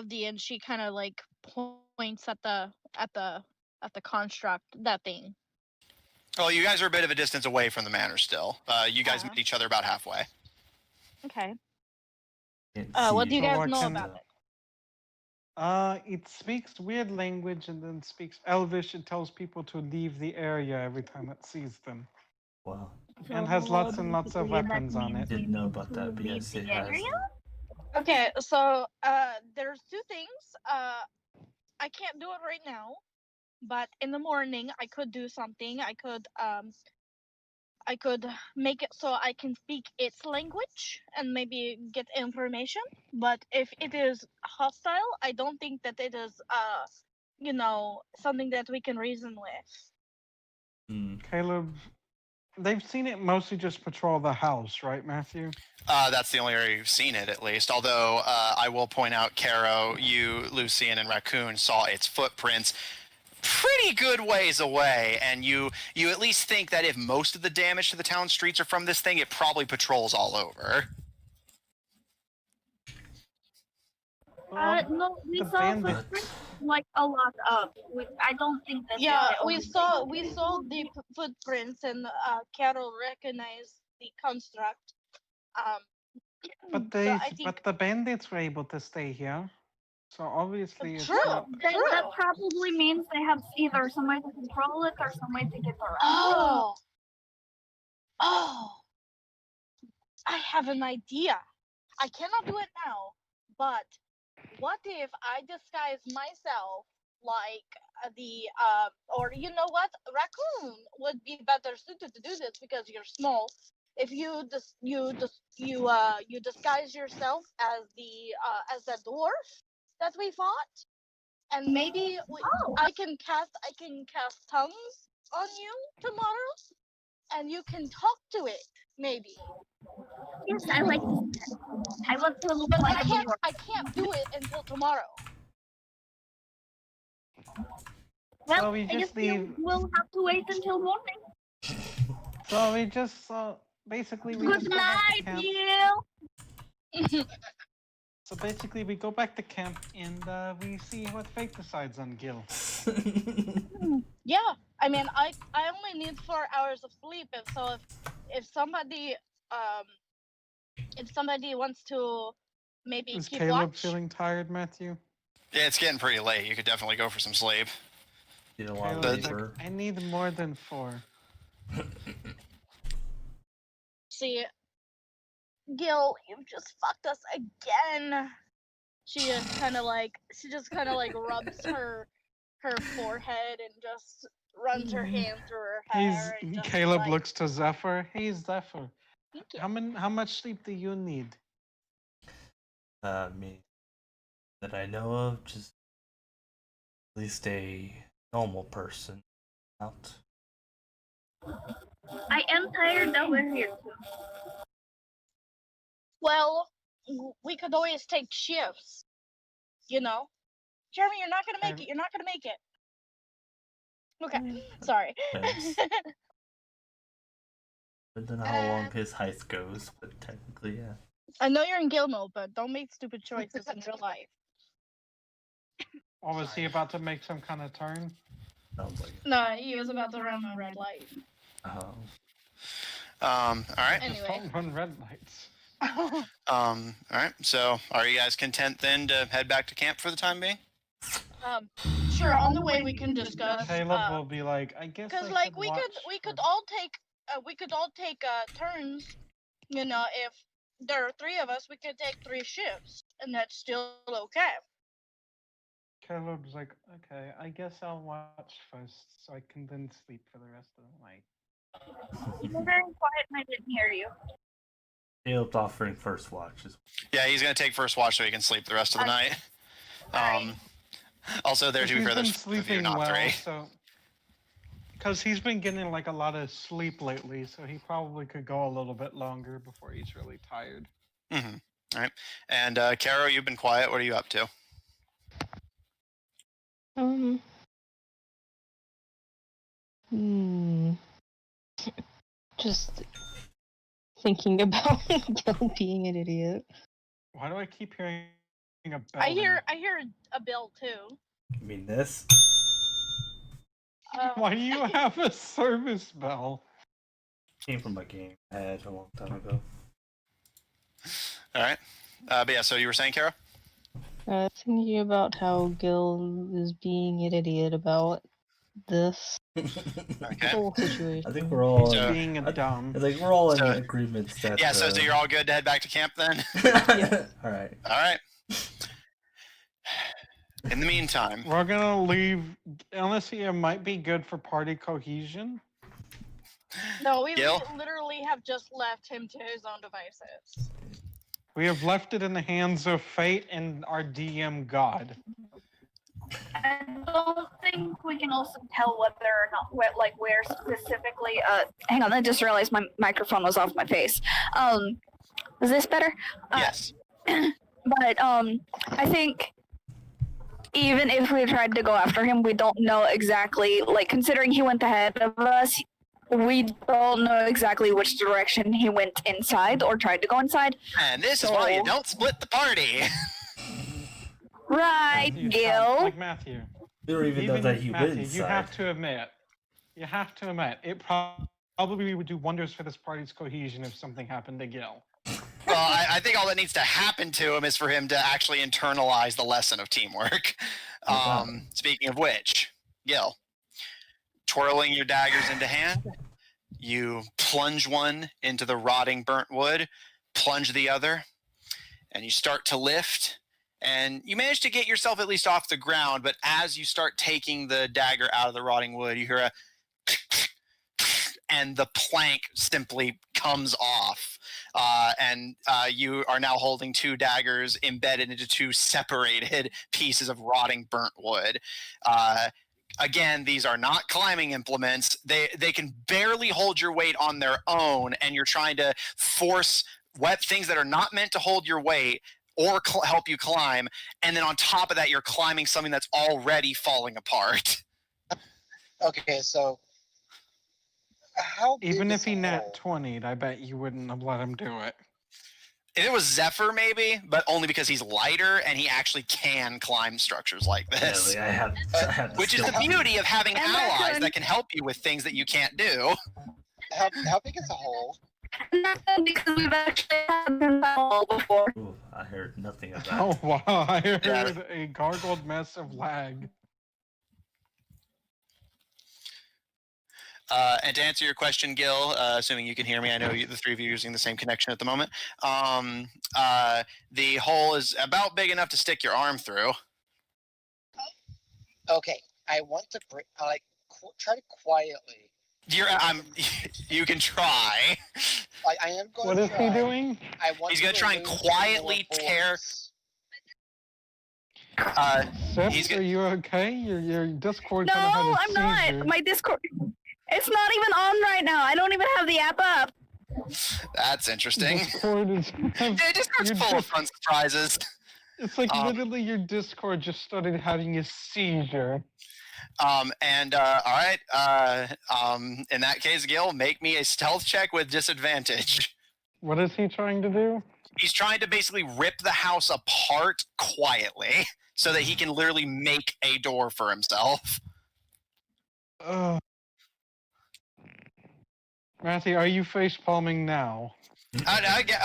the and she kind of like points at the construct, that thing. Well, you guys are a bit of a distance away from the manor still. You guys Uh-huh. met each other about halfway. Okay. Can't What see do you So guys I know can- about it? It speaks weird language and then speaks Elvish. It tells people to leave the area every time it sees them. Wow. And has lots and lots of weapons on it. Didn't know about that, but yes, it has. Okay, so there's two things. I can't do it right now, but in the morning I could do something. I could make it so I can speak its language and maybe get information. But if it is hostile, I don't think that it is something that we can reason with. Caleb, they've seen it mostly just patrol the house, right, Matthew? That's the only area you've seen it, at least. Although I will point out, Caro, you, Lucian, and Raccoon saw its footprints pretty good ways away, and you at least think that if most of the damage to the town streets are from this thing, it probably patrols all over. No, we the saw bandit- footprints like a lot up. I don't think that. Yeah, we saw the footprints, and Carol recognized the construct. But so I think but the bandits were able to stay here. So obviously it's True. not. That probably means they have either some way to control it or some way to get around. Oh, I have an idea. I cannot do it now, but what if I disguise myself like or you know what, Raccoon would be better suited to do this because you're small. If you disguise yourself as the dwarf that we fought, and maybe I can cast tongues on you tomorrow, and you can talk to it. Maybe. Yes, I like this. I want to look But like I a dwarf. can't do it until tomorrow. Well, So we I just guess leave. we'll have to wait until morning. So we just basically we Good just go back to night, camp. Gil. So basically we go back to camp and we see what fate decides on Gil. Yeah, I mean, I only need 4 hours of sleep, and so if somebody wants to maybe Is keep Caleb watch. feeling tired, Matthew? Yeah, it's getting pretty late. You could definitely go for some sleep. Did a lot of Caleb's labor. like, I need more than 4. See, Gil, you've just fucked us again. She just kind of like rubs her forehead and just runs her hand through her hair. And just Caleb like, looks to Zephyr. Hey Zephyr, Thank you. how much sleep do you need? Me that I know of, just at least a normal person out. I am tired though. We're here too. Well, we could always take shifts. You know, Jeremy, you're not gonna make it. You're not gonna make it. Okay, sorry. Depends. Depends on how long his heist goes, but technically, yeah. I know you're in Gilmo, but don't make stupid choices in real life. Or was he about to make some kind of turn? Sounds like it. No, he was about to run a red light. Oh. All right. Anyway. Don't run red lights. All right. So, are you guys content then to head back to camp for the time being? Sure. On the way, we can discuss. Caleb will be like, I guess. Because I like could we watch could for- all take turns. You know, if there are 3 of us, we could take 3 shifts, and that's still okay. Caleb's like, okay, I guess I'll watch first, so I can then sleep for the rest of the night. You were very quiet and I didn't hear you. Caleb's offering first watch. Yeah, he's gonna take first watch so he can sleep the rest of the night. Alright. Also, there to be He's fair, been there's sleeping not well, 3. so because he's been getting like a lot of sleep lately, so he probably could go a little bit longer before he's really tired. Mm-hmm. All right. And Caro, you've been quiet. What are you up to? Just thinking about Gil being an idiot. Why do I keep hearing a bell? I hear a bell too. You mean this? Why do you have a service bell? Came from a game I had a long time ago. All right. But yeah, so you were saying, Caro? Thinking about how Gil is being an idiot about this Okay. whole situation. I think we're all. So- Being a dumb. I think we're all So- in agreement that. Yeah, so you're all good to head back to camp then? Yeah. All right. All right. In the meantime, We're gonna leave. Honestly, it might be good for party cohesion. No, we Gil? literally have just left him to his own devices. We have left it in the hands of fate and our DM God. I don't think we can also tell whether or not where specifically. Hang on, I just realized my microphone was off my face. Is this better? yes. But I think even if we tried to go after him, we don't know exactly. Like considering he went ahead of us, we don't know exactly which direction he went inside or tried to go inside. And this is why you So- don't split the party. Right, Matthew, Gil. like Matthew. Or even though that he Matthew, went inside. you have to admit, it probably would do wonders for this party's cohesion if something happened to Gil. Well, I think all that needs to happen to him is for him to actually internalize the lesson of teamwork. Speaking of which, Gil, twirling your daggers into hand, you plunge one into the rotting burnt wood, plunge the other, and you start to lift. And you manage to get yourself at least off the ground, but as you start taking the dagger out of the rotting wood, you hear a and the plank simply comes off. And you are now holding 2 daggers embedded into 2 separated pieces of rotting burnt wood. Again, these are not climbing implements. They can barely hold your weight on their own, and you're trying to force things that are not meant to hold your weight or help you climb, and then on top of that, you're climbing something that's already falling apart. Okay, so how big Even is if he the nat hole? 20'd, I bet you wouldn't have let him do it. If it was Zephyr, maybe, but only because he's lighter and he actually can climb structures like this. Yeah, like I have Which is the skill. beauty of having And allies Raccoon. that can help you with things that you can't do. How big is the hole? Nothing because we've actually had this battle before. Ooh, I heard nothing of that. Oh wow, I heard Yeah. a gargled mess of lag. And to answer your question, Gil, assuming you can hear me, I know the 3 of you are using the same connection at the moment. The hole is about big enough to stick your arm through. Okay, I want to try to quietly. You can try. I am going What to is try. he doing? He's gonna try and remove quietly the tear. Sips, He's are you okay? Your Discord No, kind of had a I'm not. seizure. My Discord. It's not even on right now. I don't even have the app up. That's interesting. Discord is. Discord's full of fun surprises. It's like literally your Discord just started having a seizure. All right. In that case, Gil, make me a stealth check with disadvantage. What is he trying to do? He's trying to basically rip the house apart quietly so that he can literally make a door for himself. Matthew, are you face palming now?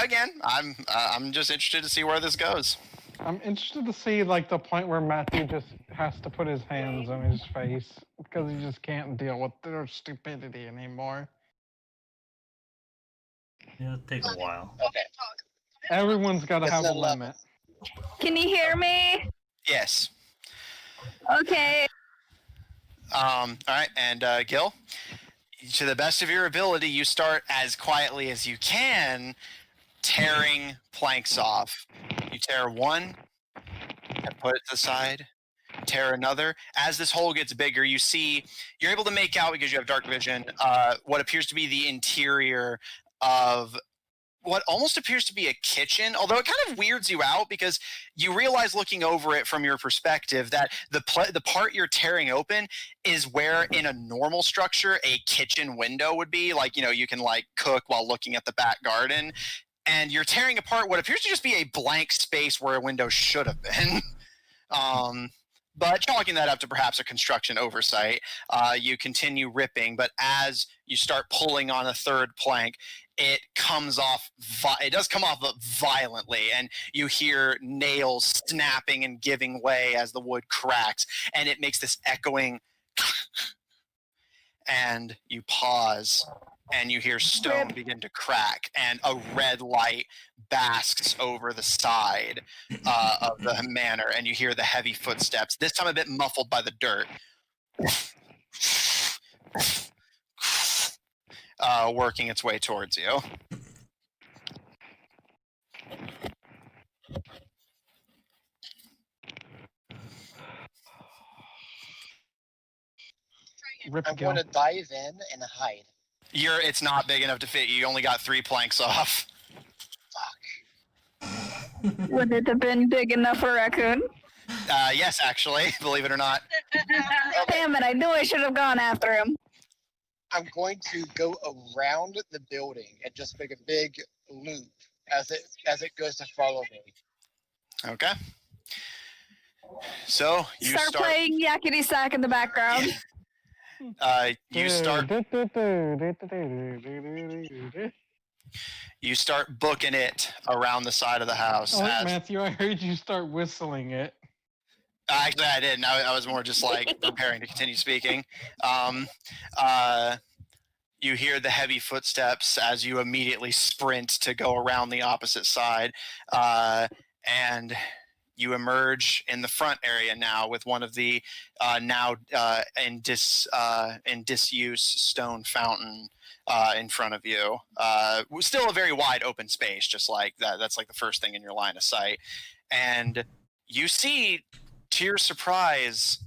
Again, I'm just interested to see where this goes. I'm interested to see like the point where Matthew just has to put his hands on his face because he just can't deal with their stupidity anymore. It'll take a while. Okay. Everyone's got to It's have a 11. limit. Can you hear me? Yes. Okay. All right, and Gil, to the best of your ability, you start as quietly as you can, tearing planks off. You tear one, and put it to the side. Tear another. As this hole gets bigger, you're able to make out, because you have dark vision, what appears to be the interior of what almost appears to be a kitchen, although it kind of weirds you out because you realize looking over it from your perspective that the part you're tearing open is where in a normal structure a kitchen window would be, like, you can like cook while looking at the back garden, and you're tearing apart what appears to just be a blank space where a window should have been. But chalking that up to perhaps a construction oversight, you continue ripping, but as you start pulling on a third plank, it comes off. It does come off violently, and you hear nails snapping and giving way as the wood cracks, and it makes this echoing. And you pause, and you hear stone begin to crack, and a red light basks over the side of the manor, and you hear the heavy footsteps, this time a bit muffled by the dirt, working its way towards you. I'm going to dive in and hide. It's not big enough to fit you. You only got 3 planks off. Fuck. Would it have been big enough for a raccoon? Yes, actually, believe it or not. Damn it, I knew I should have gone after him. I'm going to go around the building and just make a big loop as it goes to follow me. Okay. So you start playing Yakety Sack in the background. You start booking it around the side of the house. Oh, Matthew, I heard you start whistling it. Actually, I didn't. I was more just like preparing to continue speaking. You hear the heavy footsteps as you immediately sprint to go around the opposite side, and you emerge in the front area now with one of the now in disuse stone fountain in front of you. Still a very wide open space, just like that. That's like the first thing in your line of sight, and you see, to your surprise,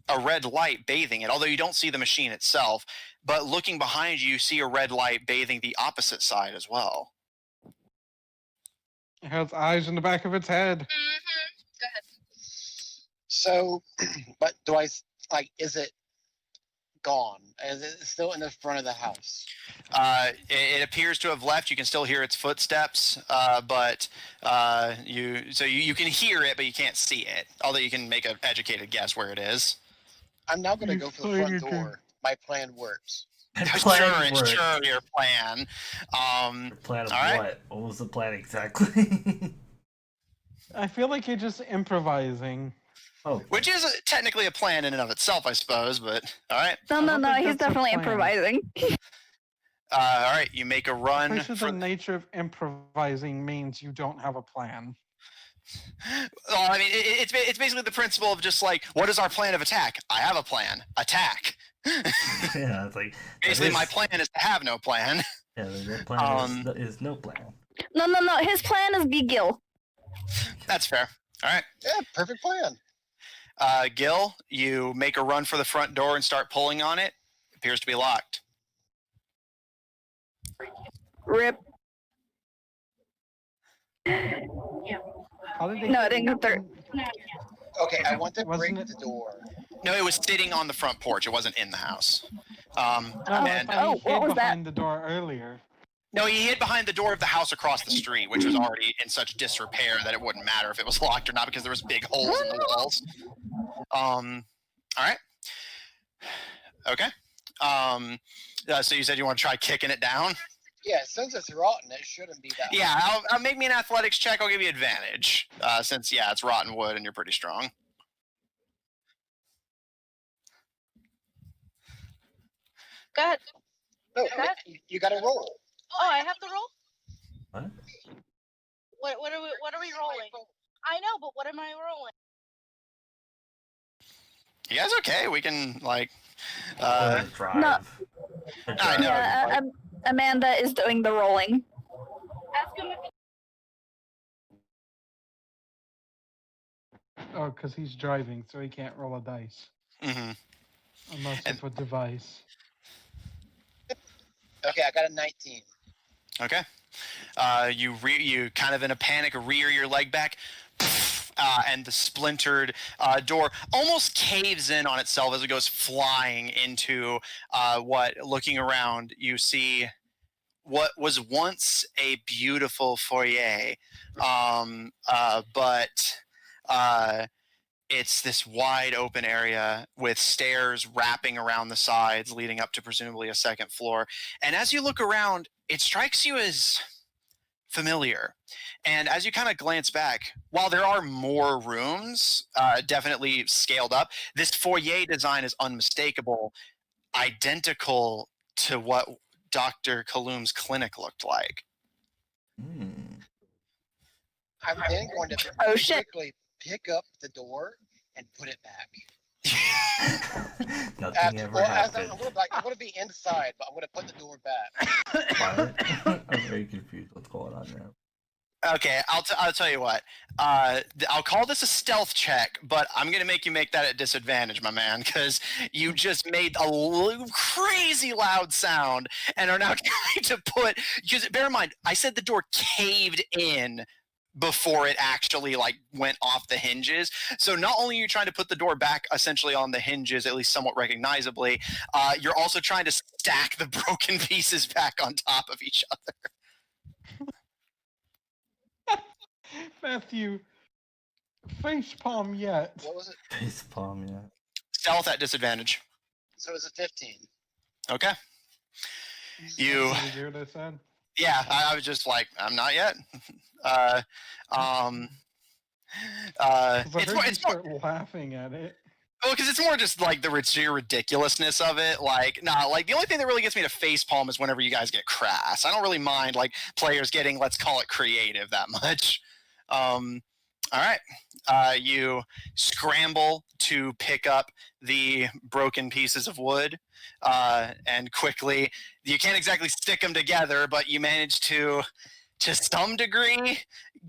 a red light bathing it. Although you don't see the machine itself, but looking behind you, you see a red light bathing the opposite side as well. It has eyes in the back of its head. Go ahead. So, but is it gone? Is it still in the front of the house? It appears to have left. You can still hear its footsteps, but you can hear it, but you can't see it. Although you can make an educated guess where it is. I'm now going to go for the front door. My plan works. Sure, your plan. Your plan of right. what? What was the plan exactly? I feel like you're just improvising. Oh, Which is technically a plan in and of itself, I suppose, but all right. No, he's definitely improvising. All right, you make a run. The nature of improvising means you don't have a plan. Well, I mean, it's basically the principle of just like, what is our plan of attack? I have a plan. Attack. Yeah, it's like Basically, my is- plan is to have no plan. Yeah, their plan is no plan. No. His plan is be Gil. That's fair. All right. Yeah, perfect plan. Gil, you make a run for the front door and start pulling on it. It appears to be locked. Rip. How did they No, get it didn't go through. Okay, I want to break Wasn't it- the door. No, it was sitting on the front porch. It wasn't in the house. No, I And thought he what hid was that? behind the door earlier. no, he hid behind the door of the house across the street, which was already in such disrepair that it wouldn't matter if it was locked or not because there was big holes in the walls. All right. Okay. So you said you want to try kicking it down? Yeah, since it's rotten, it shouldn't be that. Yeah, I'll make me an athletics check. I'll give you advantage since it's rotten wood and you're pretty strong. Go ahead. No, That- you got to roll. Oh, I have to roll. What? What are we rolling? I know, but what am I rolling? You guys okay? We can like. Or drive. no. Or I know. Yeah, Amanda is doing the rolling. Oh, because he's driving, so he can't roll a dice. Mhm. Unless And- it's a device. Okay, I got a 19. Okay. You kind of in a panic rear your leg back, and the splintered door almost caves in on itself as it goes flying into what, looking around, you see what was once a beautiful foyer, but it's this wide open area with stairs wrapping around the sides leading up to presumably a second floor. And as you look around, it strikes you as familiar. And as you kind of glance back, while there are more rooms, definitely scaled up, this foyer design is unmistakable, identical to what Dr. Kaloum's clinic looked like. I'm then going to Oh, shit. quickly pick up the door and put it back. Nothing ever happened. I'm going to be inside, but I'm going to put the door back. What? I'm very confused. What's going on now? Okay, I'll tell you what. I'll call this a stealth check, but I'm gonna make you make that at disadvantage, my man, because you just made a crazy loud sound and are now trying to put. Because bear in mind, I said the door caved in before it actually like went off the hinges. So not only are you trying to put the door back essentially on the hinges, at least somewhat recognizably, you're also trying to stack the broken pieces back on top of each other. Matthew, facepalm yet. What was it? Face palm, yeah. Stealth at disadvantage. So it's a 15. Okay. You. Did you hear what I said? Yeah, I was just like, I'm not yet. Because I It's heard more, you it's more, start laughing at it. well, because it's more just like the sheer ridiculousness of it. Like, like the only thing that really gets me to facepalm is whenever you guys get crass. I don't really mind like players getting, let's call it creative that much. All right. You scramble to pick up the broken pieces of wood, and quickly, you can't exactly stick them together, but you manage to some degree,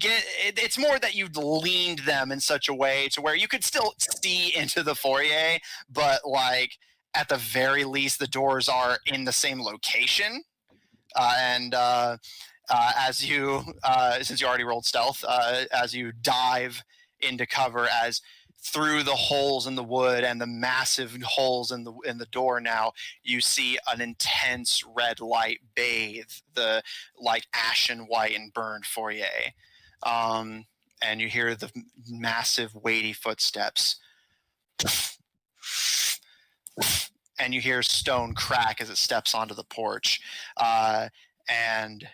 it's more that you've leaned them in such a way to where you could still see into the foyer, but like at the very least, the doors are in the same location. As you, since you already rolled stealth, as you dive into cover, as through the holes in the wood and the massive holes in the door, now you see an intense red light bathe the like ashen white and burned foyer, and you hear the massive weighty footsteps, and you hear stone crack as it steps onto the porch, and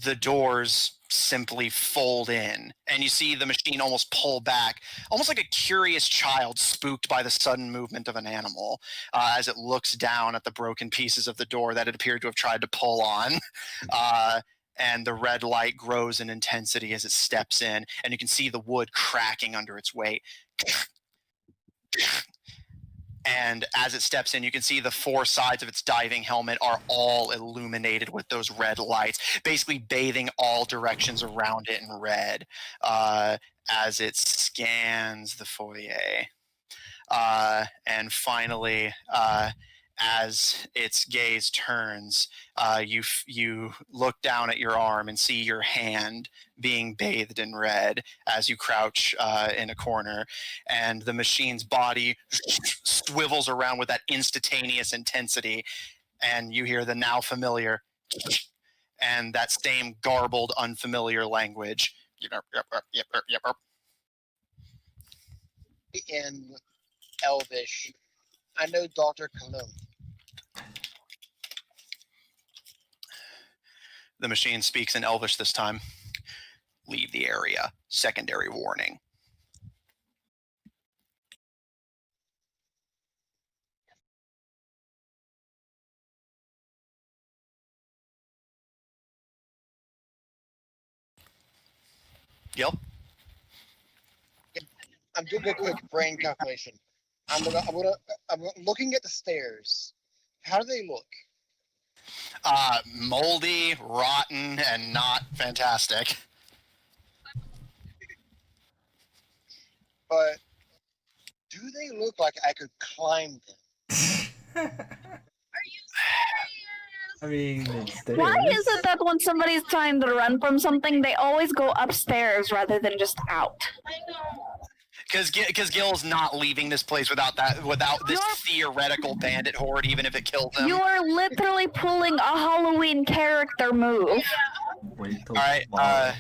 the doors simply fold in, and you see the machine almost pull back, almost like a curious child spooked by the sudden movement of an animal, as it looks down at the broken pieces of the door that it appeared to have tried to pull on. And the red light grows in intensity as it steps in, and you can see the wood cracking under its weight. And as it steps in, you can see the four sides of its diving helmet are all illuminated with those red lights, basically bathing all directions around it in red as it scans the foyer. And finally, as its gaze turns, you look down at your arm and see your hand being bathed in red as you crouch in a corner, and the machine's body swivels around with that instantaneous intensity, and you hear the now familiar and that same garbled, unfamiliar language. In Elvish, I know Dr. Cologne. The machine speaks in Elvish this time. Leave the area. Secondary warning. Gil? I'm doing a quick brain calculation. I'm looking at the stairs. How do they look? Moldy, rotten, and not fantastic. But do they look like I could climb them? I mean, it's stairs. Why is it that when somebody's trying to run from something, they always go upstairs rather than just out? Because Gil's not leaving this place without this theoretical bandit horde, even if it killed them. You are literally pulling a Halloween character move. Wait till All right, tomorrow.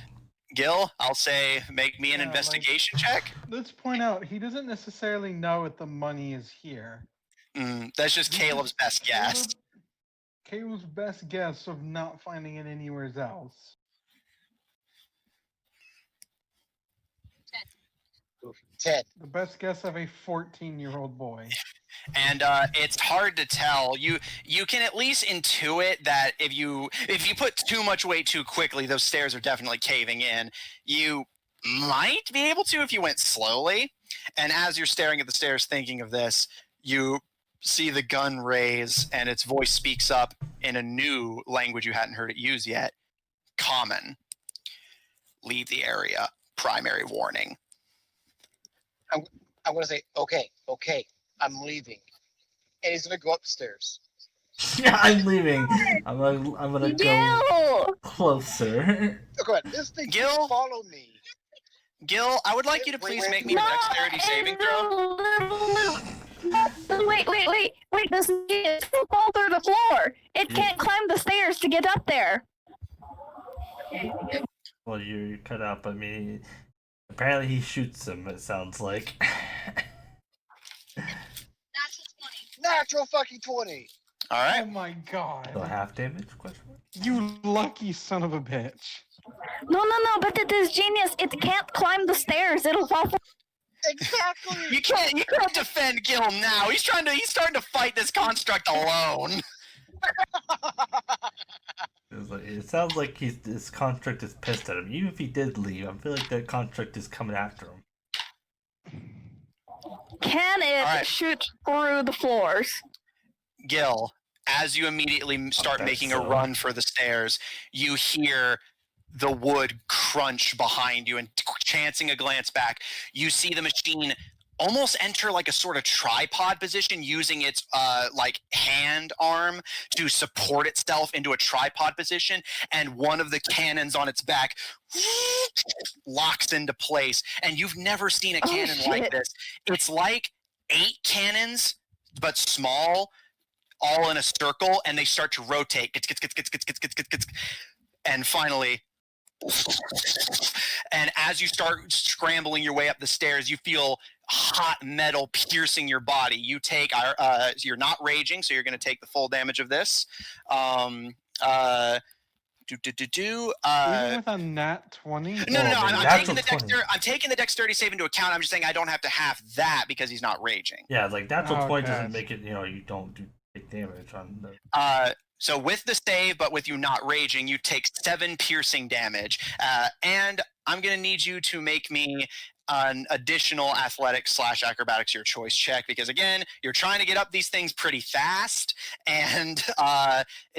Gil, I'll say make me an Yeah, investigation check. Let's point out, he doesn't necessarily know if the money is here. That's just Caleb's best guess. Caleb's best guess of not finding it anywhere else. 10. The best guess of a 14-year-old boy. And it's hard to tell. You can at least intuit that if you put too much weight too quickly, those stairs are definitely caving in. You might be able to if you went slowly. And as you're staring at the stairs thinking of this, you see the gun raise and its voice speaks up in a new language you hadn't heard it use yet. Common. Leave the area. Primary warning. I'm going to say, okay, I'm leaving. And he's going to go upstairs. Yeah, I'm leaving. I'm gonna go closer. Okay, this thing Gil? can follow me. Gil, I would like you to please make me a dexterity saving throw. Wait, this is fall through the floor. It can't climb the stairs to get up there. Well, you're cut out, but I mean, apparently he shoots him, it sounds like. Natural fucking 20. All right. Oh my god. So half damage? Question? You lucky son of a bitch. No, but it is genius. It can't climb the stairs. It'll fall. Exactly. You can't defend Gil now. He's starting to fight this construct alone. It sounds like this construct is pissed at him. Even if he did leave, I feel like that construct is coming after him. Can it shoot through the floors? Gil, as you immediately start making a run for the stairs, you hear the wood crunch behind you, and chancing a glance back, you see the machine almost enter like a sort of tripod position, using its hand arm to support itself into a tripod position, and one of the cannons on its back locks into place. And you've never seen a cannon like this. It's like 8 cannons, but small, all in a circle, and they start to rotate. And finally, and as you start scrambling your way up the stairs, you feel hot metal piercing your body. You take you're not raging, so you're going to take the full damage of this. Even with a nat 20? No. I'm taking the dexterity save into account. I'm just saying I don't have to have that because he's not raging. Yeah, like natural 20 Okay. doesn't make it. You don't take damage on the. So with the save, but with you not raging, you take 7 piercing damage. And I'm going to need you to make me an additional athletics/acrobatics, your choice check, because again, you're trying to get up these things pretty fast, and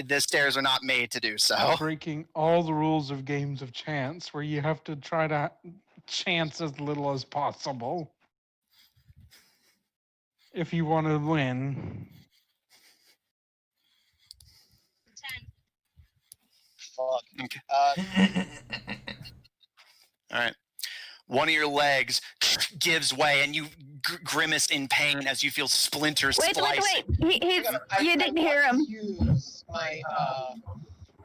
the stairs are not made to do so. Breaking all the rules of games of chance, where you have to try to chance as little as possible if you want to win. Fuck. Okay. Uh, All right. One of your legs gives way, and you grimace in pain as you feel splinters Wait. slicing. You didn't hear him. Use my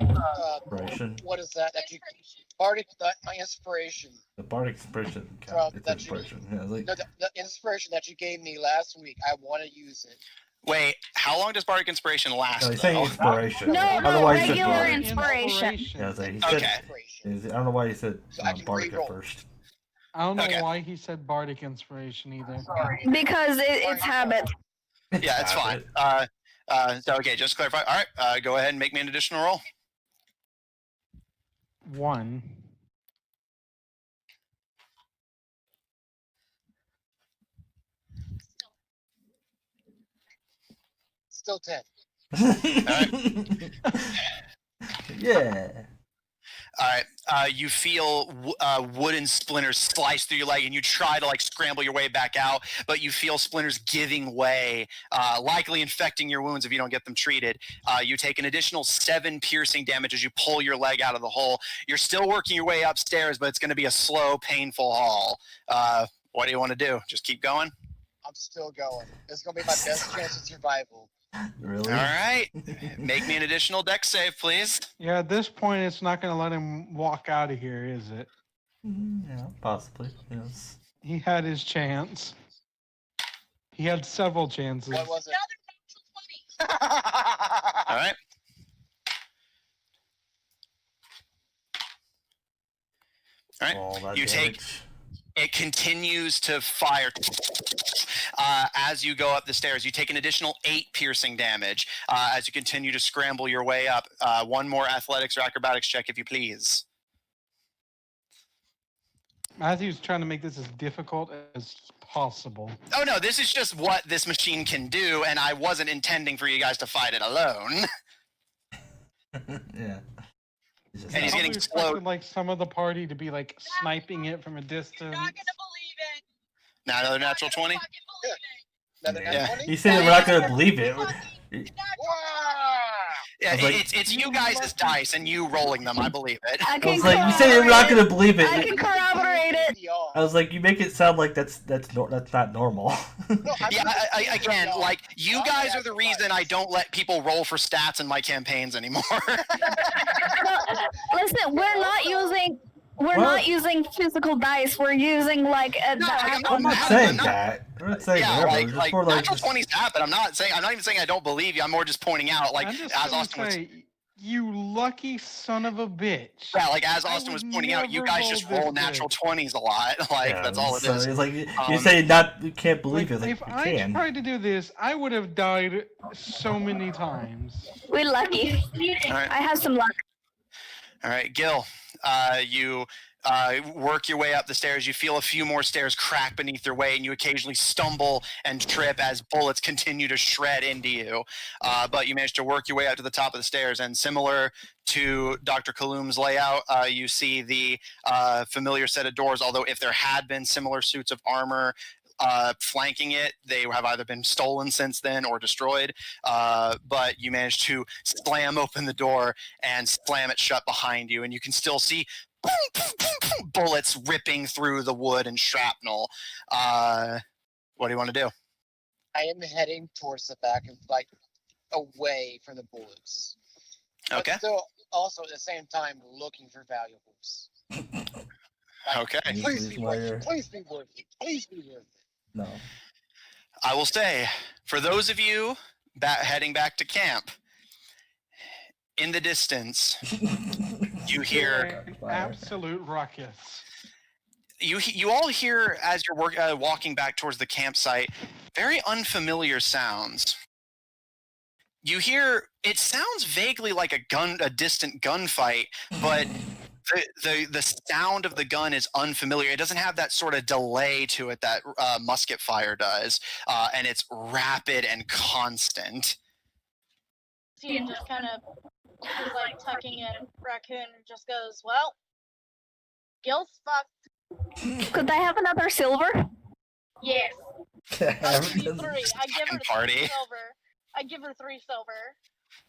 Inspiration. what is that? That you bardic my inspiration. The bardic inspiration. From It's that you- inspiration. Yeah, like, No, the inspiration that you gave me last week. I want to use it. Wait, how long does Bardic Inspiration last? no, he's saying though? inspiration. No, I don't know why he said regular bardic. inspiration. Yeah, I was like, he Okay. said, Inspiration. I don't know why he said So I can bardic at reroll. first. I don't know Okay. why he said bardic inspiration either. Because it's habit. Yeah, it's fine. So okay, just to clarify. All right, go ahead and make me an additional roll. 1. Still 10. Yeah. All right, you feel wooden splinters slice through your leg, and you try to like scramble your way back out, but you feel splinters giving way, likely infecting your wounds if you don't get them treated. You take an additional 7 piercing damage as you pull your leg out of the hole. You're still working your way upstairs, but it's going to be a slow, painful haul. What do you want to do? Just keep going? I'm still going. It's gonna be my best chance of survival. Really? All right, make me an additional dex save, please. Yeah, at this point, it's not going to let him walk out of here, is it? Yeah, possibly. Yes. He had his chance. He had several chances. What was it? All right. All right. All that You take- damage. It continues to fire as you go up the stairs. You take an additional 8 piercing damage as you continue to scramble your way up. One more athletics or acrobatics check, if you please. Matthew's trying to make this as difficult as possible. Oh no, this is just what this machine can do, and I wasn't intending for you guys to fight it alone. Yeah. It's just And he's I getting probably slowed. expected, like some of the party to be like sniping it from a distance. Now another natural 20. Another Yeah. nat 20? He said we're not gonna believe it. Wow! Yeah, I was like- it's you guys' dice and you rolling them. I believe it. I I can was like, you said we're not gonna believe I it. can corroborate it. I was like, you make it sound like that's not normal. Yeah, again, like you guys are the reason I don't let people roll for stats in my campaigns anymore. Listen, we're What? not using physical dice. We're using like a. No, I'm I'm not not- saying I'm not- that. I'm not saying Yeah, whatever. Just more like natural just, 20s happen. I'm not even saying I don't believe you. I'm more just pointing out, like I'm just as gonna Austin was, say, you lucky son of a bitch. yeah, like as I Austin was would pointing out, you never guys roll just this roll natural good. 20s a lot. Like yeah, that's all it so is. It's like you Um, say you can't believe it. Like If you I can. tried to do this, I would have died so many times. We're lucky. All right. I have some luck. All right, Gil, you work your way up the stairs. You feel a few more stairs crack beneath your weight, and you occasionally stumble and trip as bullets continue to shred into you. But you manage to work your way up to the top of the stairs, and similar to Dr. Kaloom's layout, you see the familiar set of doors, although if there had been similar suits of armor flanking it, they have either been stolen since then or destroyed. But you manage to slam open the door and slam it shut behind you, and you can still see bullets ripping through the wood and shrapnel. What do you want to do? I am heading towards the back and like away from the bullets. But Okay. still, also at the same time, looking for valuables. Okay. Please This be is worth why it. Please be worth it. Please be worth it. No. I will say, for those of you heading back to camp, in the distance, you hear Absolute ruckus. you all hear as you're walking back towards the campsite very unfamiliar sounds. you hear it sounds vaguely like a distant gunfight, but the sound of the gun is unfamiliar. It doesn't have that sort of delay to it that musket fire does, and it's rapid and constant. He just kind of is like tucking in Raccoon and just goes, "Well, Gil's fucked." Could I have another silver? Yes. I'll give you 3. I give her Party. 3 silver. I give her 3 silver.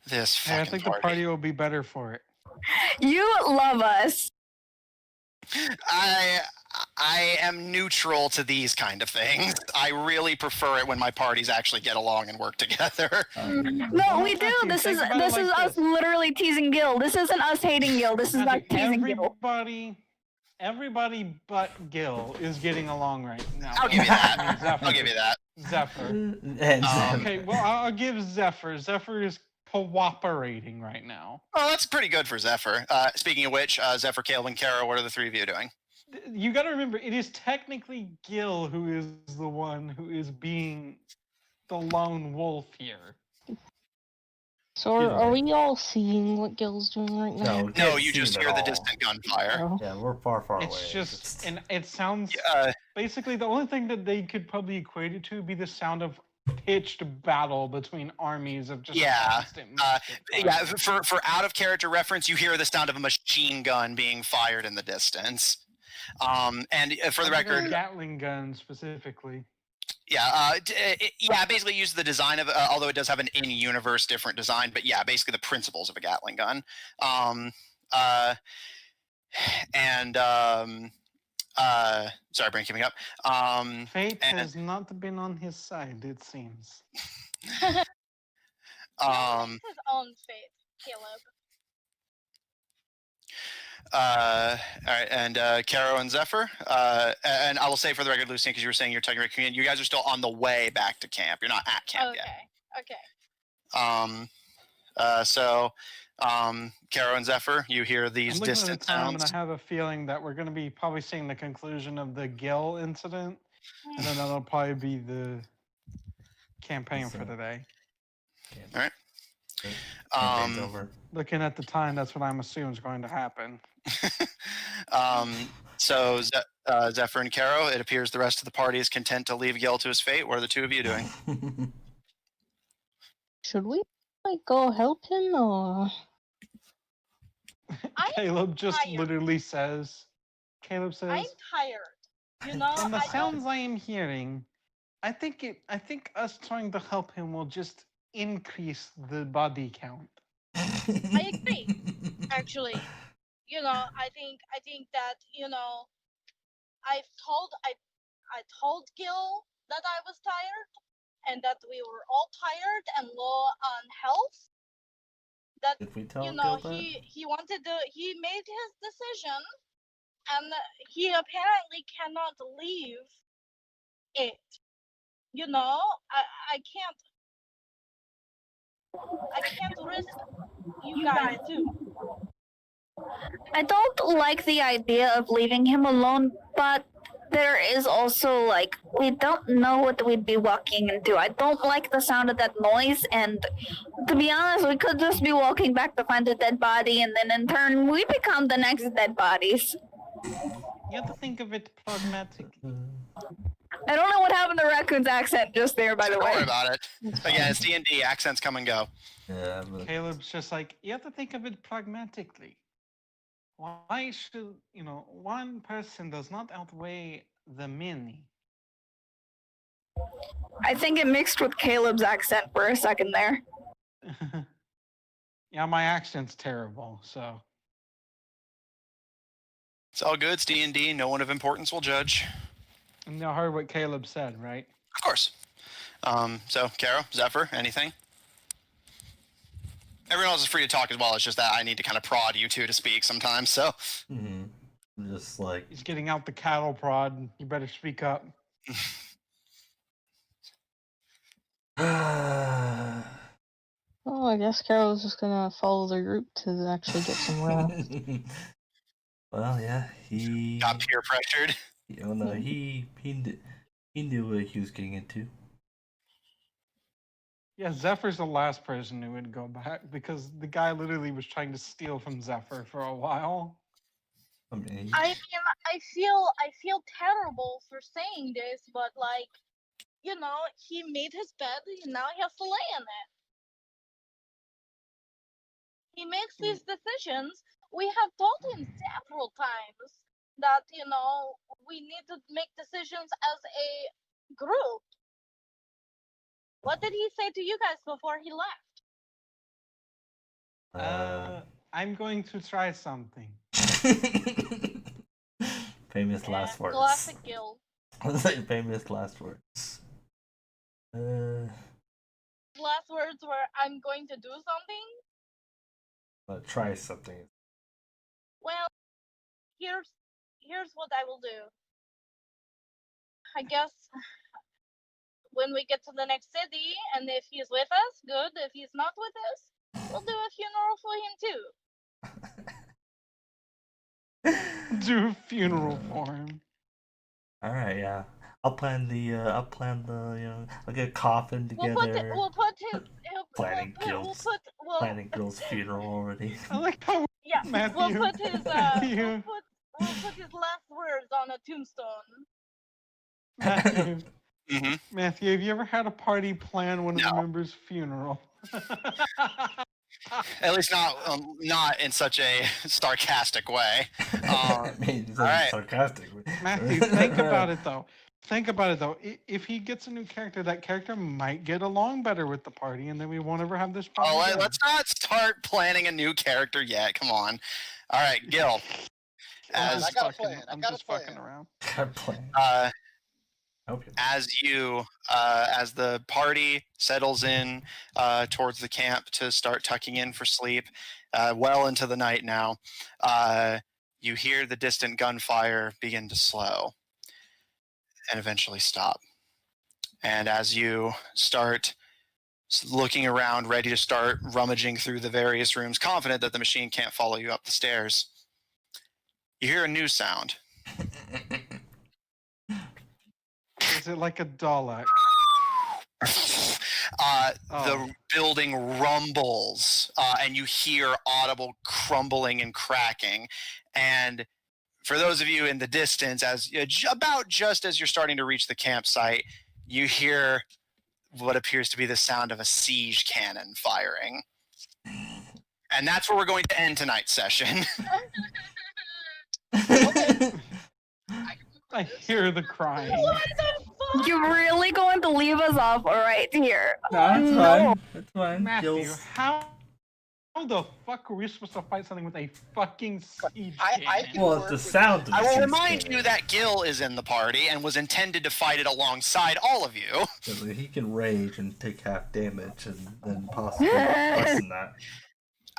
This Hey, fucking I think the party will be better for it. You love us. I am neutral to these kind of things. I really prefer it when my parties actually get along and work together. No, we do. This is us literally teasing Gil. This isn't us hating Gil. This is us teasing Gil. Everybody but Gil is getting along right now. I'll give you that. I'll give you that. Zephyr. Okay, well, I'll give Zephyr. Zephyr is cooperating right now. Oh, that's pretty good for Zephyr. Speaking of which, Zephyr, Caleb, and Kara, what are the 3 of you doing? You got to remember, it is technically Gil who is the one who is being the lone wolf here. So are we all seeing what Gil's doing right now? No, you just hear the distant gunfire. Oh. Yeah, we're far away. It's just, and it sounds, basically the only thing that they could probably equate it to would be the sound of pitched battle between armies of just constant for out of character reference, you hear the sound of a machine gun being fired in the distance. And for the record, Gatling gun specifically. Basically use the design of although it does have an in-universe different design, but yeah, basically the principles of a Gatling gun. Sorry, brain keeping up. Fate has not been on his side, it seems. It's his own fate, Caleb. All right, and Caro and Zephyr, and I will say for the record, Lucian, because you were saying you're talking about community, you guys are still on the way back to camp. You're not at camp yet. Okay. So, Caro and Zephyr, you hear these distant sounds. And I have a feeling that we're going to be probably seeing the conclusion of the Gil incident, and then that'll probably be the campaign for today. All right. Looking at the time, that's what I'm assuming is going to happen. So Zephyr and Caro, it appears the rest of the party is content to leave Gil to his fate. What are the 2 of you doing? Should we go help him or? Caleb just literally says. Caleb says. I'm tired. You know. From the sounds I am hearing, I think us trying to help him will just increase the body count. I agree. Actually, I think that I told Gil that I was tired and that we were all tired and low on health. That Did we tell Gil that? he made his decision, and he apparently cannot leave it. I can't risk you guys too. I don't like the idea of leaving him alone, but there is also, we don't know what we'd be walking into. I don't like the sound of that noise, and to be honest, we could just be walking back to find a dead body, and then in turn, we become the next dead bodies. You have to think of it pragmatically. I don't know what happened to Raccoon's accent just there, by the way. Don't worry about it. Again, it's D&D. Accents come and go. Yeah, but... Caleb's just like, you have to think of it pragmatically. Why should, one person does not outweigh the many? I think it mixed with Caleb's accent for a second there. Yeah, my accent's terrible, so. It's all good. It's D&D. No one of importance will judge. And you heard what Caleb said, right? Of course. So, Caro, Zephyr, anything? Everyone else is free to talk as well. It's just that I need to kind of prod you two to speak sometimes, so. Just like... He's getting out the cattle prod. You better speak up. Oh, I guess Carol's just gonna follow the group to actually get some rest. Well, yeah, he... Got peer pressured. No, he knew what he was getting into. Yeah, Zephyr's the last person who would go back because the guy literally was trying to steal from Zephyr for a while. I mean, I mean, I feel terrible for saying this, but like, you know, he made his bed, and now he has to lay in it. He makes these decisions. We have told him several times that, you know, we need to make decisions as a group. What did he say to you guys before he left? I'm going to try something. famous last words. Classic Gil. Famous last words. Last words were, "I'm going to do something." Try something. Well, here's what I will do. I guess when we get to the next city, and if he's with us, good. If he's not with us, we'll do a funeral for him too. Do a funeral for him. All right, yeah. I'll plan the I'll get a coffin together. We'll put his Planning Gil's funeral already. I like how Matthew. we'll put his Matthew. we'll put his last words on a tombstone. Matthew. Mm-hmm. Matthew, have you ever had a party plan one of the members' funeral? At least not in such a sarcastic way. I mean, he's all right. sarcastic. Matthew, think about it though. If he gets a new character, that character might get along better with the party, and then we won't ever have this problem. Oh, again. let's not start planning a new character yet. Come on. All right, Gil. I got a plan. I'm just fucking around. As the party settles in towards the camp to start tucking in for sleep, well into the night now, you hear the distant gunfire begin to slow and eventually stop. And as you start looking around, ready to start rummaging through the various rooms, confident that the machine can't follow you up the stairs, you hear a new sound. Is it like a Dalek? The building rumbles, and you hear audible crumbling and cracking. And for those of you in the distance, about just as you're starting to reach the campsite, you hear what appears to be the sound of a siege cannon firing. And that's where we're going to end tonight's session. I hear the crying. What the fuck? You're really going to leave us off right here? That's fine. That's fine. Matthew, how the fuck are we supposed to fight something with a fucking siege cannon? Well, the sound of the I will siege remind cannon. you that Gil is in the party and was intended to fight it alongside all of you. So he can rage and take half damage and then possibly less than that.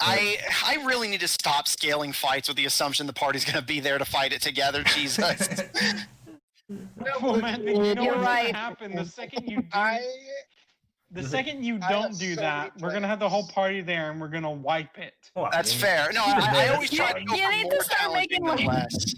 I really need to stop scaling fights with the assumption the party's going to be there to fight it together. Jesus. Well, man, you know You're what's right. gonna happen the second you do. The second you don't do that, we're gonna have the whole party there and we're gonna wipe it. That's fair. No, I always try to go You for need more to start challenging making than less.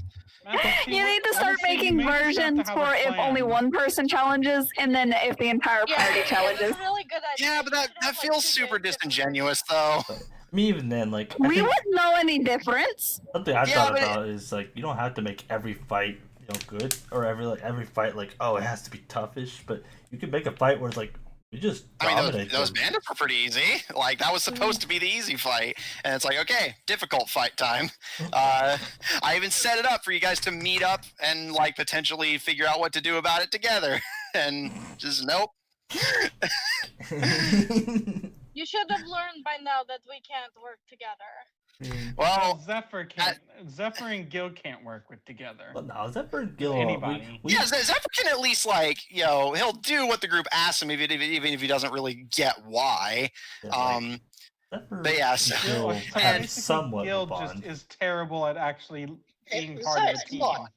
You need to start making versions for if only one person challenges, and then if the entire party challenges. It's a really good idea. Yeah, but that feels super disingenuous, though. I mean, even then, like We wouldn't know any difference. something I thought about is like you don't have to make every fight good or every fight like it has to be toughish, but you can make a fight where it's like you just dominate. Those bandits were pretty easy. Like that was supposed to be the easy fight, and it's like okay, difficult fight time. I even set it up for you guys to meet up and like potentially figure out what to do about it together, and just nope. You should have learned by now that we can't work together. Well, Zephyr and Gil can't work together. But no, Zephyr and Gil. Anybody. Yeah, Zephyr can at least he'll do what the group asks him, even if he doesn't really get why. But yeah, so and somewhat Gil bond. just is terrible at actually being part of the team. Come on.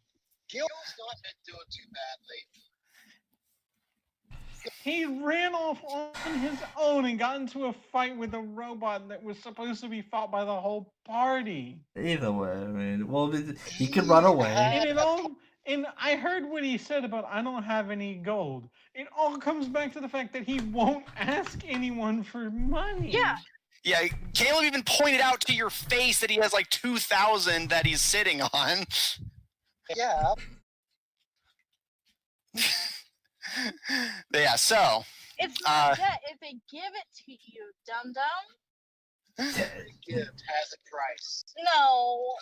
Gil's not been doing too badly. He ran off on his own and got into a fight with a robot that was supposed to be fought by the whole party. Either way, I mean, well, he could run away. And I heard what he said about I don't have any gold. It all comes back to the fact that he won't ask anyone for money. Yeah. Yeah, Caleb even pointed out to your face that he has like 2,000 that he's sitting on. Yeah. But yeah, so It's not debt if they give it to you, dum dum. Gift has a price. No.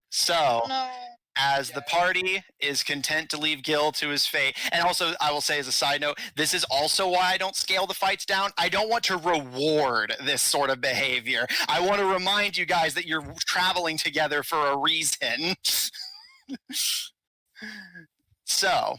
So No. as the party is content to leave Gil to his fate, and also I will say as a side note, this is also why I don't scale the fights down. I don't want to reward this sort of behavior. I want to remind you guys that you're traveling together for a reason. So,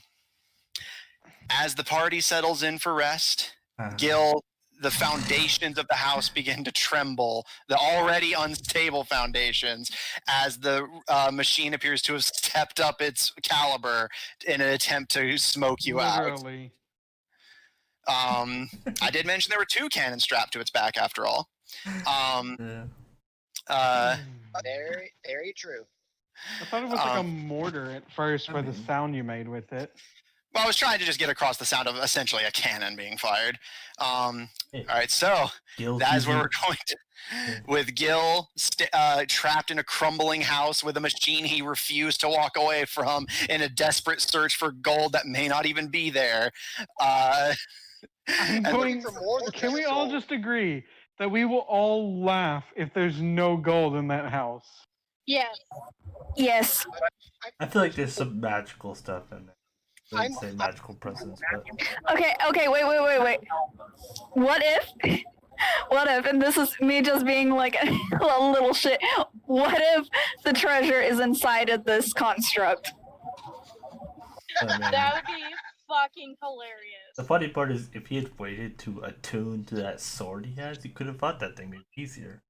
as the party settles in for rest, Gil, the foundations of the house begin to tremble, the already unstable foundations, as the machine appears to have stepped up its caliber in an attempt to smoke you Literally. out. I did mention there were 2 cannons strapped to its back after all. Very, very true. I thought it was like a mortar at first for the sound you made with it. Well, I was trying to just get across the sound of essentially a cannon being fired. All right, so that is where we're going to, with Gil trapped in a crumbling house with a machine he refused to walk away from in a desperate search for gold that may not even be there. I'm going, can we all just agree that we will all laugh if there's no gold in that house? Yes. Yes. I feel like there's some magical stuff in there. I wouldn't say magical presence, but Okay, wait. What if, and this is me just being like a little shit, what if the treasure is inside of this construct? That would be fucking hilarious. The funny part is, if he had waited to attune to that sword he has, he could have fought that thing maybe easier.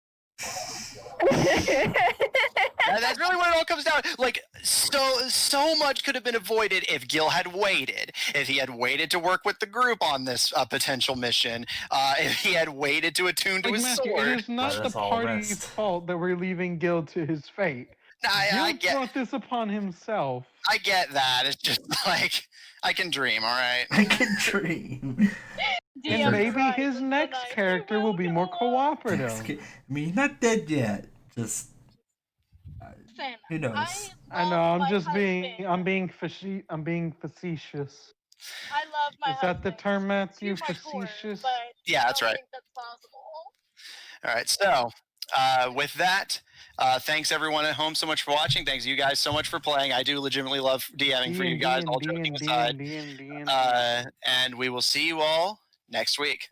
That's really what it all comes down. Like, so much could have been avoided if Gil had waited. If he had waited to work with the group on this potential mission. If he had waited to attune to his Matthew, sword. it is not the party's fault that we're leaving Gil to his fate. I Gil brought this upon himself. I get that. It's just like, I can dream, all right? I can dream. And maybe his next character will be more cooperative. I mean, he's not dead yet. Just who knows? I know. I'm being facetious. I love my Is that the term, Matthew? To my core, Facetious? but Yeah, that's I don't right. think that's possible. All right, so with that, thanks everyone at home so much for watching. Thanks you guys so much for playing. I do legitimately love DMing for you guys, all joking aside. And we will see you all next week.